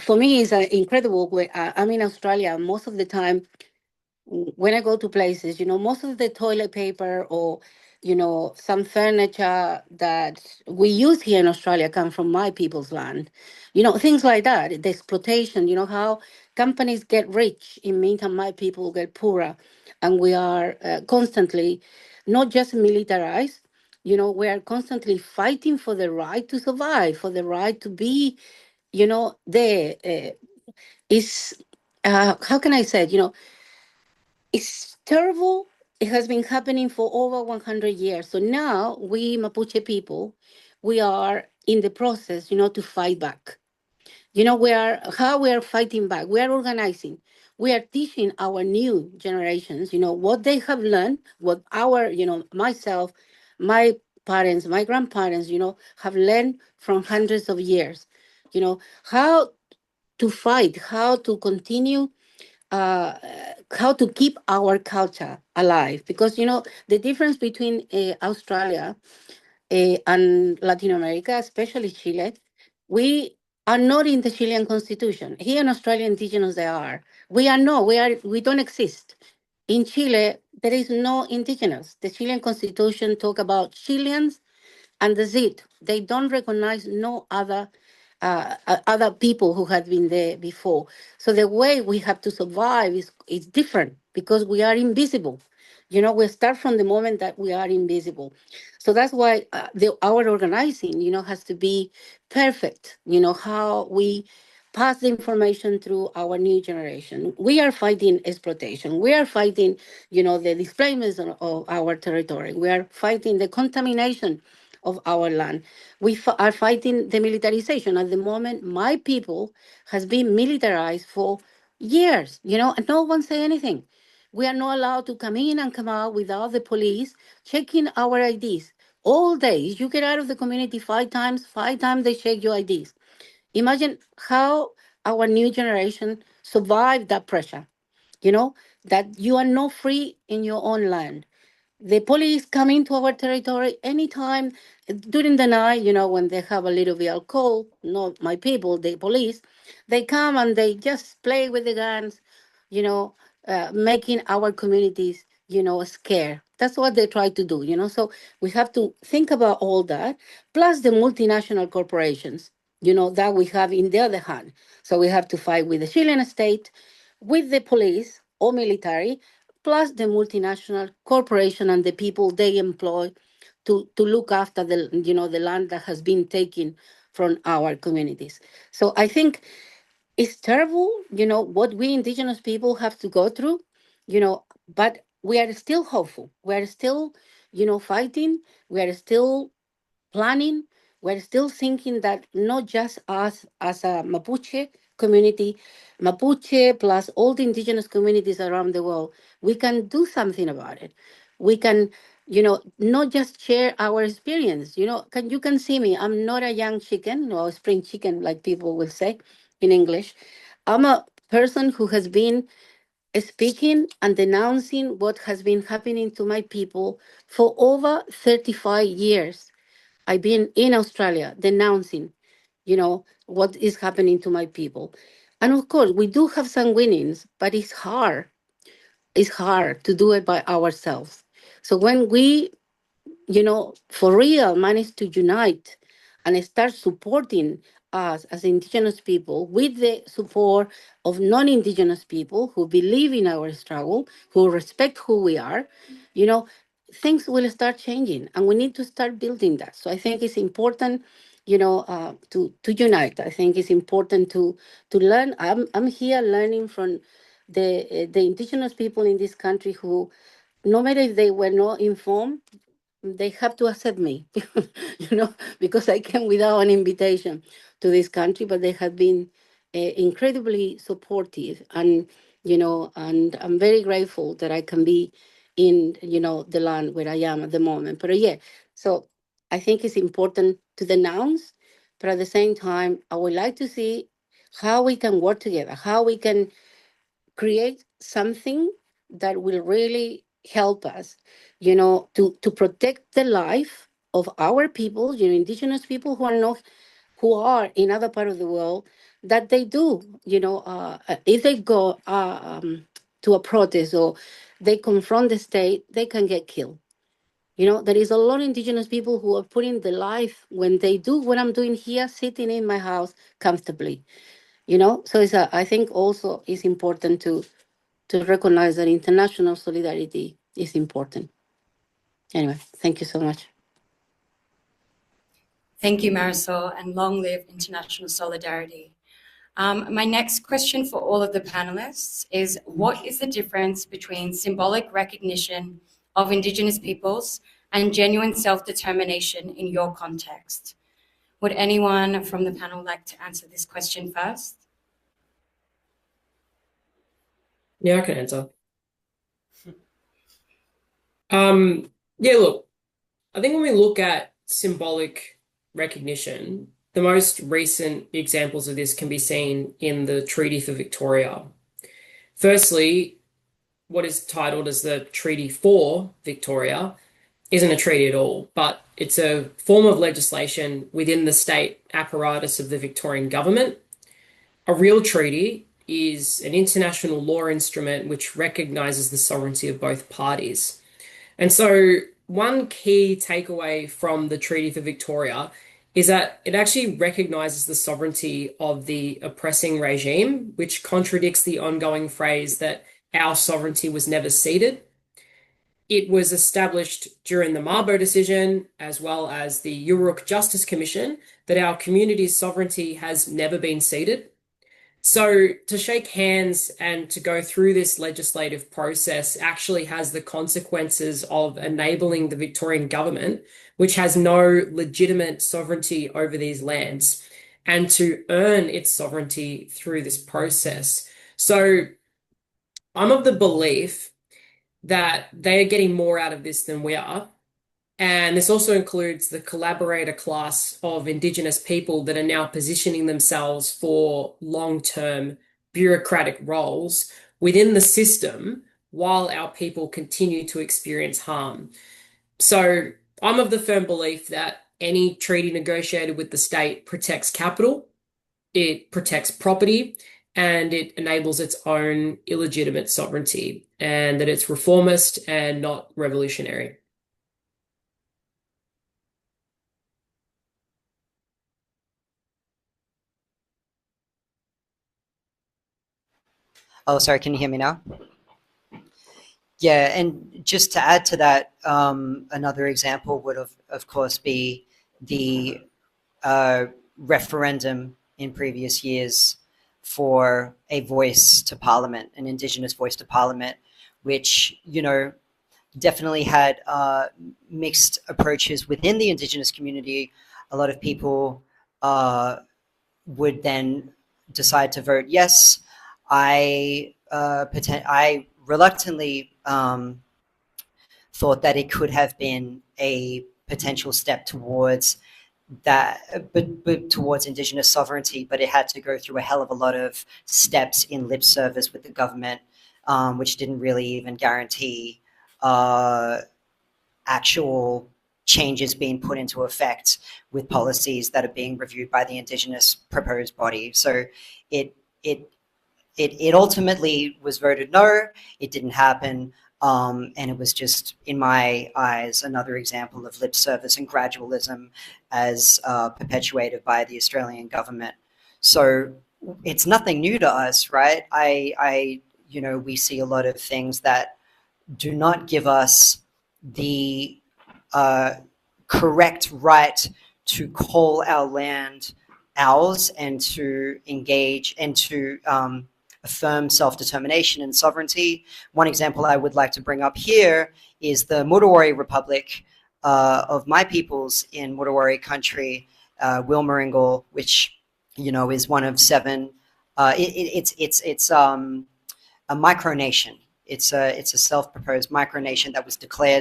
for me it's incredible. I'm in Australia most of the time. When I go to places, most of the toilet paper or, some furniture that we use here in Australia come from my people's land. Things like that. The exploitation, how companies get rich in meantime my people get poorer. And we are constantly not just militarized, we are constantly fighting for the right to survive, for the right to be, there. Is how can I say it? It's terrible. It has been happening for over 100 years. So now we Mapuche people, we are in the process, to fight back. How we are fighting back. We are organizing. We are teaching our new generations, what they have learned, what our, myself, my parents, my grandparents, have learned from hundreds of years. How to fight, how to continue, uh, how to keep our culture alive. Because, the difference between Australia and Latin America, especially Chile, we are not in the Chilean constitution. Here in Australia, indigenous they are. We don't exist. In Chile, there is no indigenous. The Chilean constitution talk about Chileans and that's it. They don't recognize no other people who had been there before. So the way we have to survive is different because we are invisible. We start from the moment that we are invisible. So that's why our organizing, has to be perfect. How we pass the information through our new generation. We are fighting exploitation. We are fighting, the displacement of our territory. We are fighting the contamination of our land. We are fighting the militarization. At the moment, my people has been militarized for years, and no one say anything. We are not allowed to come in and come out without the police checking our IDs. All day, you get out of the community five times they check your IDs. Imagine how our new generation survived that pressure, that you are not free in your own land. The police come into our territory anytime during the night, when they have a little bit of alcohol, not my people, the police, they come and they just play with the guns, you know, making our communities, scared. That's what they try to do, So we have to think about all that, plus the multinational corporations, that we have in the other hand. So we have to fight with the Chilean state, with the police or military, plus the multinational corporation and the people they employ to look after the land that has been taken from our communities. So I think it's terrible, what we indigenous people have to go through, but we are still hopeful. We are still, fighting. We are still planning. We're still thinking that not just us as a Mapuche community, Mapuche plus all the indigenous communities around the world, we can do something about it. We can not just share our experience. You can see me. I'm not a young chicken or spring chicken, like people will say in English. I'm a person who has been speaking and denouncing what has been happening to my people for over 35 years. I've been in Australia denouncing, what is happening to my people. And of course, we do have some winnings, but it's hard. It's hard to do it by ourselves. So when we, for real manage to unite and start supporting us as Indigenous people with the support of non-Indigenous people who believe in our struggle, who respect who we are, you know, things will start changing, and we need to start building that. So I think it's important, to unite. I think it's important to learn. I'm here learning from the Indigenous people in this country who, no matter if they were not informed, they have to accept me, because I came without an invitation to this country, but they have been incredibly supportive, and I'm very grateful that I can be in, the land where I am at the moment. But yeah, so I think it's important to denounce, but at the same time, I would like to see how we can work together, how we can create something that will really help us, to protect the life of our people, Indigenous people who are in other part of the world, that they do, if they go to a protest or they confront the state, they can get killed. There is a lot of Indigenous people who are putting the life when they do what I'm doing here, sitting in my house comfortably. So I think also it's important to recognize that international solidarity is important. Anyway, thank you so much. Thank you, Marisol, and long live international solidarity. My next question for all of the panelists is, what is the difference between symbolic recognition of Indigenous peoples and genuine self-determination in your context? Would anyone from the panel like to answer this question first? Yeah, I can answer. Yeah, look, I think when we look at symbolic recognition, the most recent examples of this can be seen in the Treaty for Victoria. Firstly, what is titled as the Treaty for Victoria isn't a treaty at all, but it's a form of legislation within the state apparatus of the Victorian government. A real treaty is an international law instrument which recognises the sovereignty of both parties. And so one key takeaway from the Treaty for Victoria is that it actually recognises the sovereignty of the oppressing regime, which contradicts the ongoing phrase that our sovereignty was never ceded. It was established during the Mabo decision, as well as the Uruk Justice Commission, that our community's sovereignty has never been ceded. So to shake hands and to go through this legislative process actually has the consequences of enabling the Victorian government, which has no legitimate sovereignty over these lands, and to earn its sovereignty through this process. So I'm of the belief that they are getting more out of this than we are. And this also includes the collaborator class of Indigenous people that are now positioning themselves for long-term bureaucratic roles within the system while our people continue to experience harm. So I'm of the firm belief that any treaty negotiated with the state protects capital, it protects property, and it enables its own illegitimate sovereignty, and that it's reformist and not revolutionary. Oh, sorry, can you hear me now? Yeah, and just to add to that, another example would, of course, be the referendum in previous years for a voice to Parliament, an Indigenous voice to Parliament, which, definitely had mixed approaches within the Indigenous community. A lot of people would then decide to vote yes. I reluctantly thought that it could have been a potential step towards that, but towards Indigenous sovereignty, but it had to go through a hell of a lot of steps in lip service with the government, which didn't really even guarantee actual changes being put into effect with policies that are being reviewed by the Indigenous proposed body. So it ultimately was voted no. It didn't happen. And it was just, in my eyes, another example of lip service and gradualism as perpetuated by the Australian government. So it's nothing new to us, right? We see a lot of things that do not give us the correct right to call our land ours and to engage and to affirm self-determination and sovereignty. One example I would like to bring up here is the Mudawari Republic of my peoples in Mudawari country, Wilmaringal, which is one of 7. It's a micronation. It's a self-proposed micronation that was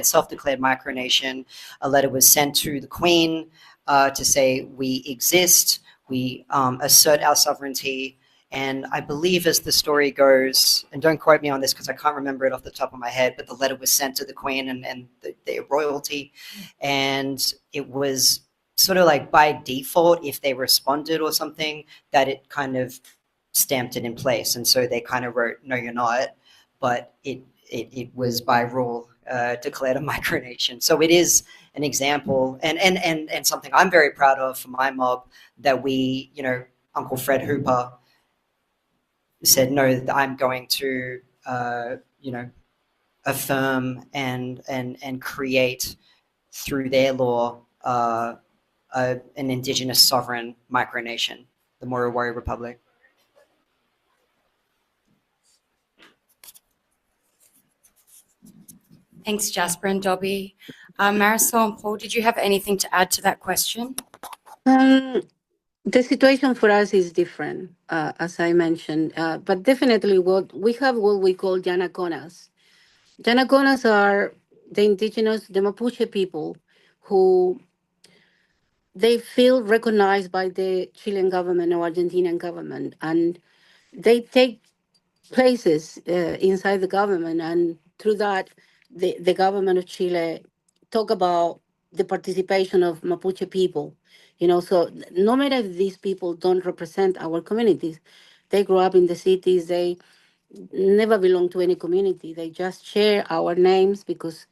self-declared micronation. A letter was sent to the Queen to say we exist, we assert our sovereignty. And I believe, as the story goes, and don't quote me on this because I can't remember it off the top of my head, but the letter was sent to the Queen and their royalty. And it was sort of like by default, if they responded or something, that it kind of stamped it in place. And so they kind of wrote, no, you're not. But it was by rule declared a micronation. So it is an example and something I'm very proud of for my mob, that we, Uncle Fred Hooper said, no, I'm going to, affirm and create through their law an Indigenous sovereign micronation, the Moro-Warri Republic. Thanks, Jasper and Dobby. Marisol and Paul, did you have anything to add to that question? The situation for us is different, as I mentioned, but definitely what we call Yanaconas. Yanaconas are the indigenous, the Mapuche people who they feel recognized by the Chilean government or Argentinian government, and they take places inside the government, and through that, the government of Chile talk about the participation of Mapuche people. So no matter if these people don't represent our communities, they grow up in the cities, they never belong to any community. They just share our names because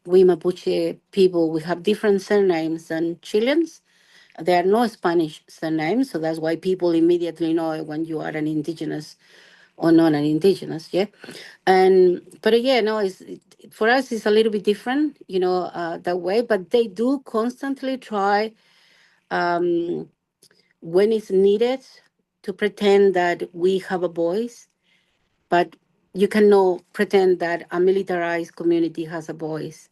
we Mapuche people, we have different surnames than Chileans. There are no Spanish surnames, so that's why people immediately know when you are an indigenous or not an indigenous, yeah. But again, no, for us it's a little bit different, that way. But they do constantly try, when it's needed, to pretend that we have a voice. But you cannot pretend that a militarized community has a voice.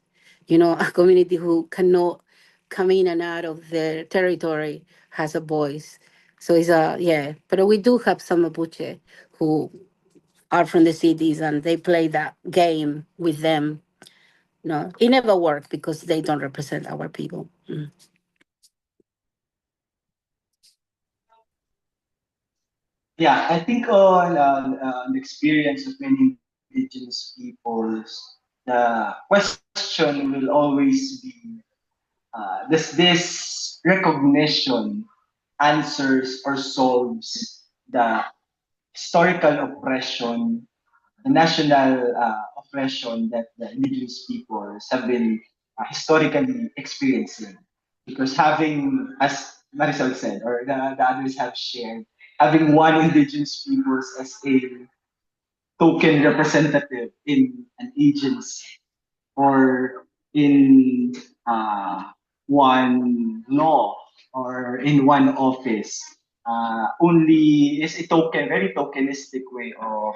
A community who cannot come in and out of their territory has a voice. So yeah. But we do have some Mapuche who are from the cities and they play that game with them. No, it never worked because they don't represent our people. Yeah, I think on the experience of many indigenous peoples, the question will always be, does this recognition answers or solves the historical oppression, the national oppression that the indigenous peoples have been historically experiencing? Because having, as Marisol said, or the others have shared, having one indigenous peoples as a token representative in an agency or in one law or in one office only is a very tokenistic way of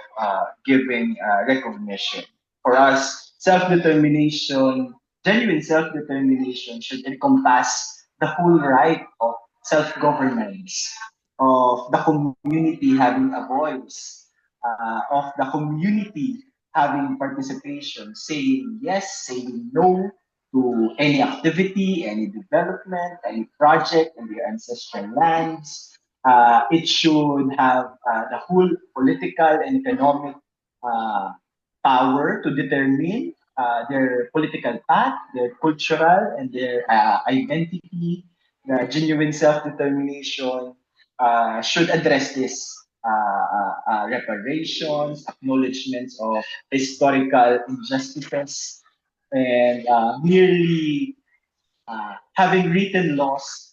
giving recognition. For us, self-determination, genuine self-determination should encompass the whole right of self-governance, of the community having a voice, of the community having participation, saying yes, saying no to any activity, any development, any project in their ancestral lands. It should have the whole political and economic uh, power to determine their political path, their cultural and their identity, the genuine self-determination should address this reparations, acknowledgements of historical injustices, and merely having written laws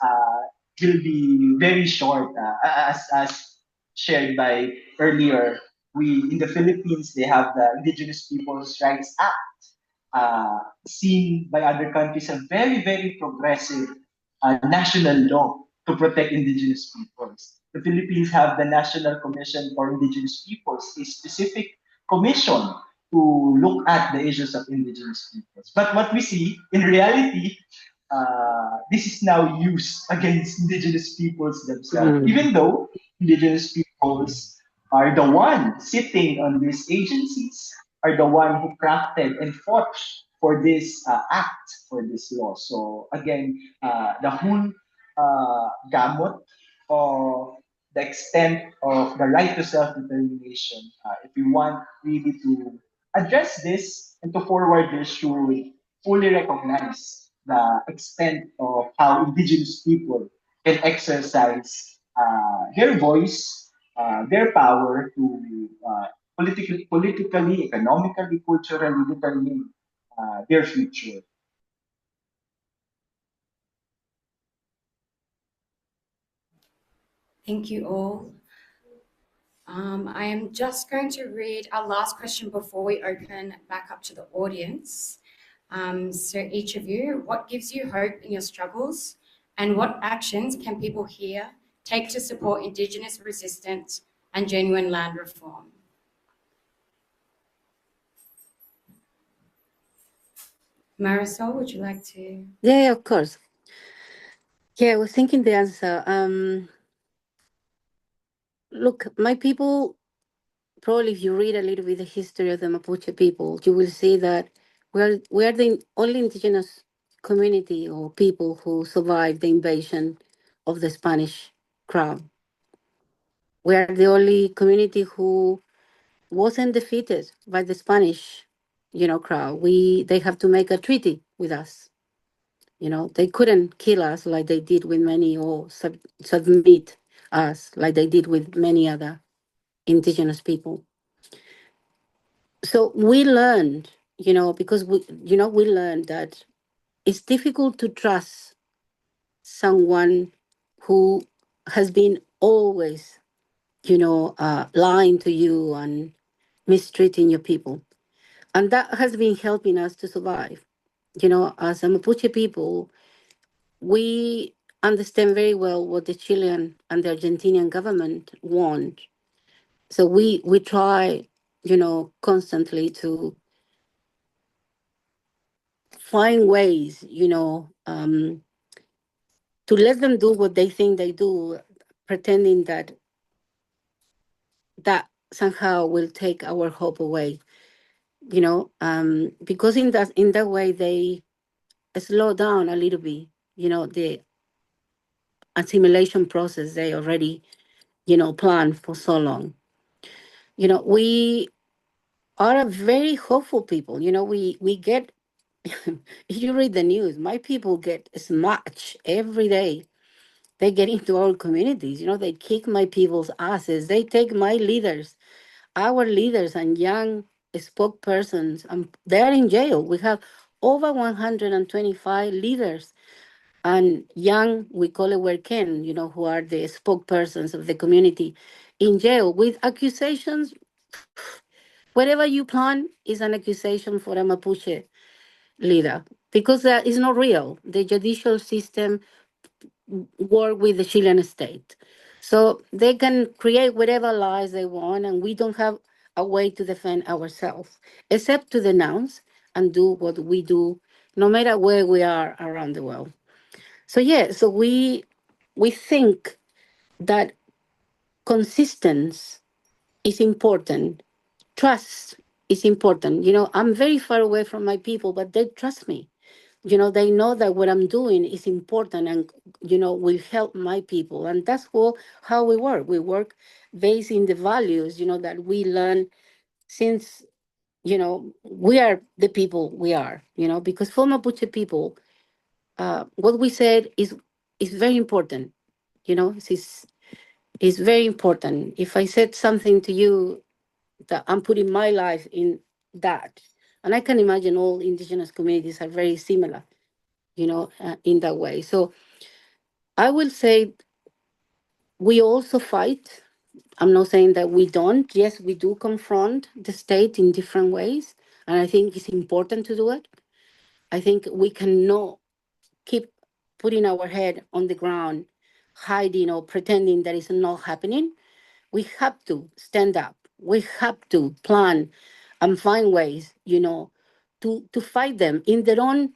will be very short. As shared by earlier, we in the Philippines they have the Indigenous Peoples' Rights Act, seen by other countries a very progressive national law to protect indigenous peoples. The Philippines have the National Commission for Indigenous Peoples, a specific commission to look at the issues of indigenous peoples. But what we see in reality, this is now used against indigenous peoples themselves, even though indigenous peoples are the one sitting on these agencies, are the one who crafted and fought for this act, for this law. So again, the whole gamut of the extent of the right to self-determination, if we want really to address this and to forward this, should fully recognize the extent of how indigenous people can exercise their voice, their power to politically, economically, culturally determine their future. Thank you all. I am just going to read our last question before we open back up to the audience. So each of you, what gives you hope in your struggles, and what actions can people here take to support Indigenous resistance and genuine land reform? Marisol, would you like to? Yeah, of course. Yeah, I was thinking the answer. Look, my people, probably if you read a little bit the history of the Mapuche people, you will see that we are the only indigenous community or people who survived the invasion of the Spanish crown. We are the only community who wasn't defeated by the Spanish, crown. They have to make a treaty with us. They couldn't kill us like they did with many, or submit us like they did with many other indigenous people. So we learned, because we learned that it's difficult to trust someone who has been always, lying to you and mistreating your people. And that has been helping us to survive. As a Mapuche people, we understand very well what the Chilean and the Argentinian government want. So we try, constantly to find ways, to let them do what they think they do, pretending that somehow will take our hope away, because in that way they slow down a little bit, the assimilation process they already, planned for so long. We are a very hopeful people. We get, if you read the news, my people get smashed every day. They get into our communities, they kick my people's asses. They take my leaders, our leaders and young spokespersons, and they're in jail. We have over 125 leaders and young, we call it Werken, who are the spokespersons of the community, in jail with accusations. Whatever you plan is an accusation for a Mapuche leader, because that is not real. The judicial system work with the Chilean state. So they can create whatever lies they want, and we don't have a way to defend ourselves, except to denounce and do what we do, no matter where we are around the world. So yeah, so we think that consistency is important, trust is important. I'm very far away from my people, but they trust me. They know that what I'm doing is important and, will help my people. And that's how we work. We work based in the values, that we learn since, we are the people we are, because for Mapuche people, what we said is very important, it's very important. If I said something to you that I'm putting my life in that, and I can imagine all indigenous communities are very similar, in that way. So I will say we also fight. I'm not saying that we don't. Yes, we do confront the state in different ways. And I think it's important to do it. I think we cannot keep putting our head on the ground, hiding or pretending that it's not happening. We have to stand up. We have to plan and find ways, to fight them in their own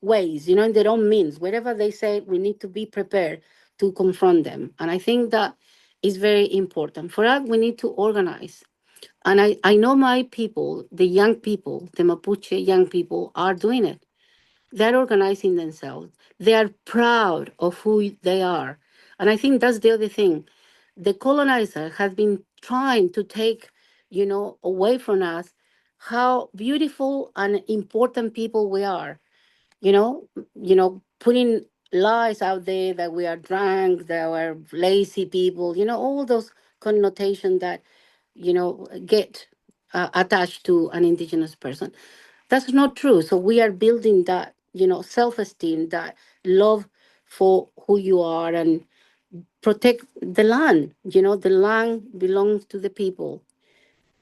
ways, in their own means. Wherever they say, we need to be prepared to confront them. And I think that is very important. For us, we need to organize. And I know my people, the young people, the Mapuche young people, are doing it. They're organizing themselves. They are proud of who they are. And I think that's the other thing. The colonizer has been trying to take, away from us how beautiful and important people we are. Putting lies out there that we are drunk, that we're lazy people, all those connotations that, get attached to an indigenous person. That's not true. So we are building that, self-esteem, that love for who you are, and protect the land. The land belongs to the people,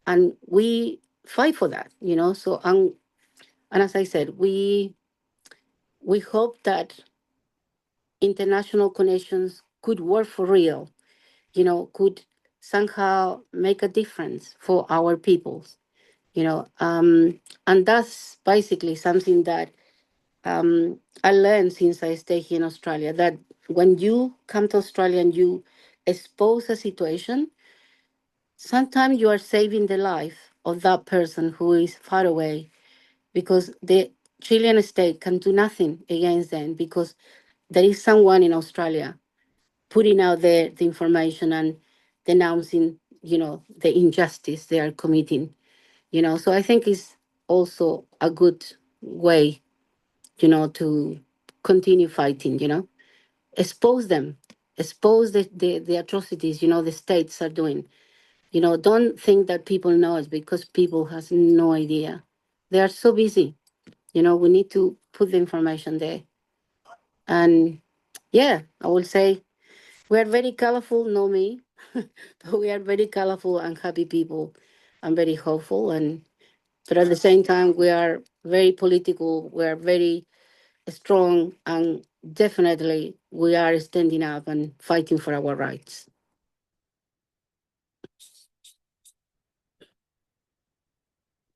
and we fight for that. So and as I said, we hope that international connections could work for real. Could somehow make a difference for our peoples. And that's basically something that I learned since I stayed here in Australia, that when you come to Australia and you expose a situation, sometimes you are saving the life of that person who is far away, because the Chilean state can do nothing against them, because there is someone in Australia putting out there the information and denouncing, the injustice they are committing. So I think it's also a good way, to continue fighting, expose them, expose the atrocities, the states are doing. Don't think that people know it, because people has no idea. They are so busy. We need to put the information there. And yeah, I will say we are very colorful, know me, but we are very colorful and happy people, and very hopeful. But at the same time, we are very political. We are very strong, and definitely we are standing up and fighting for our rights.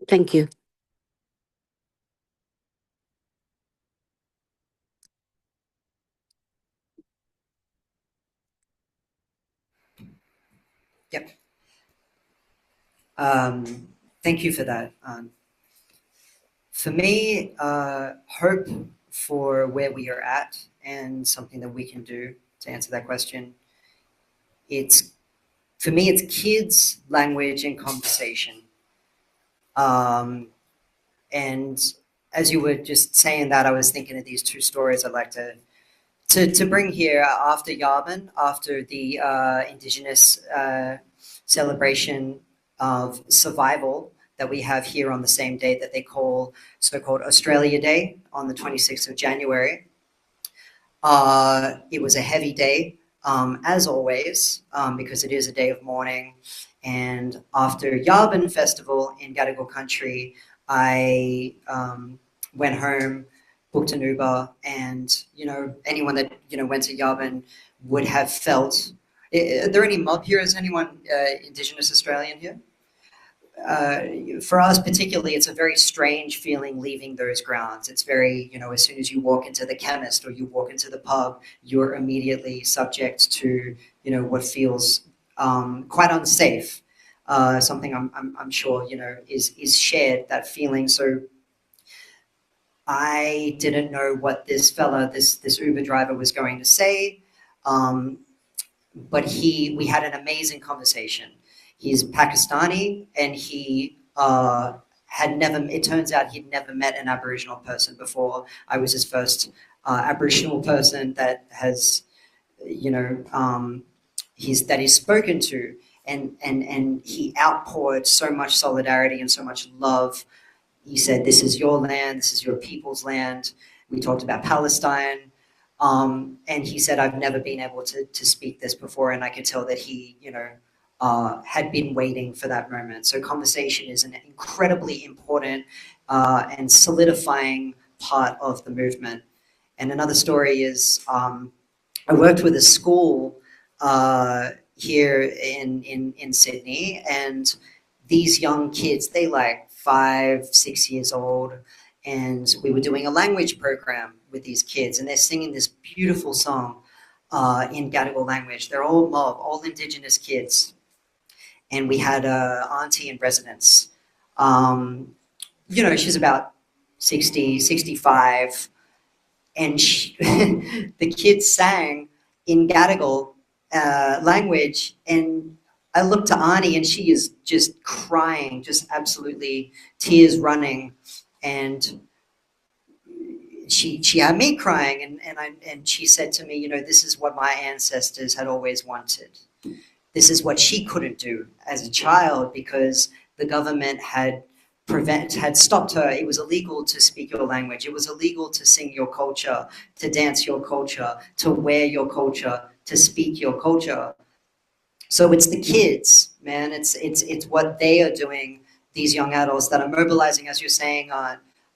Thank you. Yep. Thank you for that. For me, hope for where we are at and something that we can do to answer that question. For me, it's kids, language, and conversation. And as you were just saying that, I was thinking of these two stories I'd like to bring here after Yabin, after the Indigenous celebration of survival that we have here on the same day that they call so-called Australia Day on the 26th of January. It was a heavy day, as always, because it is a day of mourning. And after Yabin Festival in Gadigal country, I went home, booked an Uber, and anyone that went to Yabin would have felt. Are there any mob here? Is anyone Indigenous Australian here? For us particularly, it's a very strange feeling leaving those grounds. It's very, as soon as you walk into the chemist or you walk into the pub, you're immediately subject to, what feels quite unsafe. something I'm sure, you know, is shared, that feeling. So I didn't know what this fella, this Uber driver was going to say, but we had an amazing conversation. He's Pakistani, and he had never, it turns out he'd never met an Aboriginal person before. I was his first Aboriginal person that has, you know, he's spoken to, and he outpoured so much solidarity and so much love. He said, "This is your land. This is your people's land." We talked about Palestine, and he said, "I've never been able to speak this before," and I could tell that he, you know, had been waiting for that moment. So conversation is an incredibly important and solidifying part of the movement. And another story is I worked with a school here in Sydney, and these young kids, they like 5, 6 years old, and we were doing a language program with these kids, and they're singing this beautiful song in Gadigal language. They're all Mob, all Indigenous kids, and we had a auntie in residence. You know, she's about 60, 65, and the kids sang in Gadigal language, and I looked to Ani, and she is just crying, just absolutely tears running, and she had me crying, and she said to me, you know, this is what my ancestors had always wanted. This is what she couldn't do as a child because the government had stopped her. It was illegal to speak your language. It was illegal to sing your culture, to dance your culture, to wear your culture, to speak your culture. So it's the kids, man. It's what they are doing, these young adults that are mobilizing, as you're saying,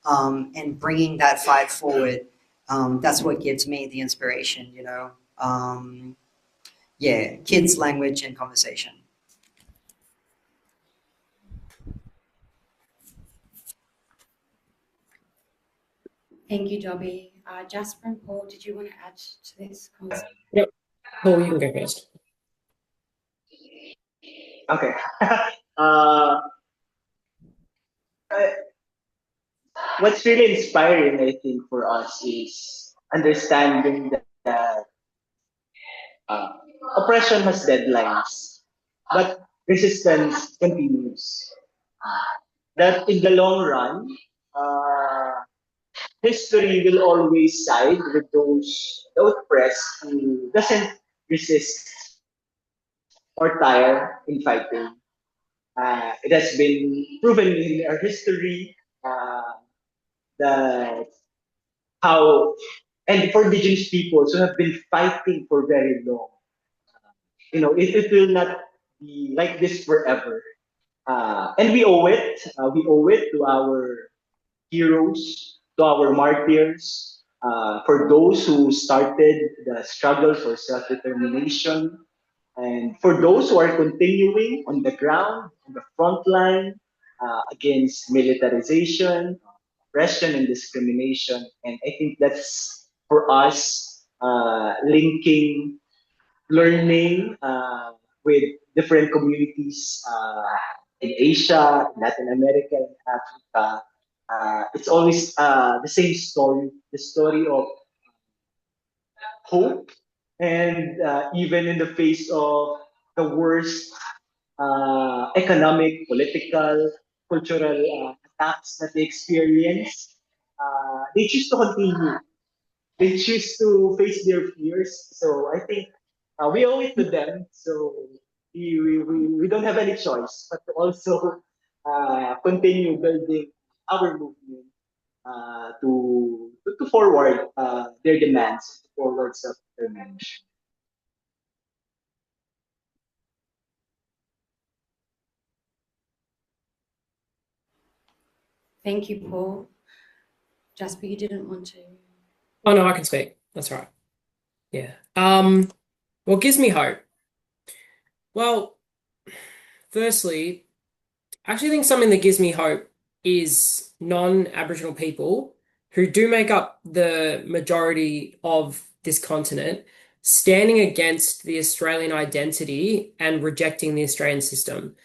and bringing that fight forward. That's what gives me the inspiration, you know. Yeah, kids, language, and conversation. Thank you, Dobby. Jasper and Paul, did you want to add to this conversation? Yep. Paul, you can go first. Okay. What's really inspiring, I think, for us is understanding that oppression has deadlines, but resistance continues. That in the long run, history will always side with the oppressed who doesn't resist or tire in fighting. It has been proven in our history that how, and for indigenous peoples who have been fighting for very long, you know, it will not be like this forever. And we owe it. We owe it to our heroes, to our martyrs, for those who started the struggle for self-determination, and for those who are continuing on the ground, on the front line, against militarization, oppression, and discrimination. And I think that's for us linking learning with different communities in Asia, Latin America, and Africa. It's always the same story, the story of hope, and even in the face of the worst economic, political, cultural attacks that they experience, they choose to continue. They choose to face their fears. So I think we owe it to them. So we don't have any choice but to also continue building our movement to forward their demands, to forward self-determination. Thank you, Paul. Jasper, you didn't want to. Oh no, I can speak. That's right. Yeah. What gives me hope? Well, firstly, I actually think something that gives me hope is non-Aboriginal people who do make up the majority of this continent standing against the Australian identity and rejecting the Australian system.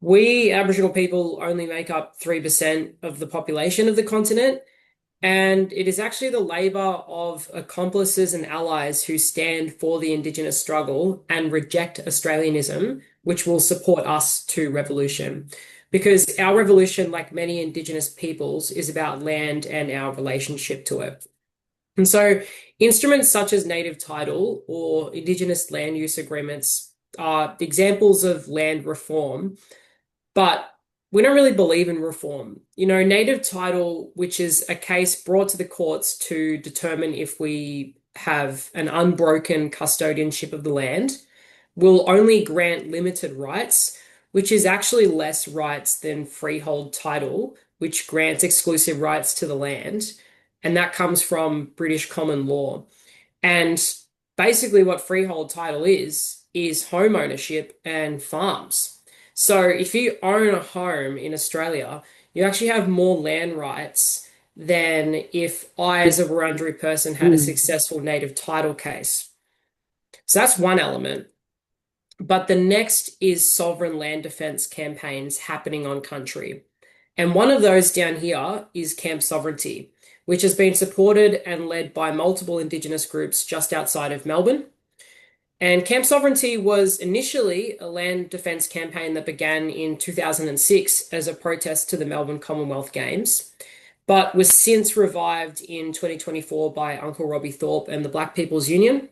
We Aboriginal people only make up 3% of the population of the continent, and it is actually the labour of accomplices and allies who stand for the Indigenous struggle and reject Australianism, which will support us to revolution. Because our revolution, like many Indigenous peoples, is about land and our relationship to it. And so instruments such as native title or Indigenous land use agreements are examples of land reform, but we don't really believe in reform. You know, native title, which is a case brought to the courts to determine if we have an unbroken custodianship of the land, will only grant limited rights, which is actually less rights than freehold title, which grants exclusive rights to the land. And that comes from British common law. And basically, what freehold title is home ownership and farms. So if you own a home in Australia, you actually have more land rights than if I, as a Wurundjeri person, had a successful native title case. So that's one element. But the next is sovereign land defense campaigns happening on country. And one of those down here is Camp Sovereignty, which has been supported and led by multiple Indigenous groups just outside of Melbourne. And Camp Sovereignty was initially a land defence campaign that began in 2006 as a protest to the Melbourne Commonwealth Games, but was since revived in 2024 by Uncle Robbie Thorpe and the Black People's Union.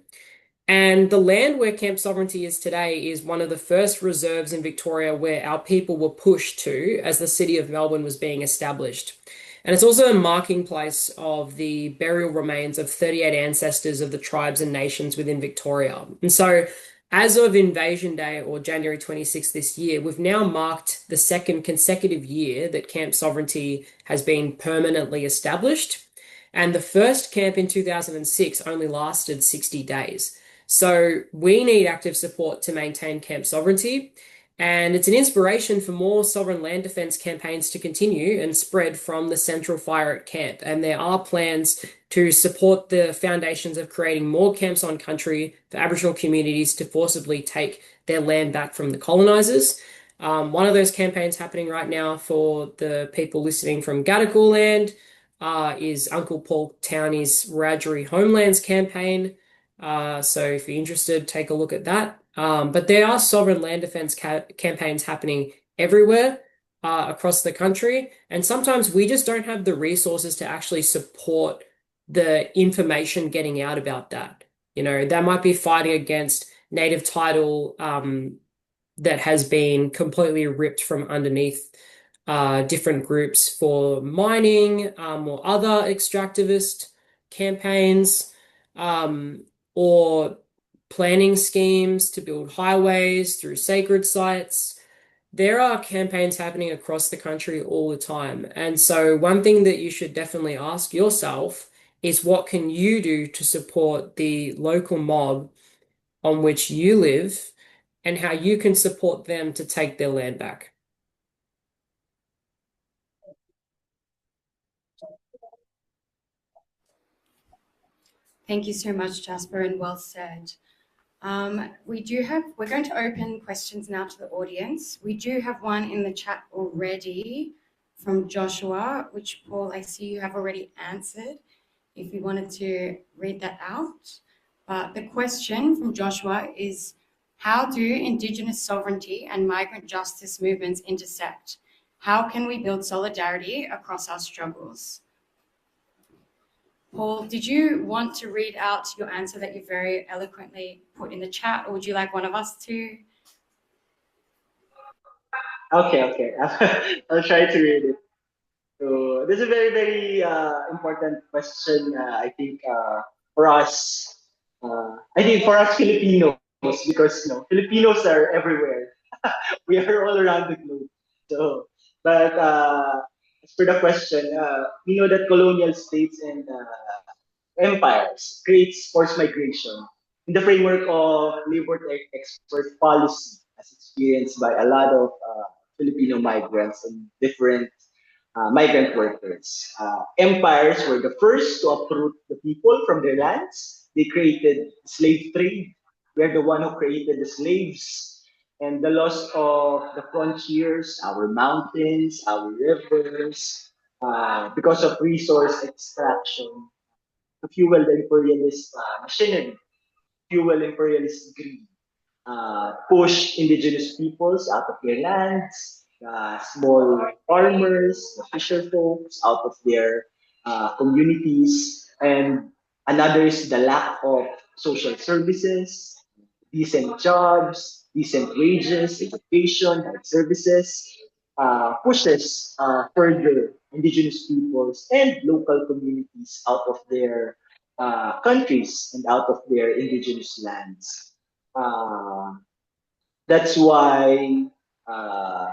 And the land where Camp Sovereignty is today is one of the first reserves in Victoria where our people were pushed to as the city of Melbourne was being established. And it's also a marking place of the burial remains of 38 ancestors of the tribes and nations within Victoria. And so, as of Invasion Day, or January 26th this year, we've now marked the second consecutive year that Camp Sovereignty has been permanently established. And the first camp in 2006 only lasted 60 days. So we need active support to maintain Camp Sovereignty. And it's an inspiration for more sovereign land defence campaigns to continue and spread from the central fire at camp. And there are plans to support the foundations of creating more camps on country for Aboriginal communities to forcibly take their land back from the colonisers. One of those campaigns happening right now for the people listening from Gadigal land is Uncle Paul Towney's Wiradjuri Homelands campaign. So if you're interested, take a look at that. But there are sovereign land defense campaigns happening everywhere across the country. And sometimes we just don't have the resources to actually support the information getting out about that. You know, that might be fighting against native title that has been completely ripped from underneath different groups for mining or other extractivist campaigns, or planning schemes to build highways through sacred sites. There are campaigns happening across the country all the time. And so one thing that you should definitely ask yourself is, what can you do to support the local mob on which you live, and how you can support them to take their land back? Thank you so much, Jasper, and well said. We're going to open questions now to the audience. We do have one in the chat already from Joshua, which, Paul, I see you have already answered, if you wanted to read that out. But the question from Joshua is, how do Indigenous sovereignty and migrant justice movements intersect? How can we build solidarity across our struggles? Paul, did you want to read out your answer that you very eloquently put in the chat, or would you like one of us to? Okay. I'll try to read it. So this is a very, very important question. I think for us, Filipinos, because Filipinos are everywhere. We are all around the globe. So, but as for the question, we know that colonial states and empires creates forced migration in the framework of labor export policy, as experienced by a lot of Filipino migrants and different migrant workers. Empires were the first to uproot the people from their lands. They created slave trade. We're the one who created the slaves. and the loss of the frontiers, our mountains, our rivers, because of resource extraction to fuel the imperialist machinery, fuel imperialist greed, push indigenous peoples out of their lands, small farmers, the fisher folks out of their communities, and another is the lack of social services, decent jobs, decent wages, education, health services, pushes further indigenous peoples and local communities out of their countries and out of their indigenous lands. Uh, that's why uh,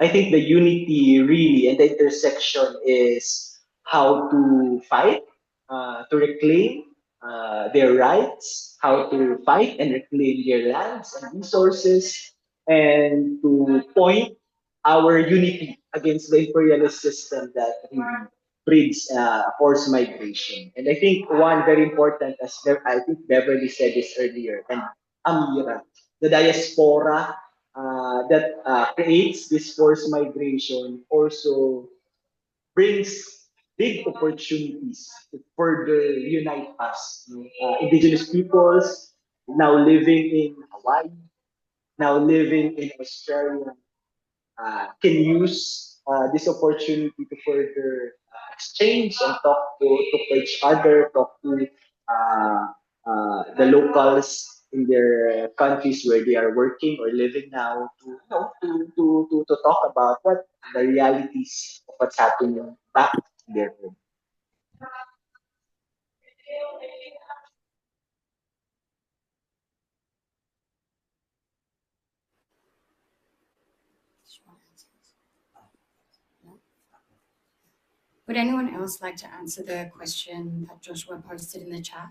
I think the unity really and the intersection is how to fight, to reclaim their rights, how to fight and reclaim their lands and resources, and to point our unity against the imperialist system that really breeds forced migration. And I think one very important, as I think Beverly said this earlier, and Amirah, the diaspora that creates this forced migration also brings big opportunities to further unite us. Indigenous peoples now living in Hawaii, now living in Australia, can use this opportunity to further exchange and talk to each other, talk to the locals in their countries where they are working or living now to, you know, to talk about what the realities of what's happening back in their home. Would anyone else like to answer the question that Joshua posted in the chat?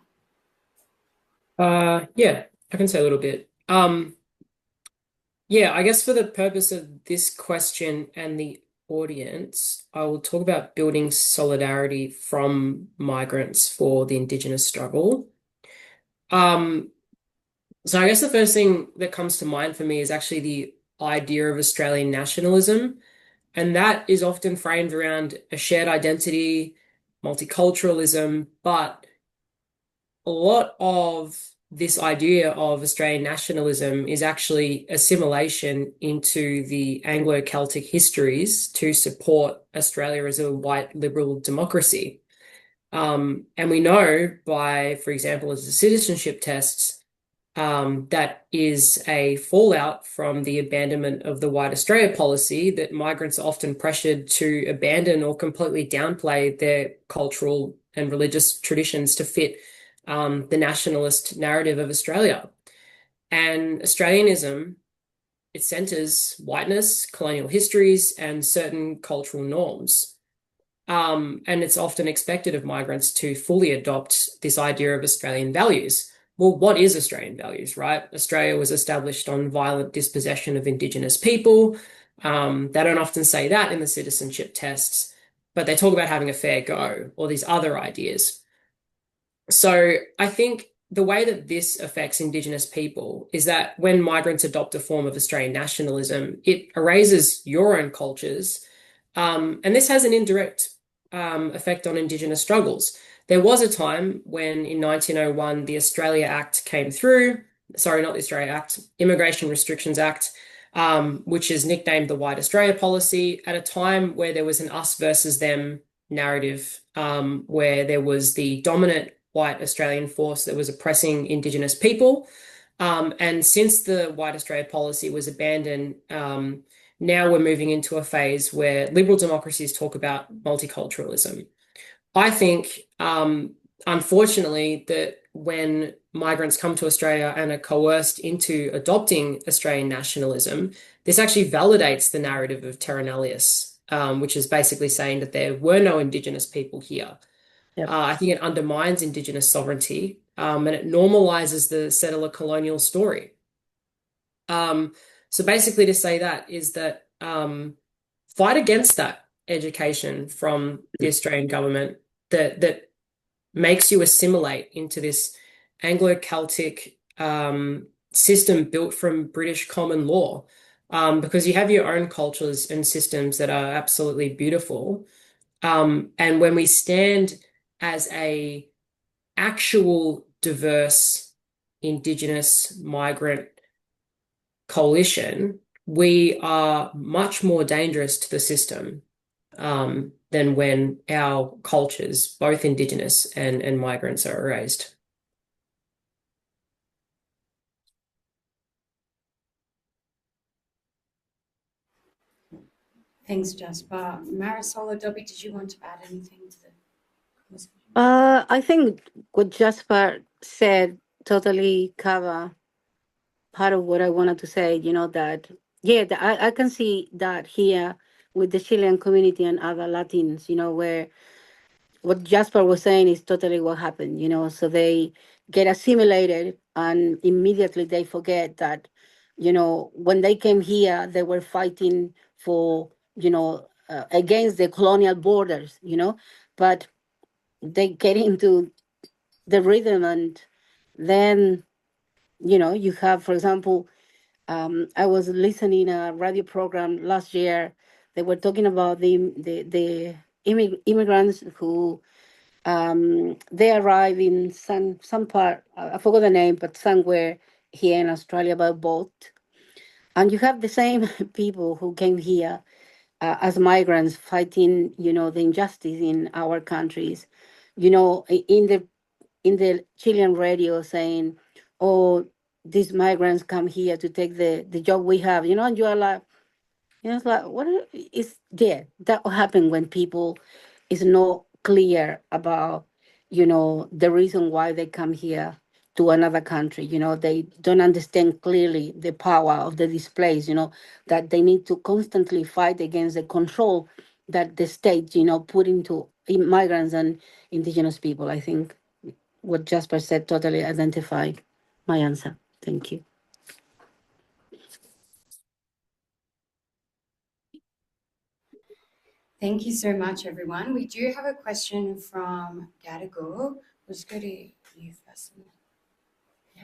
Yeah, I can say a little bit. Yeah, I guess for the purpose of this question and the audience, I will talk about building solidarity from migrants for the Indigenous struggle. So I guess the first thing that comes to mind for me is actually the idea of Australian nationalism, and that is often framed around a shared identity, multiculturalism, but a lot of this idea of Australian nationalism is actually assimilation into the Anglo-Celtic histories to support Australia as a white liberal democracy. And we know by, for example, as the citizenship tests, that is a fallout from the abandonment of the White Australia policy, that migrants are often pressured to abandon or completely downplay their cultural and religious traditions to fit the nationalist narrative of Australia. And Australianism, it centers whiteness, colonial histories, and certain cultural norms. And it's often expected of migrants to fully adopt this idea of Australian values. Well, what is Australian values, right? Australia was established on violent dispossession of Indigenous people. They don't often say that in the citizenship tests, but they talk about having a fair go or these other ideas. So I think the way that this affects Indigenous people is that when migrants adopt a form of Australian nationalism, it erases your own cultures. And this has an indirect effect on Indigenous struggles. There was a time when in 1901, the Australia Act came through. Sorry, not the Australia Act, Immigration Restrictions Act, which is nicknamed the White Australia Policy, at a time where there was an us versus them narrative, where there was the dominant white Australian force that was oppressing Indigenous people. And since the White Australia Policy was abandoned, now we're moving into a phase where liberal democracies talk about multiculturalism. I think, unfortunately, that when migrants come to Australia and are coerced into adopting Australian nationalism, this actually validates the narrative of terra nullius, which is basically saying that there were no Indigenous people here. Yep. I think it undermines Indigenous sovereignty, and it normalizes the settler colonial story. So basically to say that is that fight against that education from the Australian government that makes you assimilate into this Anglo-Celtic system built from British common law, because you have your own cultures and systems that are absolutely beautiful. And when we stand as a actual diverse Indigenous migrant coalition, we are much more dangerous to the system than when our cultures, both Indigenous and migrants, are erased. Thanks, Jasper. Marisol or Dobby, did you want to add anything to the conversation? I think what Jasper said totally cover part of what I wanted to say, that, I can see that here with the Chilean community and other Latins, where what Jasper was saying is totally what happened, so they get assimilated and immediately they forget that, when they came here, they were fighting for, against the colonial borders, but they get into the rhythm and then, you have, for example, I was listening a radio program last year. They were talking about the immigrants who they arrive in some part. I forgot the name, but somewhere here in Australia by boat. And you have the same people who came here as migrants fighting, the injustice in our countries. In the Chilean radio saying, "Oh, these migrants come here to take the job we have," and you are like, it's like, is there? That will happen when people is not clear about, the reason why they come here to another country. They don't understand clearly the power of the displaced, that they need to constantly fight against the control that the state, put into migrants and Indigenous people. I think what Jasper said totally identified my answer. Thank you. Thank you so much, everyone. We do have a question from Gadigal. Let's go to you first. Yeah.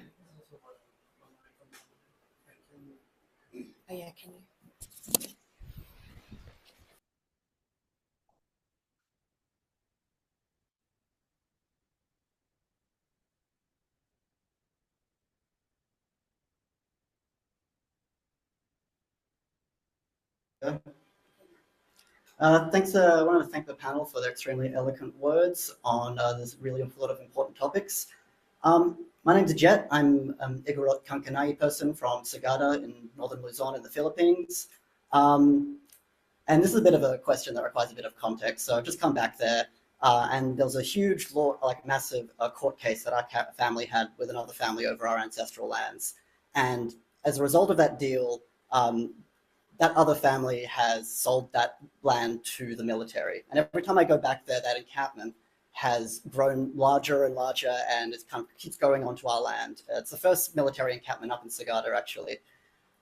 Oh, yeah, can you? Thanks. I want to thank the panel for their extremely eloquent words on this really a lot of important topics. My name's Jet. I'm an Igorot Kankanai person from Sagada in northern Luzon in the Philippines. And this is a bit of a question that requires a bit of context. So I've just come back there, and there was a huge, massive court case that our family had with another family over our ancestral lands. And as a result of that deal, that other family has sold that land to the military. And every time I go back there, that encampment has grown larger and larger, and it kind of keeps going onto our land. It's the first military encampment up in Sagada, actually.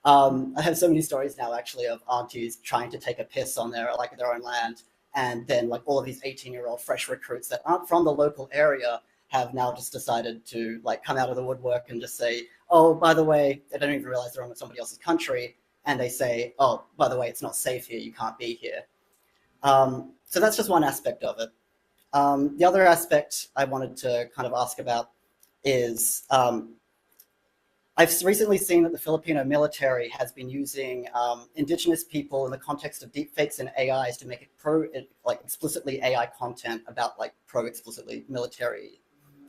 I have so many stories now, actually, of aunties trying to take a piss on their own land, and then all of these 18-year-old fresh recruits that aren't from the local area have now just decided to come out of the woodwork and just say, "Oh, by the way," they don't even realize they're on somebody else's country, and they say, "Oh, by the way, it's not safe here. You can't be here." So that's just one aspect of it. The other aspect I wanted to kind of ask about is I've recently seen that the Filipino military has been using Indigenous people in the context of deepfakes and AIs to make it explicitly AI content about pro-explicitly military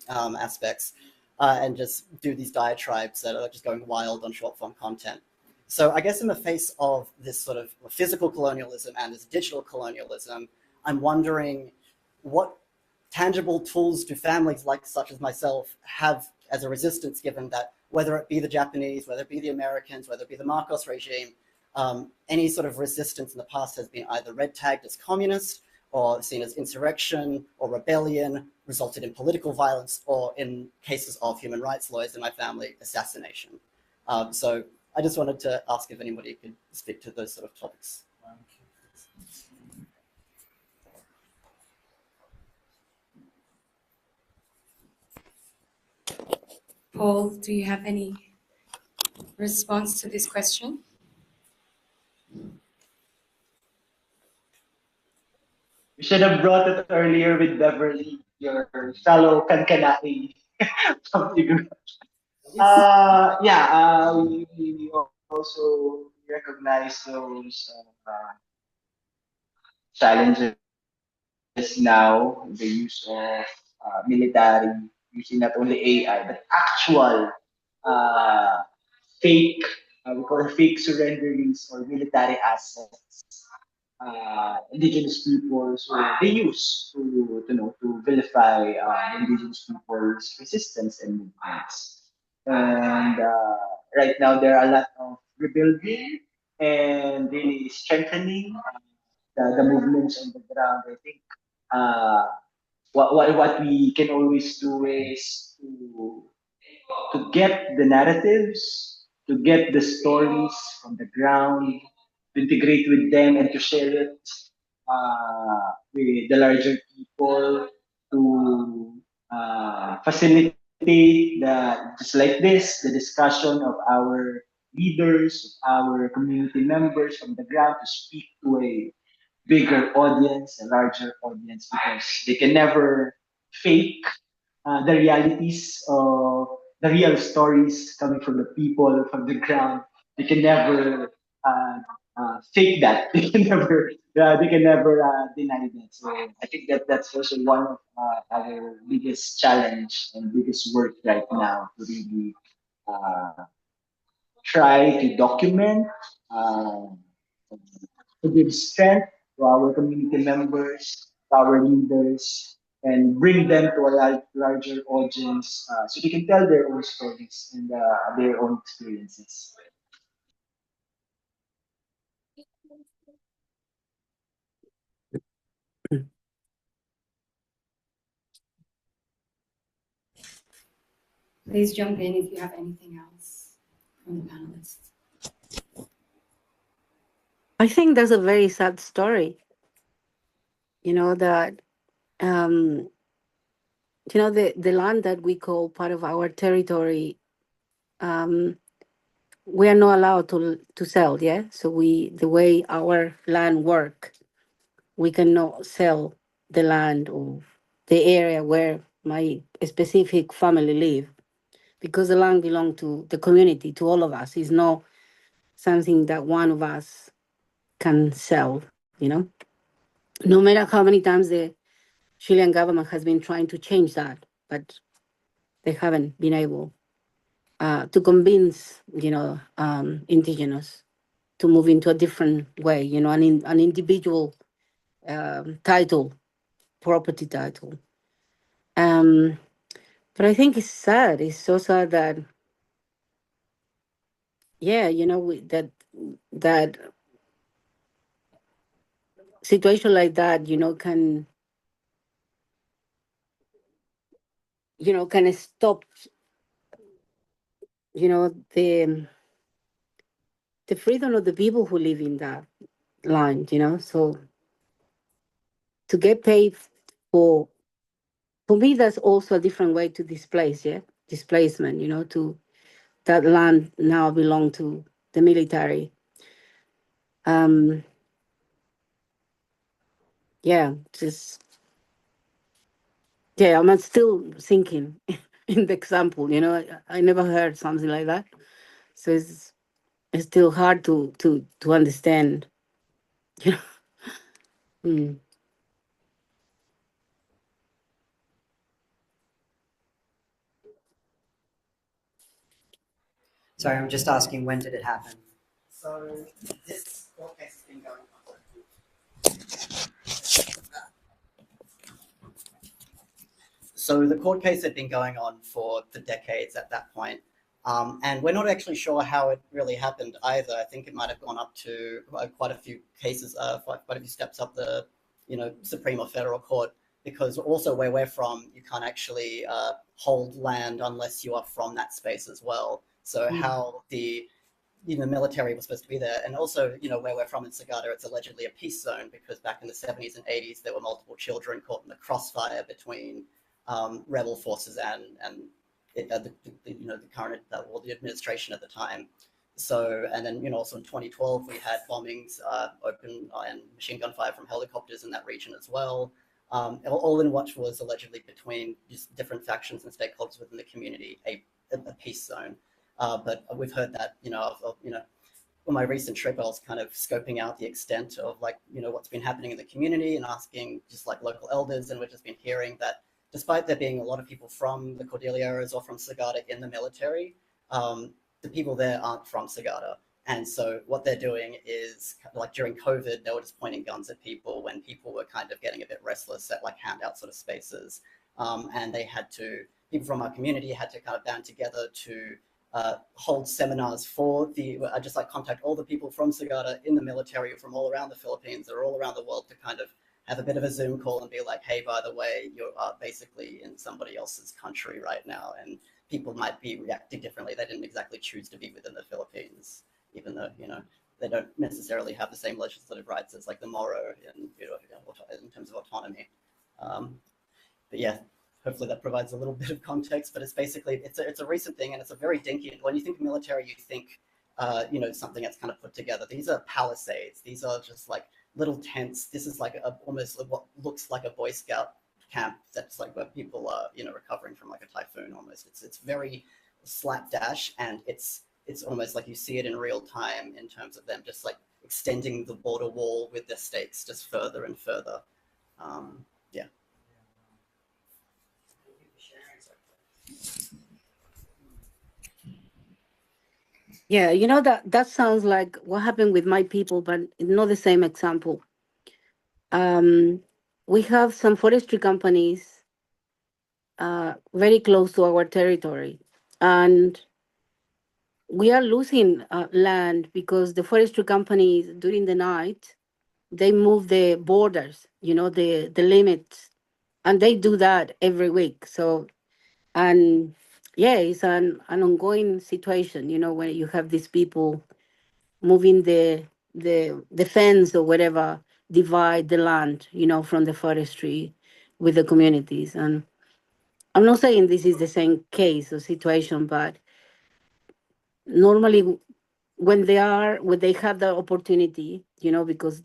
aspects, and just do these diatribes that are just going wild on short form content. So I guess in the face of this sort of physical colonialism and this digital colonialism, I'm wondering what tangible tools do families such as myself have as a resistance, given that whether it be the Japanese, whether it be the Americans, whether it be the Marcos regime, any sort of resistance in the past has been either red tagged as communist or seen as insurrection or rebellion, resulted in political violence, or in cases of human rights lawyers in my family, assassination. So I just wanted to ask if anybody could speak to those sort of topics. Paul, do you have any response to this question? We should have brought it earlier with Beverly, your fellow Kankanae from Tigray. We also recognize those challenges now, the use of military, using not only AI, but actual uh, fake, we call it fake surrenderings or military assets, indigenous people. So they use to vilify indigenous people's resistance and movements. And right now there are a lot of rebuilding and really strengthening the movements on the ground. I think uh, what we can always do is to get the narratives, to get the stories from the ground, to integrate with them and to share it with the larger people, to facilitate just like this, the discussion of our leaders, of our community members from the ground to speak to a bigger audience, a larger audience, because they can never fake the realities of the real stories coming from the people, from the ground. They can never fake that. They can never deny that. So I think that's also one of our biggest challenge and biggest work right now to really try to document, uh, to give strength to our community members, to our leaders, and bring them to a larger audience so they can tell their own stories and their own experiences. Please jump in if you have anything else from the panelists. I think that's a very sad story. That the land that we call part of our territory, we are not allowed to sell. Yeah, so the way our land work, we cannot sell the land of the area where my specific family live, because the land belongs to the community, to all of us. It's not something that one of us can sell. No matter how many times the Chilean government has been trying to change that, but they haven't been able to convince, indigenous to move into a different way, an individual title, property title. But I think it's sad. It's so sad that, that situation like that, can stop, the freedom of the people who live in that land, so to get paid for me, that's also a different way to displace, displacement, to that land now belong to the military. I'm still thinking in the example, I never heard something like that. So it's still hard to understand, Mm. Sorry, I'm just asking, when did it happen? So this court case has been going on. So the court case had been going on for decades at that point. And we're not actually sure how it really happened either. I think it might have gone up to quite a few cases, quite a few steps up the, Supreme or federal court, because also where we're from, you can't actually hold land unless you are from that space as well. So how the military was supposed to be there. And also, where we're from in Sagada, it's allegedly a peace zone, because back in the 70s and 80s, there were multiple children caught in the crossfire between rebel forces and the current, the administration at the time. So, and then, also in 2012, we had bombings, open and machine gun fire from helicopters in that region as well. All in what was allegedly between just different factions and stakeholders within the community, a peace zone. But we've heard that, on my recent trip, I was kind of scoping out the extent of what's been happening in the community and asking just local elders, and we've just been hearing that despite there being a lot of people from the Cordilleras or from Sagada in the military, the people there aren't from Sagada. And so what they're doing is, during COVID, they were just pointing guns at people when people were kind of getting a bit restless at handout sort of spaces. And people from our community had to kind of band together to hold seminars for just contact all the people from Sagada in the military from all around the Philippines or all around the world to kind of have a bit of a Zoom call and be like, hey, by the way, you're basically in somebody else's country right now, and people might be reacting differently. They didn't exactly choose to be within the Philippines, even though, they don't necessarily have the same legislative rights as the Moro in terms of autonomy. But yeah, hopefully that provides a little bit of context, but it's basically, it's a recent thing, and it's a very dinky, when you think military, you think, something that's kind of put together. These are palisades. These are just little tents. This is almost what looks like a Boy Scout camp that's where people are, recovering from a typhoon almost. It's very slapdash, and it's almost like you see it in real time in terms of them just extending the border wall with their stakes just further and further. Yeah. Yeah, that sounds like what happened with my people, but not the same example. We have some forestry companies very close to our territory, and we are losing land because the forestry companies during the night, they move the borders, the limits, and they do that every week. So, and yeah, it's an ongoing situation, when you have these people moving the fence or whatever, divide the land, from the forestry with the communities. And I'm not saying this is the same case or situation, but normally when they have the opportunity, because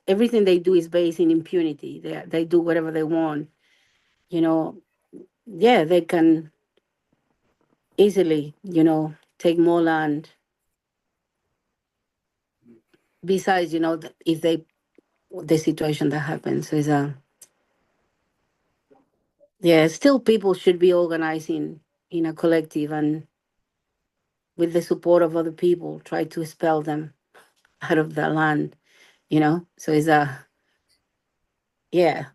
everything they do is based in impunity. They do whatever they want, yeah, they can easily, take more land. Besides, if the situation that happens. So still people should be organizing in a collective and with the support of other people, try to expel them out of the land, So yeah.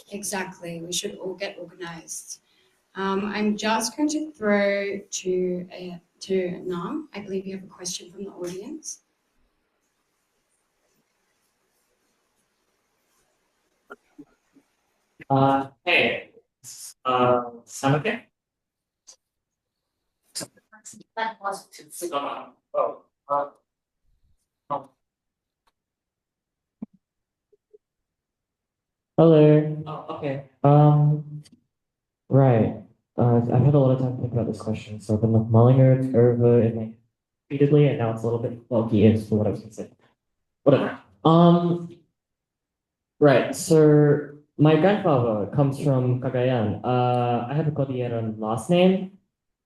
Exactly. We should all get organized. I'm just going to throw to Naarm. I believe you have a question from the audience. Hey, sound okay? Hello. Oh, okay. Right. I've had a lot of time to think about this question, so I've been mulling it over repeatedly, and now it's a little bit foggy as to what I was going to say. Whatever. Right. So my grandfather comes from Cagayan. I have a Cordilleran last name,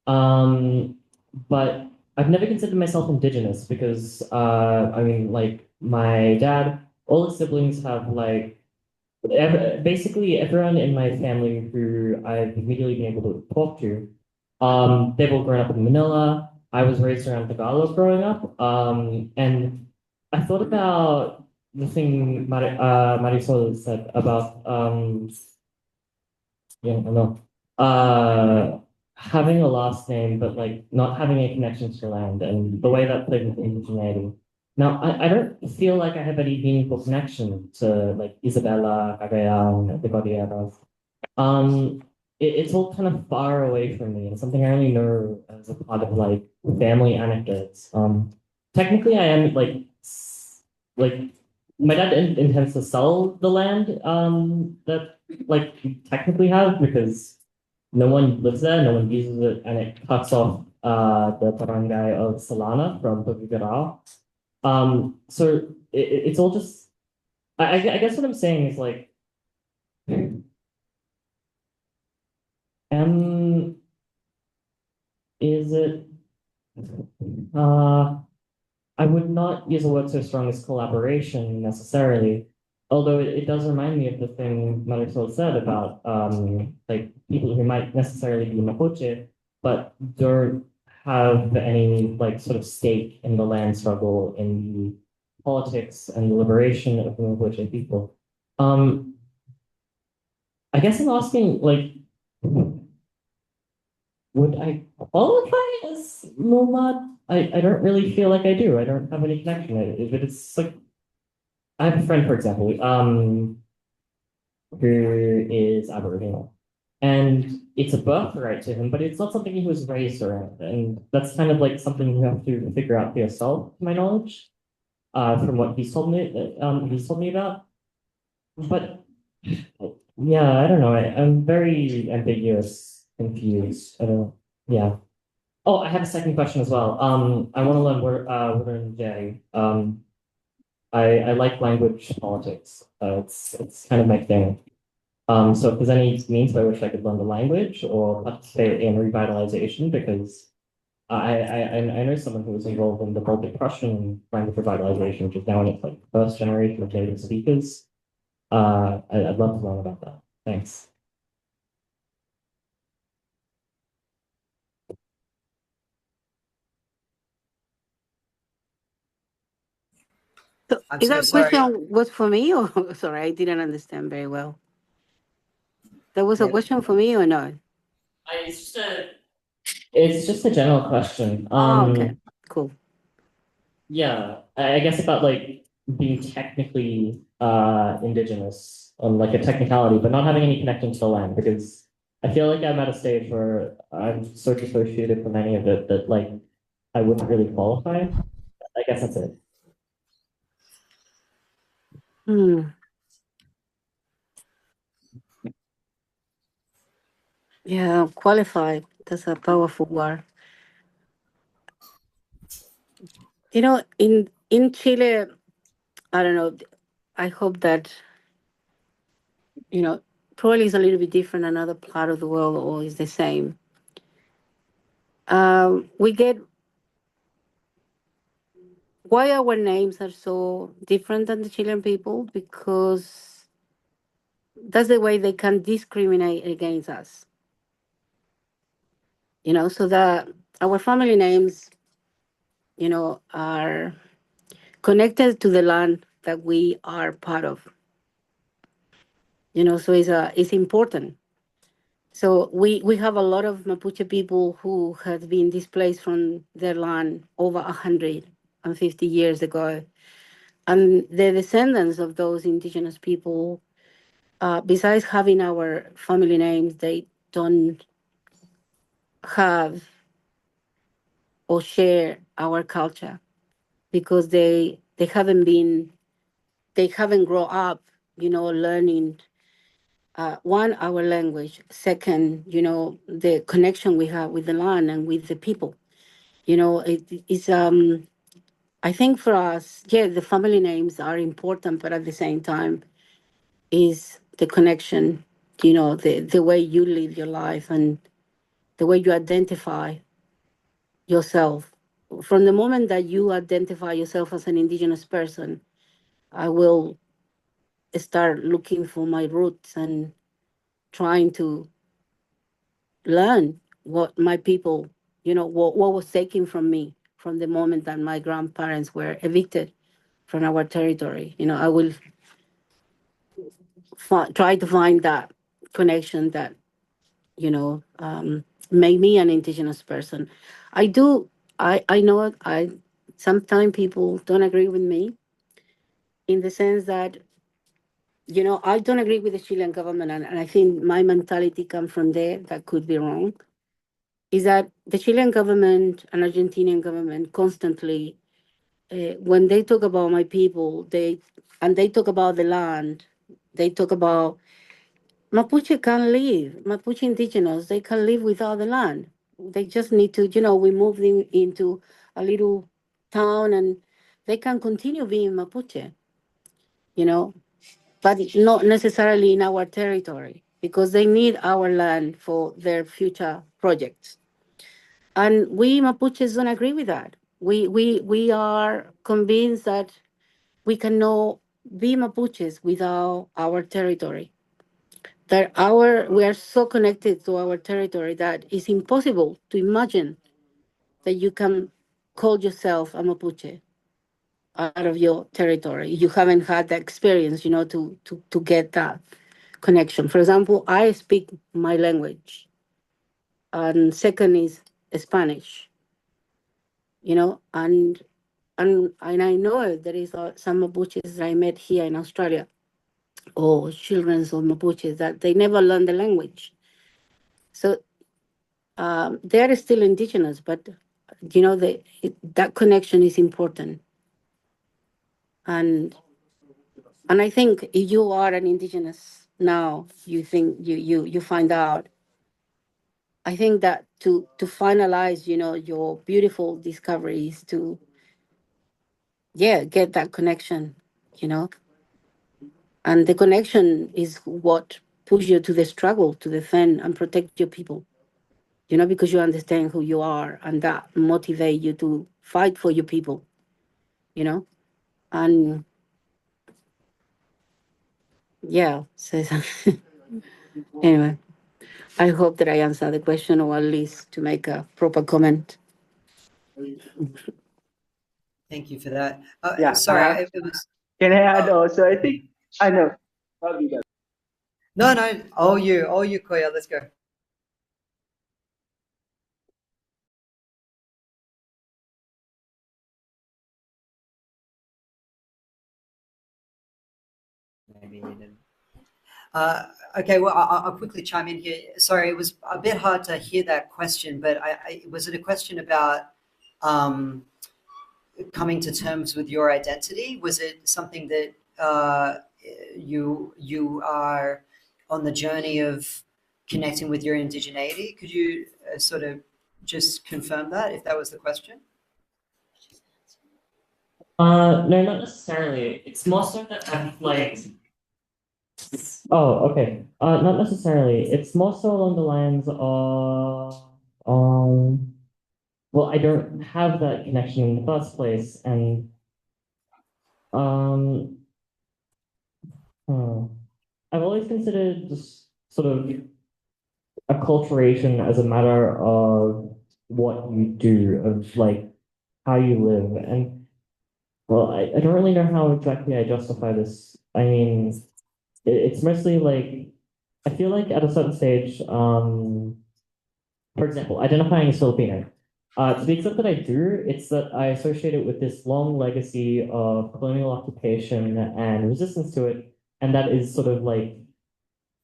but I've never considered myself indigenous because my dad, all his siblings have basically everyone in my family who I've immediately been able to talk to. They've all grown up in Manila. I was raised around Tagalog growing up, and I thought about the thing Marisol said about having a last name, but not having any connections to land, and the way that played with indigeneity. Now, I don't feel like I have any meaningful connection to Isabela, Cagayan, the Cordilleras. It's all kind of far away from me, and something I only know as a part of family anecdotes. Technically, I am my dad intends to sell the land that we technically have because no one lives there, no one uses it, and it cuts off the barangay of Salana from Pagigaraw. So it's all just, I guess what I'm saying is like, is it, I would not use a word so strong as collaboration necessarily, although it does remind me of the thing Marisol said about like people who might necessarily be Mapuche, but don't have any like sort of stake in the land struggle, in the politics and the liberation of the Mapuche people. I guess I'm asking like, would I qualify as nomad? I don't really feel like I do. I don't have any connection. But it's like I have a friend, for example, who is Aboriginal, and it's a birthright to him, but it's not something he was raised around, and that's kind of like something you have to figure out for yourself, to my knowledge, from what he's told me about. But yeah, I don't know. I'm very ambiguous, confused. I don't. Yeah. Oh, I have a second question as well. I want to learn Wurundjeri. I like language politics. It's kind of my thing. So if there's any means by which I could learn the language or participate in revitalization, because I know someone who was involved in the Baltic Prussian language revitalization, which is now in its like first generation of native speakers. I'd love to learn about that. Thanks. So I'm is so that sorry. question was for me or sorry, I didn't understand very well. That was a question for me or not? It's just a general question. Oh, okay, cool. Yeah, I guess about like being technically indigenous on like a technicality, but not having any connection to the land, because I feel like I'm at a stage where I'm so dissociated from any of it that like I wouldn't really qualify. I guess that's it. Yeah, qualified. That's a powerful word. You know, in Chile, I don't know. I hope that probably it's a little bit different another part of the world, or is the same. We get why our names are so different than the Chilean people, because that's the way they can discriminate against us. So that our family names, are connected to the land that we are part of. So it's important. So we have a lot of Mapuche people who have been displaced from their land over 150 years ago. And the descendants of those indigenous people, besides having our family names, they don't have or share our culture, because they haven't grown up, learning one, our language, second, the connection we have with the land and with the people. It's I think for us, yeah, the family names are important, but at the same time is the connection, the way you live your life and the way you identify yourself. From the moment that you identify yourself as an indigenous person, I will start looking for my roots and trying to learn what my people, what was taken from me from the moment that my grandparents were evicted from our territory. I will try to find that connection that, make me an indigenous person. I know sometimes people don't agree with me, in the sense that, I don't agree with the Chilean government, and I think my mentality comes from there, that could be wrong, is that the Chilean government and Argentinian government constantly, when they talk about my people, they talk about the land, they talk about Mapuche can live, Mapuche indigenous, they can live without the land. They just need to, we move them into a little town and they can continue being Mapuche, but not necessarily in our territory because they need our land for their future projects. And we Mapuches don't agree with that. We are convinced that we cannot be Mapuches without our territory. That we are so connected to our territory that it's impossible to imagine that you can call yourself a Mapuche out of your territory. You haven't had that experience, to get that connection. For example, I speak my language, and second is Spanish, and I know there is some Mapuches that I met here in Australia, or children of Mapuches that they never learn the language. So they are still indigenous, but that connection is important. And I think if you are an indigenous now, you think you find out. I think that to finalize, your beautiful discoveries, to get that connection, and the connection is what pushes you to the struggle to defend and protect your people. Because you understand who you are, and that motivate you to fight for your people. And yeah, so anyway, I hope that I answered the question, or at least to make a proper comment. Thank you for that. Yeah. Sorry, it was. Can I add also? I think I know. Probably that. No, all you, Koya. Let's go. Maybe you didn't. Okay, well, I'll quickly chime in here. Sorry, it was a bit hard to hear that question, but was it a question about coming to terms with your identity? Was it something that you are on the journey of connecting with your indigeneity? Could you sort of just confirm that, if that was the question? No, not necessarily. It's more so that I'm like. Oh, okay. Not necessarily. It's more so along the lines of, well, I don't have that connection in the first place, and I've always considered just sort of acculturation as a matter of what you do, of like how you live, and well, I don't really know how exactly I justify this. I mean, it's mostly like I feel like at a certain stage, for example, identifying as Filipino. To the extent that I do, it's that I associate it with this long legacy of colonial occupation and resistance to it, and that is sort of like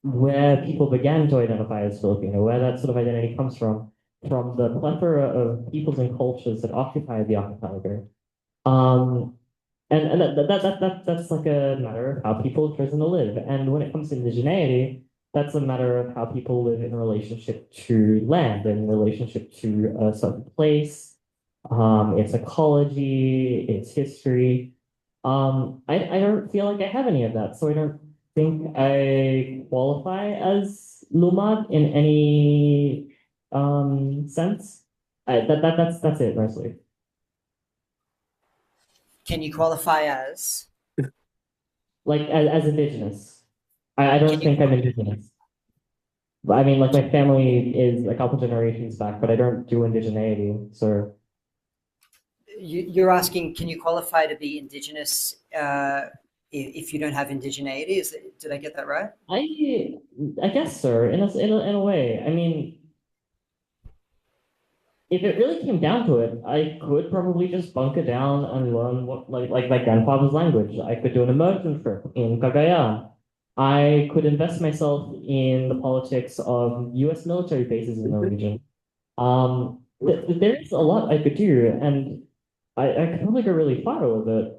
where people began to identify as Filipino, where that sort of identity comes from the plethora of peoples and cultures that occupied the archipelago. And that's like a matter of how people have chosen to live. And when it comes to indigeneity, that's a matter of how people live in relationship to land, in relationship to a certain place, its ecology, its history. I don't feel like I have any of that, so I don't think I qualify as Lumad in any sense. That's it mostly. Can you qualify as? Like as indigenous. I don't think I'm indigenous. I mean, like my family is a couple generations back, but I don't do indigeneity. So You're asking, can you qualify to be indigenous if you don't have indigeneity? Did I get that right? I guess so, in a way. I mean, if it really came down to it, I could probably just bunker down and learn what like my grandfather's language. I could do an immersion trip in Cagayan. I could invest myself in the politics of U.S. military bases in the region. There is a lot I could do, and I could probably go really far with it.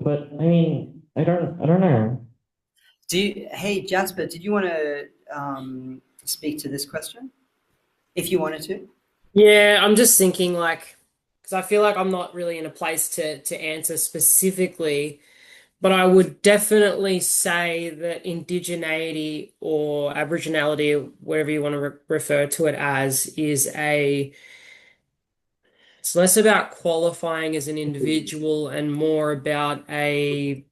But I mean, I don't know. Hey, Jasper, did you want to speak to this question? If you wanted to. Yeah, I'm just thinking like, because I feel like I'm not really in a place to answer specifically, but I would definitely say that indigeneity or Aboriginality, whatever you want to refer to it as, it's less about qualifying as an individual and more about a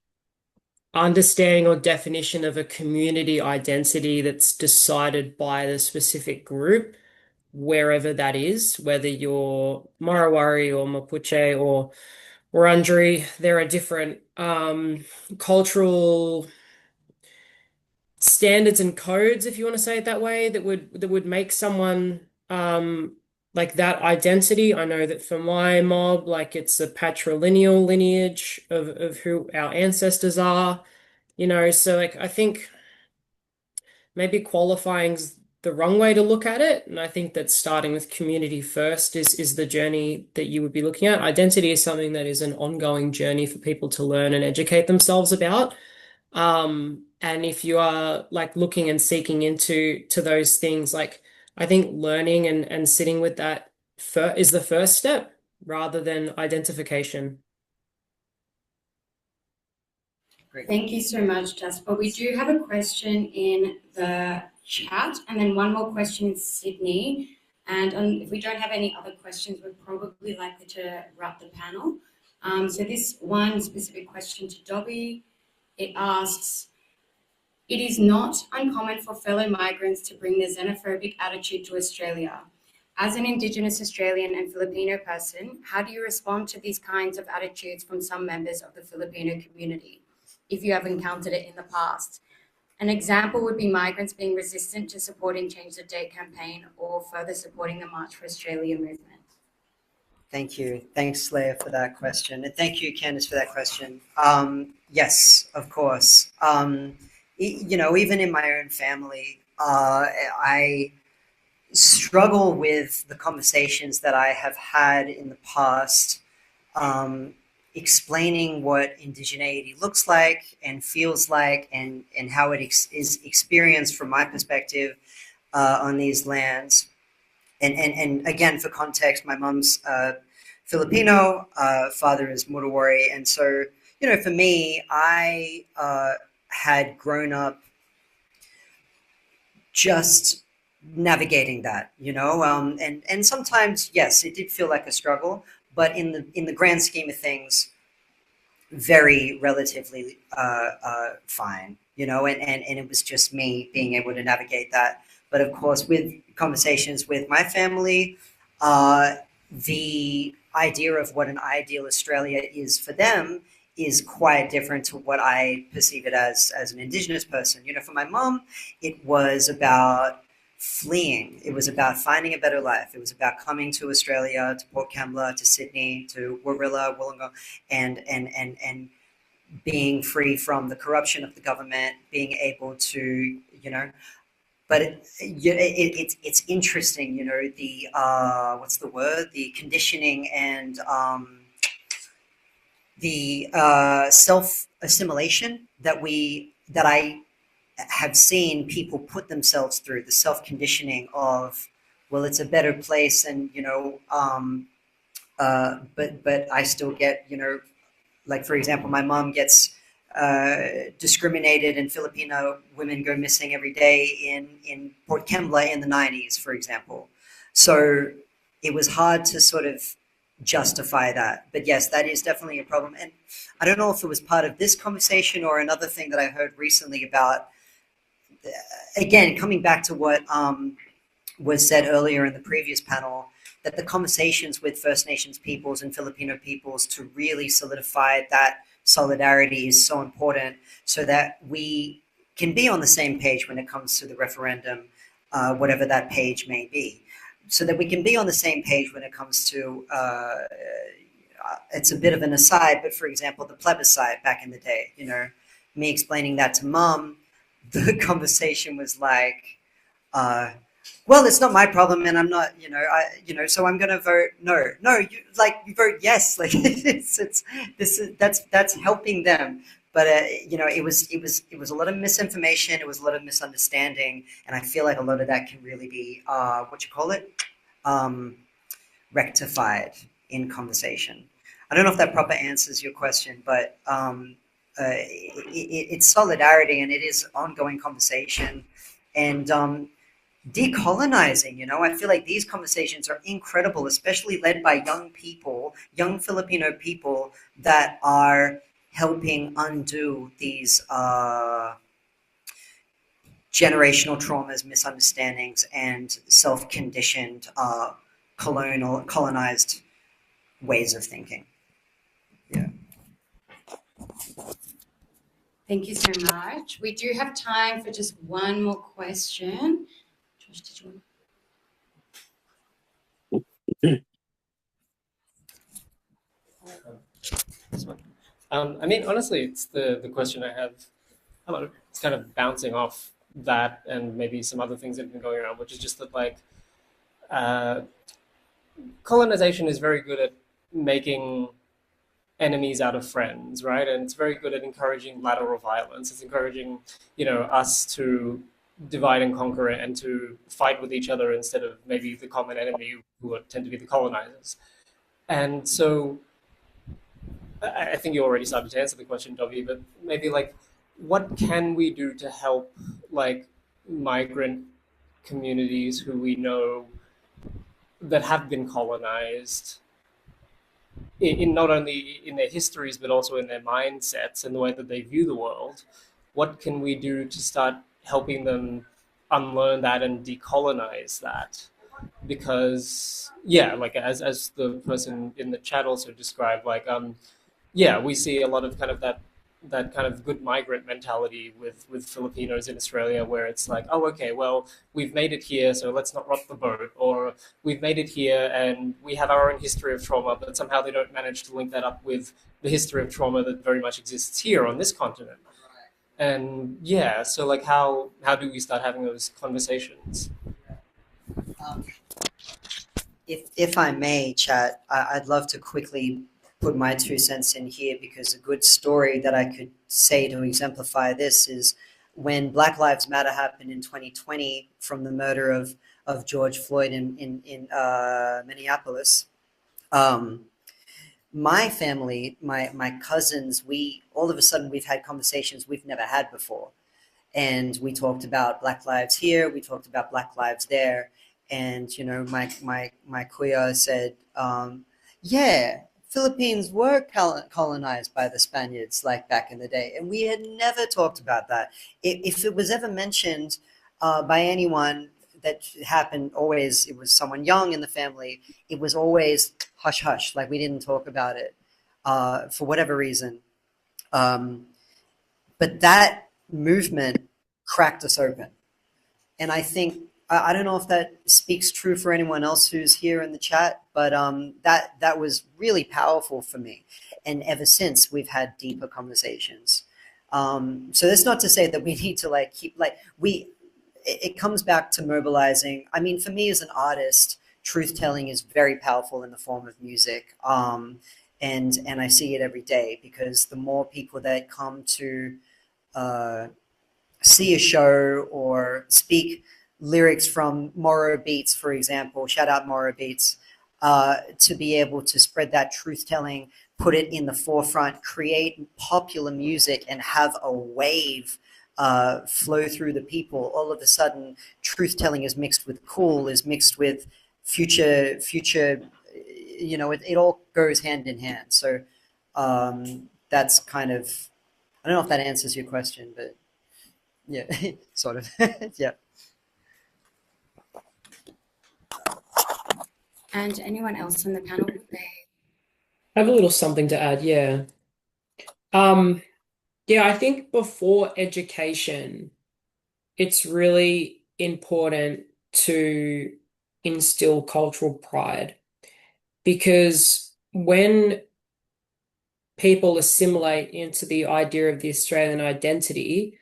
understanding or definition of a community identity that's decided by the specific group, wherever that is, whether you're Marawarri or Mapuche or Wurundjeri. There are different cultural standards and codes, if you want to say it that way, that would make someone like that identity. I know that for my mob, like it's a patrilineal lineage of who our ancestors are, so like I think maybe qualifying's the wrong way to look at it. And I think that starting with community first is the journey that you would be looking at. Identity is something that is an ongoing journey for people to learn and educate themselves about. And if you are like looking and seeking into those things, like I think learning and sitting with that is the first step rather than identification. Great. Thank you so much, Jasper. We do have a question in the chat and then one more question in Sydney. And if we don't have any other questions, we're probably likely to wrap the panel. So this one specific question to Dobby, it asks, it is not uncommon for fellow migrants to bring the xenophobic attitude to Australia. As an Indigenous Australian and Filipino person, how do you respond to these kinds of attitudes from some members of the Filipino community, if you have encountered it in the past? An example would be migrants being resistant to supporting Change the Date campaign or further supporting the March for Australia movement. Thank you. Thanks, Leah, for that question. And thank you, Candice, for that question. Yes, of course. Even in my own family, I struggle with the conversations that I have had in the past, explaining what indigeneity looks like and feels like and how it is experienced from my perspective on these lands. And again, for context, my mom's Filipino, father is Moro-Christian. And so, for me, I had grown up just navigating that, and sometimes, yes, it did feel like a struggle, but in the grand scheme of things, very relatively fine, and it was just me being able to navigate that. But of course, with conversations with my family, the idea of what an ideal Australia is for them is quite different to what I perceive it as an Indigenous person. For my mom, it was about fleeing. It was about finding a better life. It was about coming to Australia, to Port Kembla, to Sydney, to Warilla, Wollongong, and being free from the corruption of the government, being able to, but it's interesting, the what's the word? The conditioning and the self-assimilation that I have seen people put themselves through, the self-conditioning of, well, it's a better place, and but I still get, like, for example, my mom gets discriminated and Filipino women go missing every day in Port Kembla in the 90s, for example. So it was hard to sort of justify that. But yes, that is definitely a problem. And I don't know if it was part of this conversation or another thing that I heard recently about, again, coming back to what was said earlier in the previous panel, that the conversations with First Nations peoples and Filipino peoples to really solidify that solidarity is so important, so that we can be on the same page when it comes to the referendum, whatever that page may be, so that we can be on the same page when it comes to, it's a bit of an aside, but for example, the plebiscite back in the day, me explaining that to Mom, the conversation was like, well, it's not my problem, and I'm not, so I'm going to vote no. No, you vote yes. Like that's helping them. but it was a lot of misinformation. It was a lot of misunderstanding, and I feel like a lot of that can really be rectified in conversation. I don't know if that proper answers your question, but it's solidarity, and it is ongoing conversation, and decolonizing. I feel like these conversations are incredible, especially led by young people, young Filipino people that are helping undo these generational traumas, misunderstandings, and self-conditioned colonized ways of thinking. Yeah. Thank you so much. We do have time for just one more question. Josh, did you want? I mean, honestly, it's the question I have. It's kind of bouncing off that and maybe some other things that have been going around, which is just that colonization is very good at making enemies out of friends, right? And it's very good at encouraging lateral violence. It's encouraging, us to divide and conquer and to fight with each other instead of maybe the common enemy who tend to be the colonizers. And so I think you already started to answer the question, Dobby, but maybe what can we do to help migrant communities who we know that have been colonized in not only in their histories but also in their mindsets and the way that they view the world? What can we do to start helping them unlearn that and decolonize that? Because as the person in the chat also described, we see a lot of kind of that kind of good migrant mentality with Filipinos in Australia, where it's like, oh, okay, well, we've made it here, so let's not rock the boat, or we've made it here and we have our own history of trauma, but somehow they don't manage to link that up with the history of trauma that very much exists here on this continent. And so how do we start having those conversations? If I may, chat, I'd love to quickly put my 2 cents in here, because a good story that I could say to exemplify this is when Black Lives Matter happened in 2020 from the murder of George Floyd in Minneapolis. My family, my cousins, all of a sudden we've had conversations we've never had before. And we talked about Black lives here, we talked about Black lives there. And, my kuya said, Philippines were colonized by the Spaniards back in the day. And we had never talked about that. If it was ever mentioned by anyone, that happened always, it was someone young in the family, it was always hush hush, we didn't talk about it for whatever reason. But that movement cracked us open. And I think, I don't know if that speaks true for anyone else who's here in the chat, but that was really powerful for me. And ever since, we've had deeper conversations. So that's not to say that we need to it comes back to mobilizing. I mean, for me as an artist, truth-telling is very powerful in the form of music. And I see it every day, because the more people that come to see a show or speak lyrics from Moro Beats, for example, shout out Moro Beats, to be able to spread that truth-telling, put it in the forefront, create popular music, and have a wave flow through the people. All of a sudden, truth-telling is mixed with cool, is mixed with future, it all goes hand in hand. So that's kind of, I don't know if that answers your question, but yeah, sort of, yeah. And anyone else on the panel? I have a little something to add, yeah. I think before education, it's really important to instill cultural pride, because when people assimilate into the idea of the Australian identity,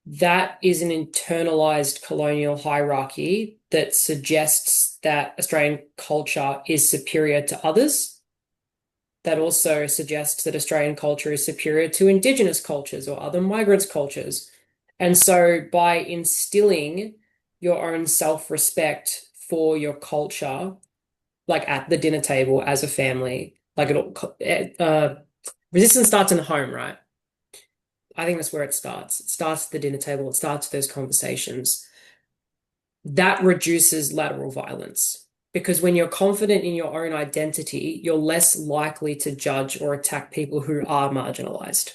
that is an internalized colonial hierarchy that suggests that Australian culture is superior to others. that also suggests that Australian culture is superior to Indigenous cultures or other migrants' cultures. And so by instilling your own self-respect for your culture, like at the dinner table as a family, like resistance starts in the home, right? I think that's where it starts. It starts at the dinner table. It starts those conversations. That reduces lateral violence because when you're confident in your own identity, you're less likely to judge or attack people who are marginalized.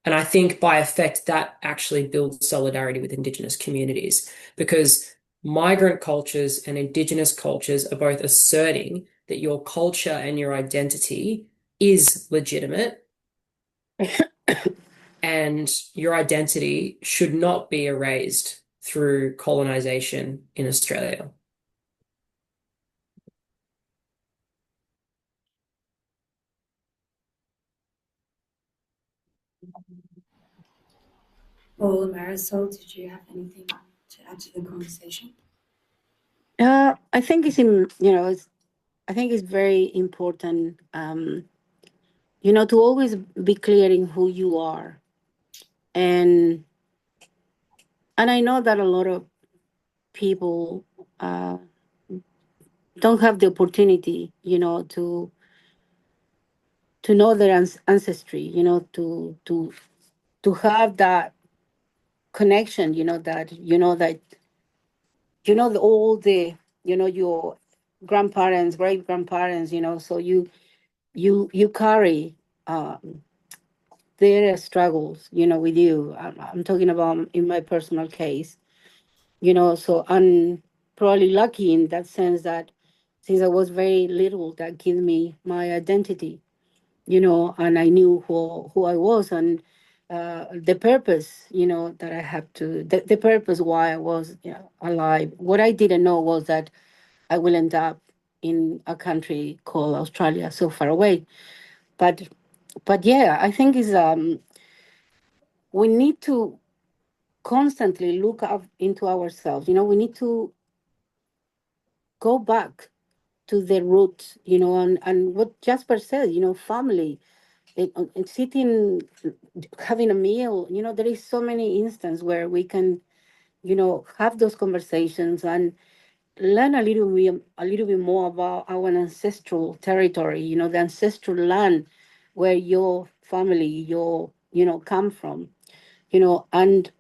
And I think by effect, that actually builds solidarity with Indigenous communities because migrant cultures and Indigenous cultures are both asserting that your culture and your identity is legitimate and your identity should not be erased through colonization in Australia. Paul, Marisol, did you have anything to add to the conversation? I think I think it's very important, to always be clear in who you are. And I know that a lot of people don't have the opportunity, to know their ancestry, to have that connection, all the, your grandparents, great grandparents, so you carry their struggles, with you. I'm talking about in my personal case, so I'm probably lucky in that sense that since I was very little, that gave me my identity, and I knew who I was and the purpose, that I have to, the purpose why I was alive. What I didn't know was that I will end up in a country called Australia, so far away. But yeah, I think is we need to constantly look up into ourselves. We need to go back to the roots, and what Jasper said, family, and sitting, having a meal, there is so many instances where we can, have those conversations and learn a little bit more about our ancestral territory, the ancestral land where your family, come from, and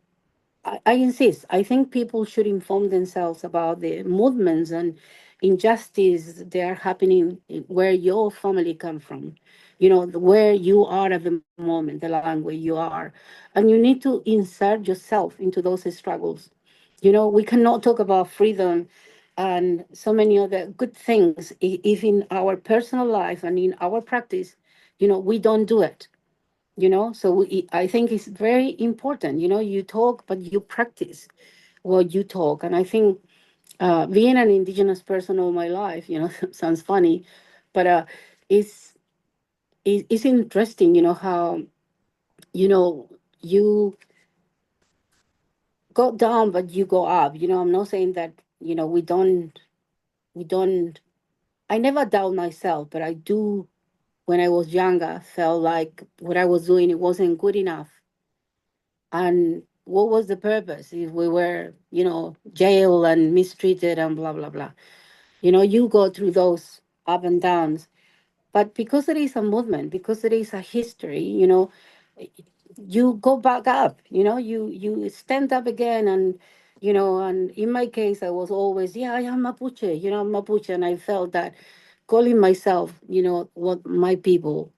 I insist, I think people should inform themselves about the movements and injustice that are happening where your family come from, where you are at the moment, the land where you are. And you need to insert yourself into those struggles. We cannot talk about freedom and so many other good things if in our personal life and in our practice, we don't do it. So I think it's very important, you talk, but you practice what you talk. And I think being an Indigenous person all my life, sounds funny, but it's interesting, how, you go down, but you go up. I'm not saying that, we don't, I never doubt myself, but I do, when I was younger, felt like what I was doing, it wasn't good enough. And what was the purpose if we were, jailed and mistreated and blah, blah, blah? You go through those up and downs. But because there is a movement, because there is a history, you go back up, you stand up again. And, and in my case, I was always, I am Mapuche, I'm Mapuche. And I felt that calling myself, what my people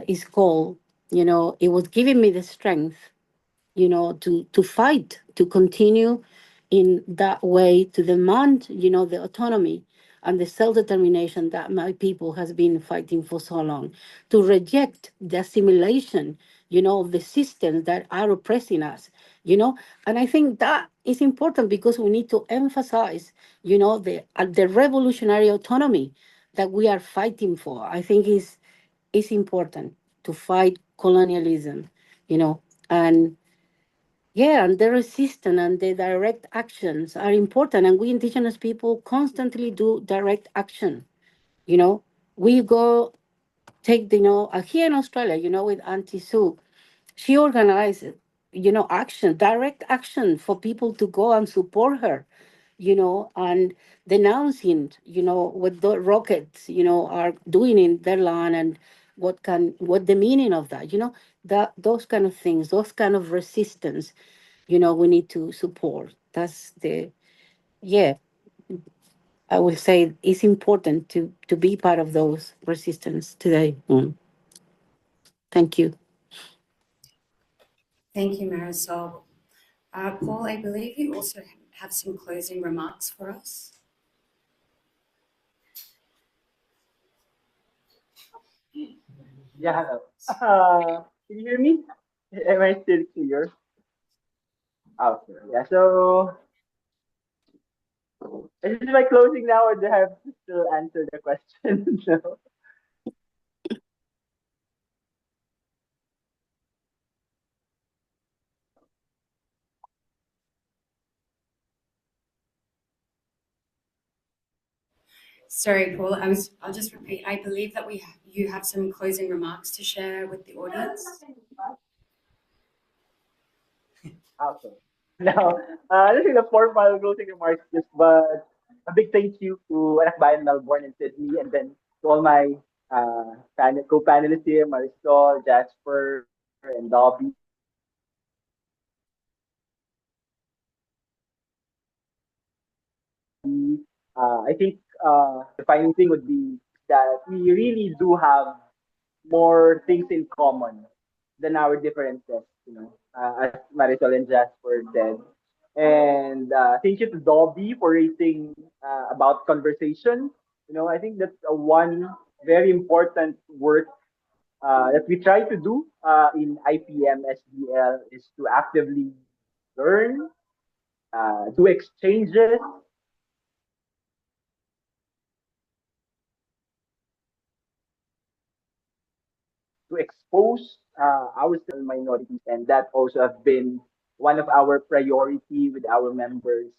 is called, it was giving me the strength, to fight, to continue in that way, to demand, the autonomy and the self-determination that my people has been fighting for so long, to reject the assimilation, of the systems that are oppressing us, and I think that is important because we need to emphasize, the revolutionary autonomy that we are fighting for. I think is important to fight colonialism, and yeah, and the resistance and the direct actions are important. And we Indigenous people constantly do direct action. We go take, here in Australia, with Auntie Sue, she organized, action, direct action for people to go and support her, and denouncing, what the rockets, are doing in their land, and what the meaning of that, those kind of things, those kind of resistance, we need to support. That's yeah, I will say it's important to be part of those resistance today. Thank you. Thank you, Marisol. Paul, I believe you also have some closing remarks for us. Yeah, hello. Can you hear me? Am I still clear? Okay. Yeah. So, is this my closing now, or do I have to still answer the question? No. Sorry, Paul. I'll just repeat. I believe that you have some closing remarks to share with the audience. Okay. Now, this is a formal closing remarks, just but a big thank you to Anakbayan, Melbourne, and Sydney, and then to all my co-panelists here, Marisol, Jasper, and Dobby. I think the final thing would be that we really do have more things in common than our differences, as Marisol and Jasper said. And thank you to Dobby for raising about conversation. I think that's one very important work that we try to do in IPMSDL is to actively learn, do exchanges, to expose our minorities, and that also has been one of our priority with our members.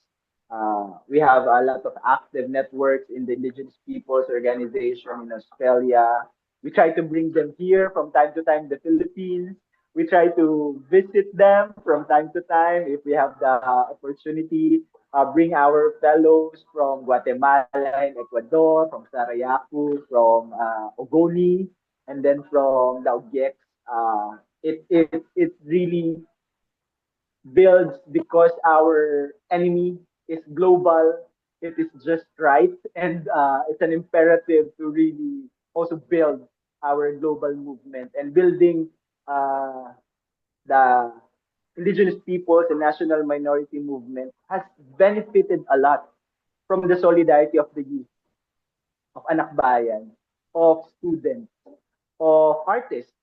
We have a lot of active networks in the Indigenous Peoples Organization in Australia. We try to bring them here from time to time, the Philippines. We try to visit them from time to time if we have the opportunity. Bring our fellows from Guatemala and Ecuador, from Sarayaku, from Ogoni, and then from the objects, it really builds because our enemy is global. It is just right, and it's an imperative to really also build our global movement and building the indigenous peoples and national minority movement has benefited a lot from the solidarity of the youth, of Anakbayan, of students, of artists,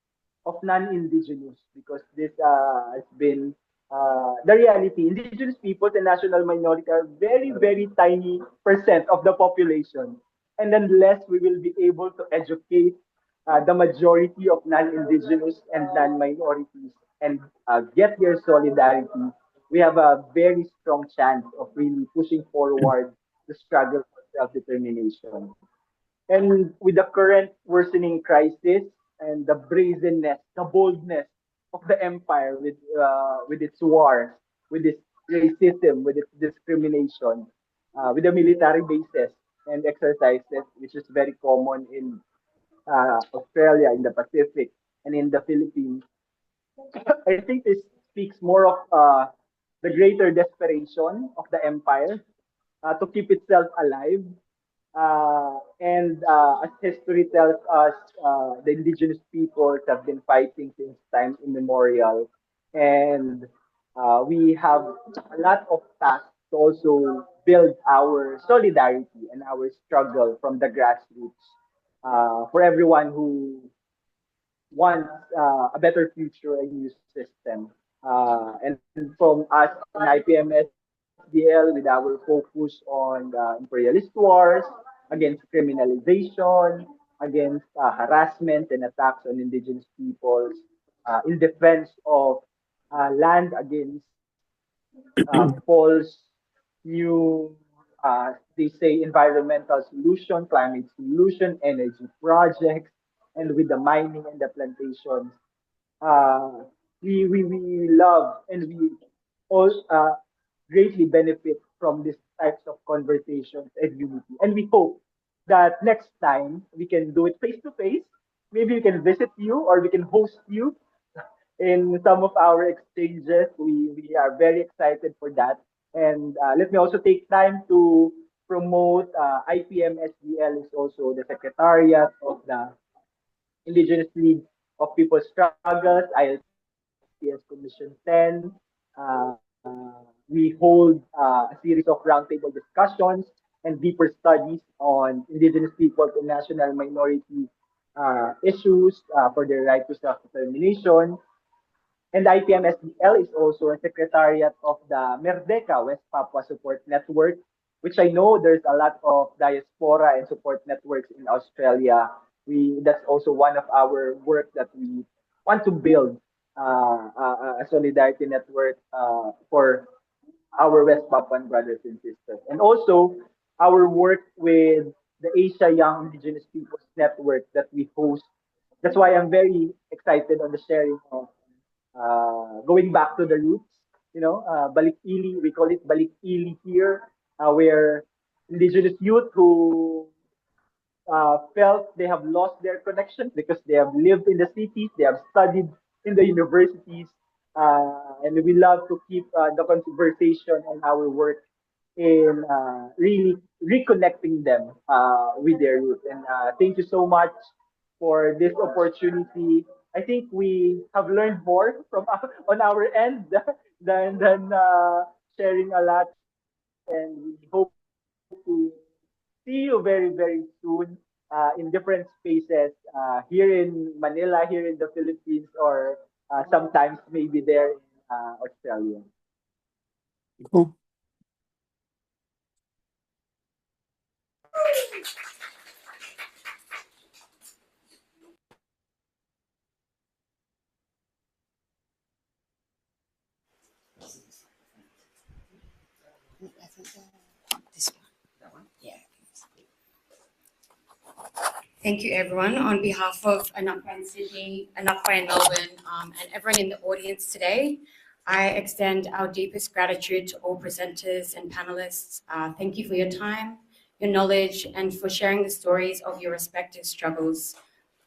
of non-indigenous, because this has been the reality. Indigenous peoples and national minority are very, very tiny percent of the population. And unless we will be able to educate the majority of non-indigenous and non-minorities and get their solidarity, we have a very strong chance of really pushing forward the struggle for self-determination. And with the current worsening crisis and the brazenness, the boldness of the empire with its wars, with its racism, with its discrimination, with the military bases and exercises, which is very common in Australia, in the Pacific, and in the Philippines, I think this speaks more of the greater desperation of the empire to keep itself alive. And as history tells us, the indigenous peoples have been fighting since time immemorial. And we have a lot of tasks to also build our solidarity and our struggle from the grassroots for everyone who wants a better future and new system. And from us in IPMSDL with our focus on imperialist wars, against criminalization, against harassment and attacks on indigenous peoples, in defense of land against false new, they say, environmental solution, climate solution, energy projects, and with the mining and the plantations. Uh, we love and we all greatly benefit from these types of conversations and unity. And we hope that next time we can do it face to face. Maybe we can visit you or we can host you in some of our exchanges. We are very excited for that. And let me also take time to promote IPMSDL is also the secretariat of the Indigenous League of People's Struggles, ILPS Commission 10. We hold a series of roundtable discussions and deeper studies on Indigenous people and national minority issues for their right to self-determination. And IPMSDL is also a secretariat of the Merdeka West Papua Support Network, which I know there's a lot of diaspora and support networks in Australia. That's also one of our work that we want to build a solidarity network for our West Papuan brothers and sisters. And also our work with the Asia Young Indigenous Peoples Network that we host. That's why I'm very excited on the sharing of going back to the roots, Balik Ili, we call it Balik Ili here, where indigenous youth who felt they have lost their connection because they have lived in the cities, they have studied in the universities, and we love to keep the conversation and our work in really reconnecting them with their roots. And thank you so much for this opportunity. I think we have learned more from on our end than sharing a lot, and we hope to see you very, very soon in different spaces here in Manila, here in the Philippines, or sometimes maybe there in Australia. Cool. Thank you, everyone. On behalf of Anakbayan Sydney, Anakbayan Melbourne, and everyone in the audience today, I extend our deepest gratitude to all presenters and panelists. Thank you for your time, your knowledge, and for sharing the stories of your respective struggles.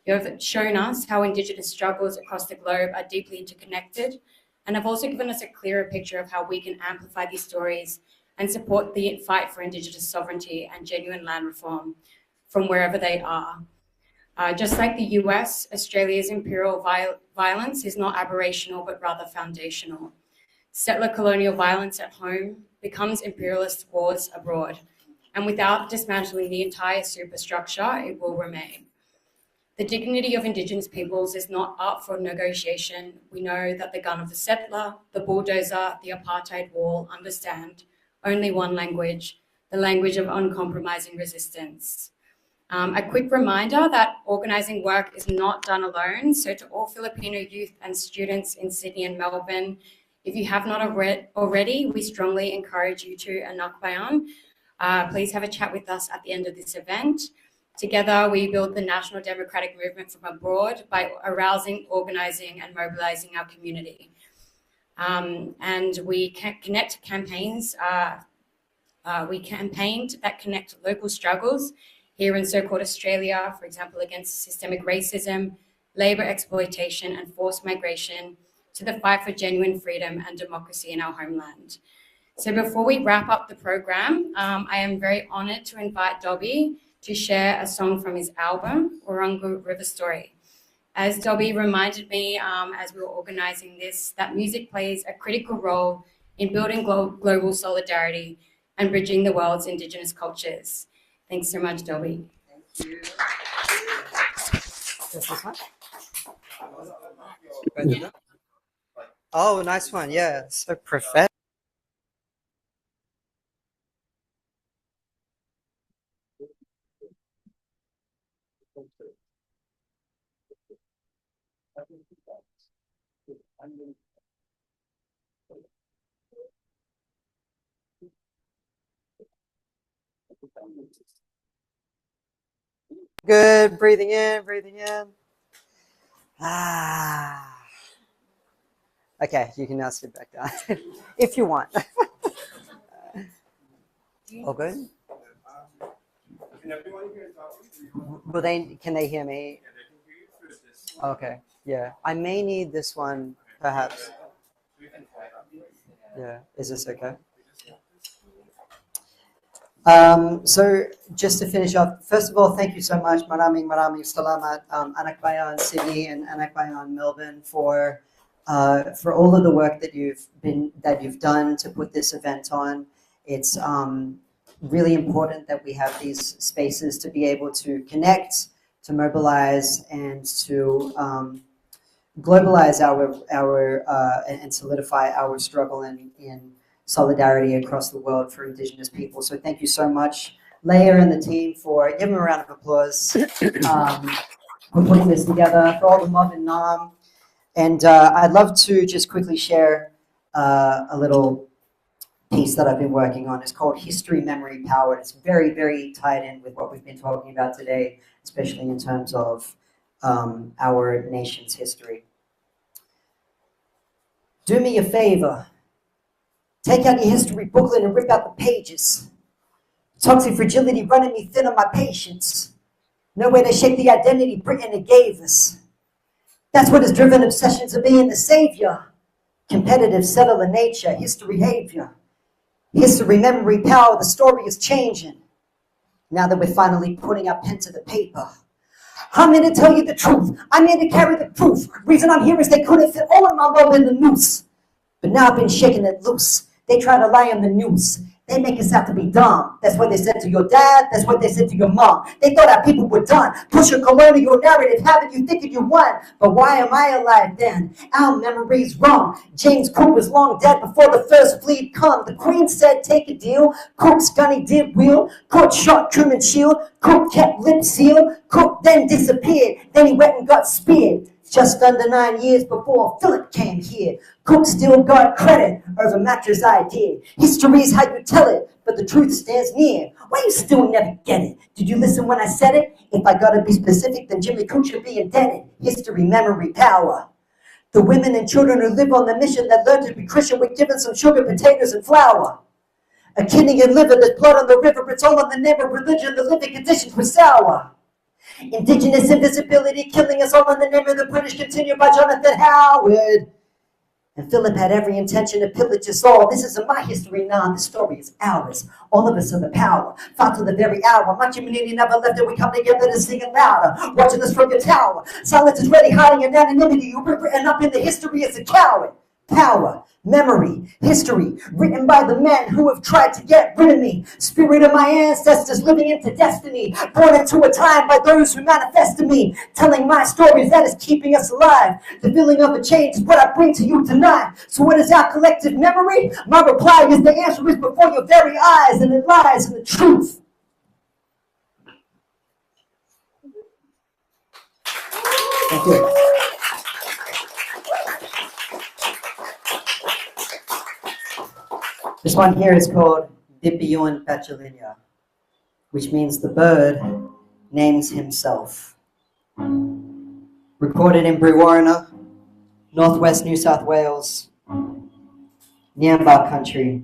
You have shown us how Indigenous struggles across the globe are deeply interconnected, and have also given us a clearer picture of how we can amplify these stories and support the fight for Indigenous sovereignty and genuine land reform from wherever they are. Just like the US, Australia's imperial violence is not aberrational, but rather foundational. Settler colonial violence at home becomes imperialist wars abroad, and without dismantling the entire superstructure, it will remain. The dignity of Indigenous peoples is not up for negotiation. We know that the gun of the settler, the bulldozer, the apartheid wall understand only one language, the language of uncompromising resistance. A quick reminder that organising work is not done alone. So to all Filipino youth and students in Sydney and Melbourne, if you have not already, we strongly encourage you to Anakbayan. Please have a chat with us at the end of this event. Together, we build the national democratic movement from abroad by arousing, organising and mobilising our community. And we connect campaigns. We campaigned that connect local struggles here in so-called Australia, for example, against systemic racism, labour exploitation and forced migration, to the fight for genuine freedom and democracy in our homeland. So before we wrap up the program, I am very honoured to invite Dobby to share a song from his album, Orongo River Story. As Dobby reminded me as we were organising this, that music plays a critical role in building global solidarity and bridging the world's Indigenous cultures. Thanks so much, Dobby. Thank you. Oh, nice one. Yeah, so professional. Good. Breathing in, breathing in. Ah. Okay, you can now sit back down if you want. All good? Can everyone hear Will they, can they hear me? Okay, yeah. I may need this one, perhaps. Yeah, is this okay? So just to finish off, first of all, thank you so much, maraming salamat, Anakbayan Sydney and Anakbayan Melbourne for all of the work that you've done to put this event on. It's really important that we have these spaces to be able to connect, to mobilize, and to globalize our and solidify our struggle in solidarity across the world for Indigenous people. So thank you so much, Leah and the team, for give them a round of applause for putting this together, for all the mob in Naarm. And I'd love to just quickly share a little piece that I've been working on. It's called History, Memory, Power. It's very, very tied in with what we've been talking about today, especially in terms of our nation's history. Do me a favor. Take out your history booklet and rip out the pages. Toxic fragility running me thin on my patience. No way to shake the identity Britain gave us. That's what has driven obsessions of being the savior. Competitive, settler nature, history, behavior. History, memory, power, the story is changing. Now that we're finally putting our pen to the paper. I'm here to tell you the truth. I'm here to carry the proof. Reason I'm here is they couldn't fit all of my love in the noose. But now I've been shaking it loose. They try to lie on the news. They make us out to be dumb. That's what they said to your dad. That's what they said to your mom. They thought our people were done. Push a colonial narrative, having you thinking you won. But why am I alive then? Our memory's wrong. James Cook was long dead before the first fleet come. The Queen said take a deal. Cook's gunny did wheel. Cook shot Truman Shield. Cook kept lip sealed. Cook then disappeared. Then he went and got speared. Just under 9 years before Philip came here. Cook still got credit over Mattress idea. History's how you tell it, but the truth stands near. Why you still never get it? Did you listen when I said it? If I gotta be specific, then Jimmy Cook should be indebted. History, memory, power. The women and children who live on the mission that learned to be Christian were given some sugar, potatoes, and flour. A kidney and liver, there's blood on the river, it's all in the name of religion, the living conditions were sour. Indigenous invisibility killing us all in the name of the British, continued by Jonathan Howard. And Philip had every intention to pillage us all. This isn't my history now, this story is ours. All of us are the power, fought to the very hour. My community never left and we come together to sing it louder. Watching us from your tower. Silence is ready, hiding in anonymity. You've been written up in the history as a coward. Power, memory, history, written by the men who have tried to get rid of me. Spirit of my ancestors living into destiny. Born into a time by those who manifested me. Telling my stories that is keeping us alive. The feeling of a change is what I bring to you tonight. So what is our collective memory? My reply is the answer is before your very eyes, and it lies in the truth. Thank you. This one here is called Dipiyun Pachalinya, which means the bird names himself. Recorded in Brewarrina, northwest New South Wales, Nyambaa country.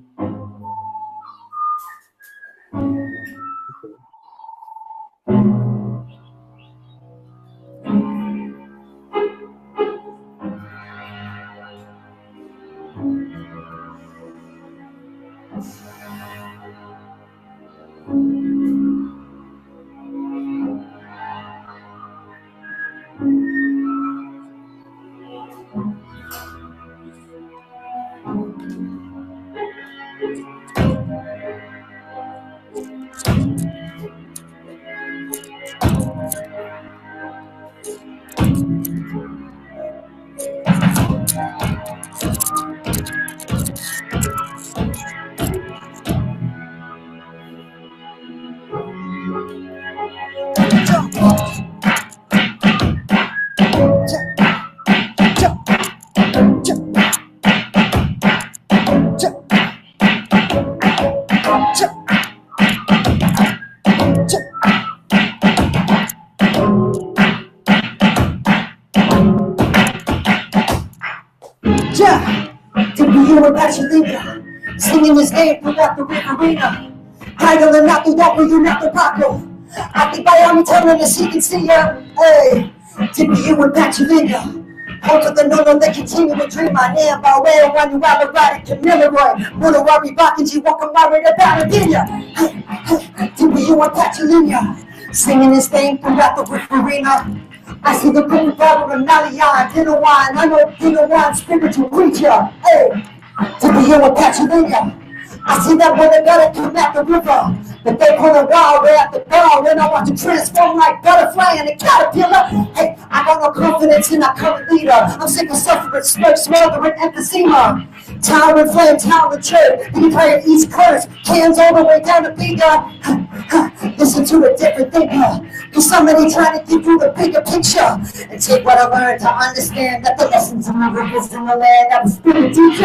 you in Pasadena, singing his name throughout the arena. Idling out the walk where you're not the Paco. Anakbayan, telling us he can see ya. Hey, to be you in Pasadena. Hold to the note that continue to dream. My name by way of one who ever ride it, Camilla. Wanna worry about you, walking worried about it, in ya. To be you in Pasadena, singing his name throughout the arena. I see the people power of Nalian, dinner wine, I know dinner wine, spiritual preacher. Hey, to be here with Pennsylvania. I see that when they gotta come at the river, but they pull a wild way at the bar, and I want to transform like butterfly and a caterpillar. Hey, I got no confidence in our current leader. I'm sick of suffering, smoke, smoldering emphysema. Towering flame, towering church, the entire East Coast, cans all the way down to Bigger. Listen to a different thinker, cause somebody trying to give you the bigger picture. And take what I learned to understand that the lessons of my rivers in the land that was spirit DJ.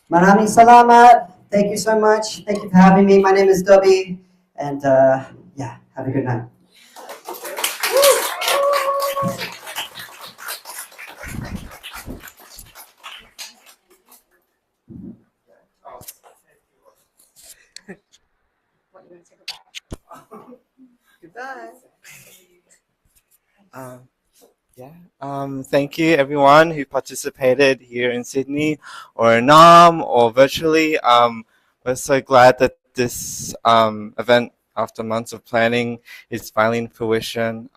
Maraming salamat. Thank you so much. Thank you for having me. My name is Dubby, and yeah, have a good night. Goodbye. Thank you everyone who participated here in Sydney or Naarm or virtually. We're so glad that this event, after months of planning, is finally in fruition.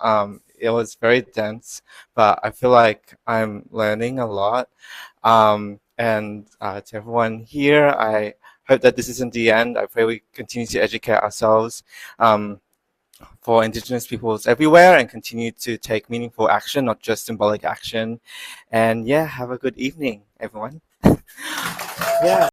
It was very dense, but I feel like I'm learning a lot. And to everyone here, I hope that this isn't the end. I pray we continue to educate ourselves for Indigenous peoples everywhere and continue to take meaningful action, not just symbolic action. And yeah, have a good evening, everyone. Yeah.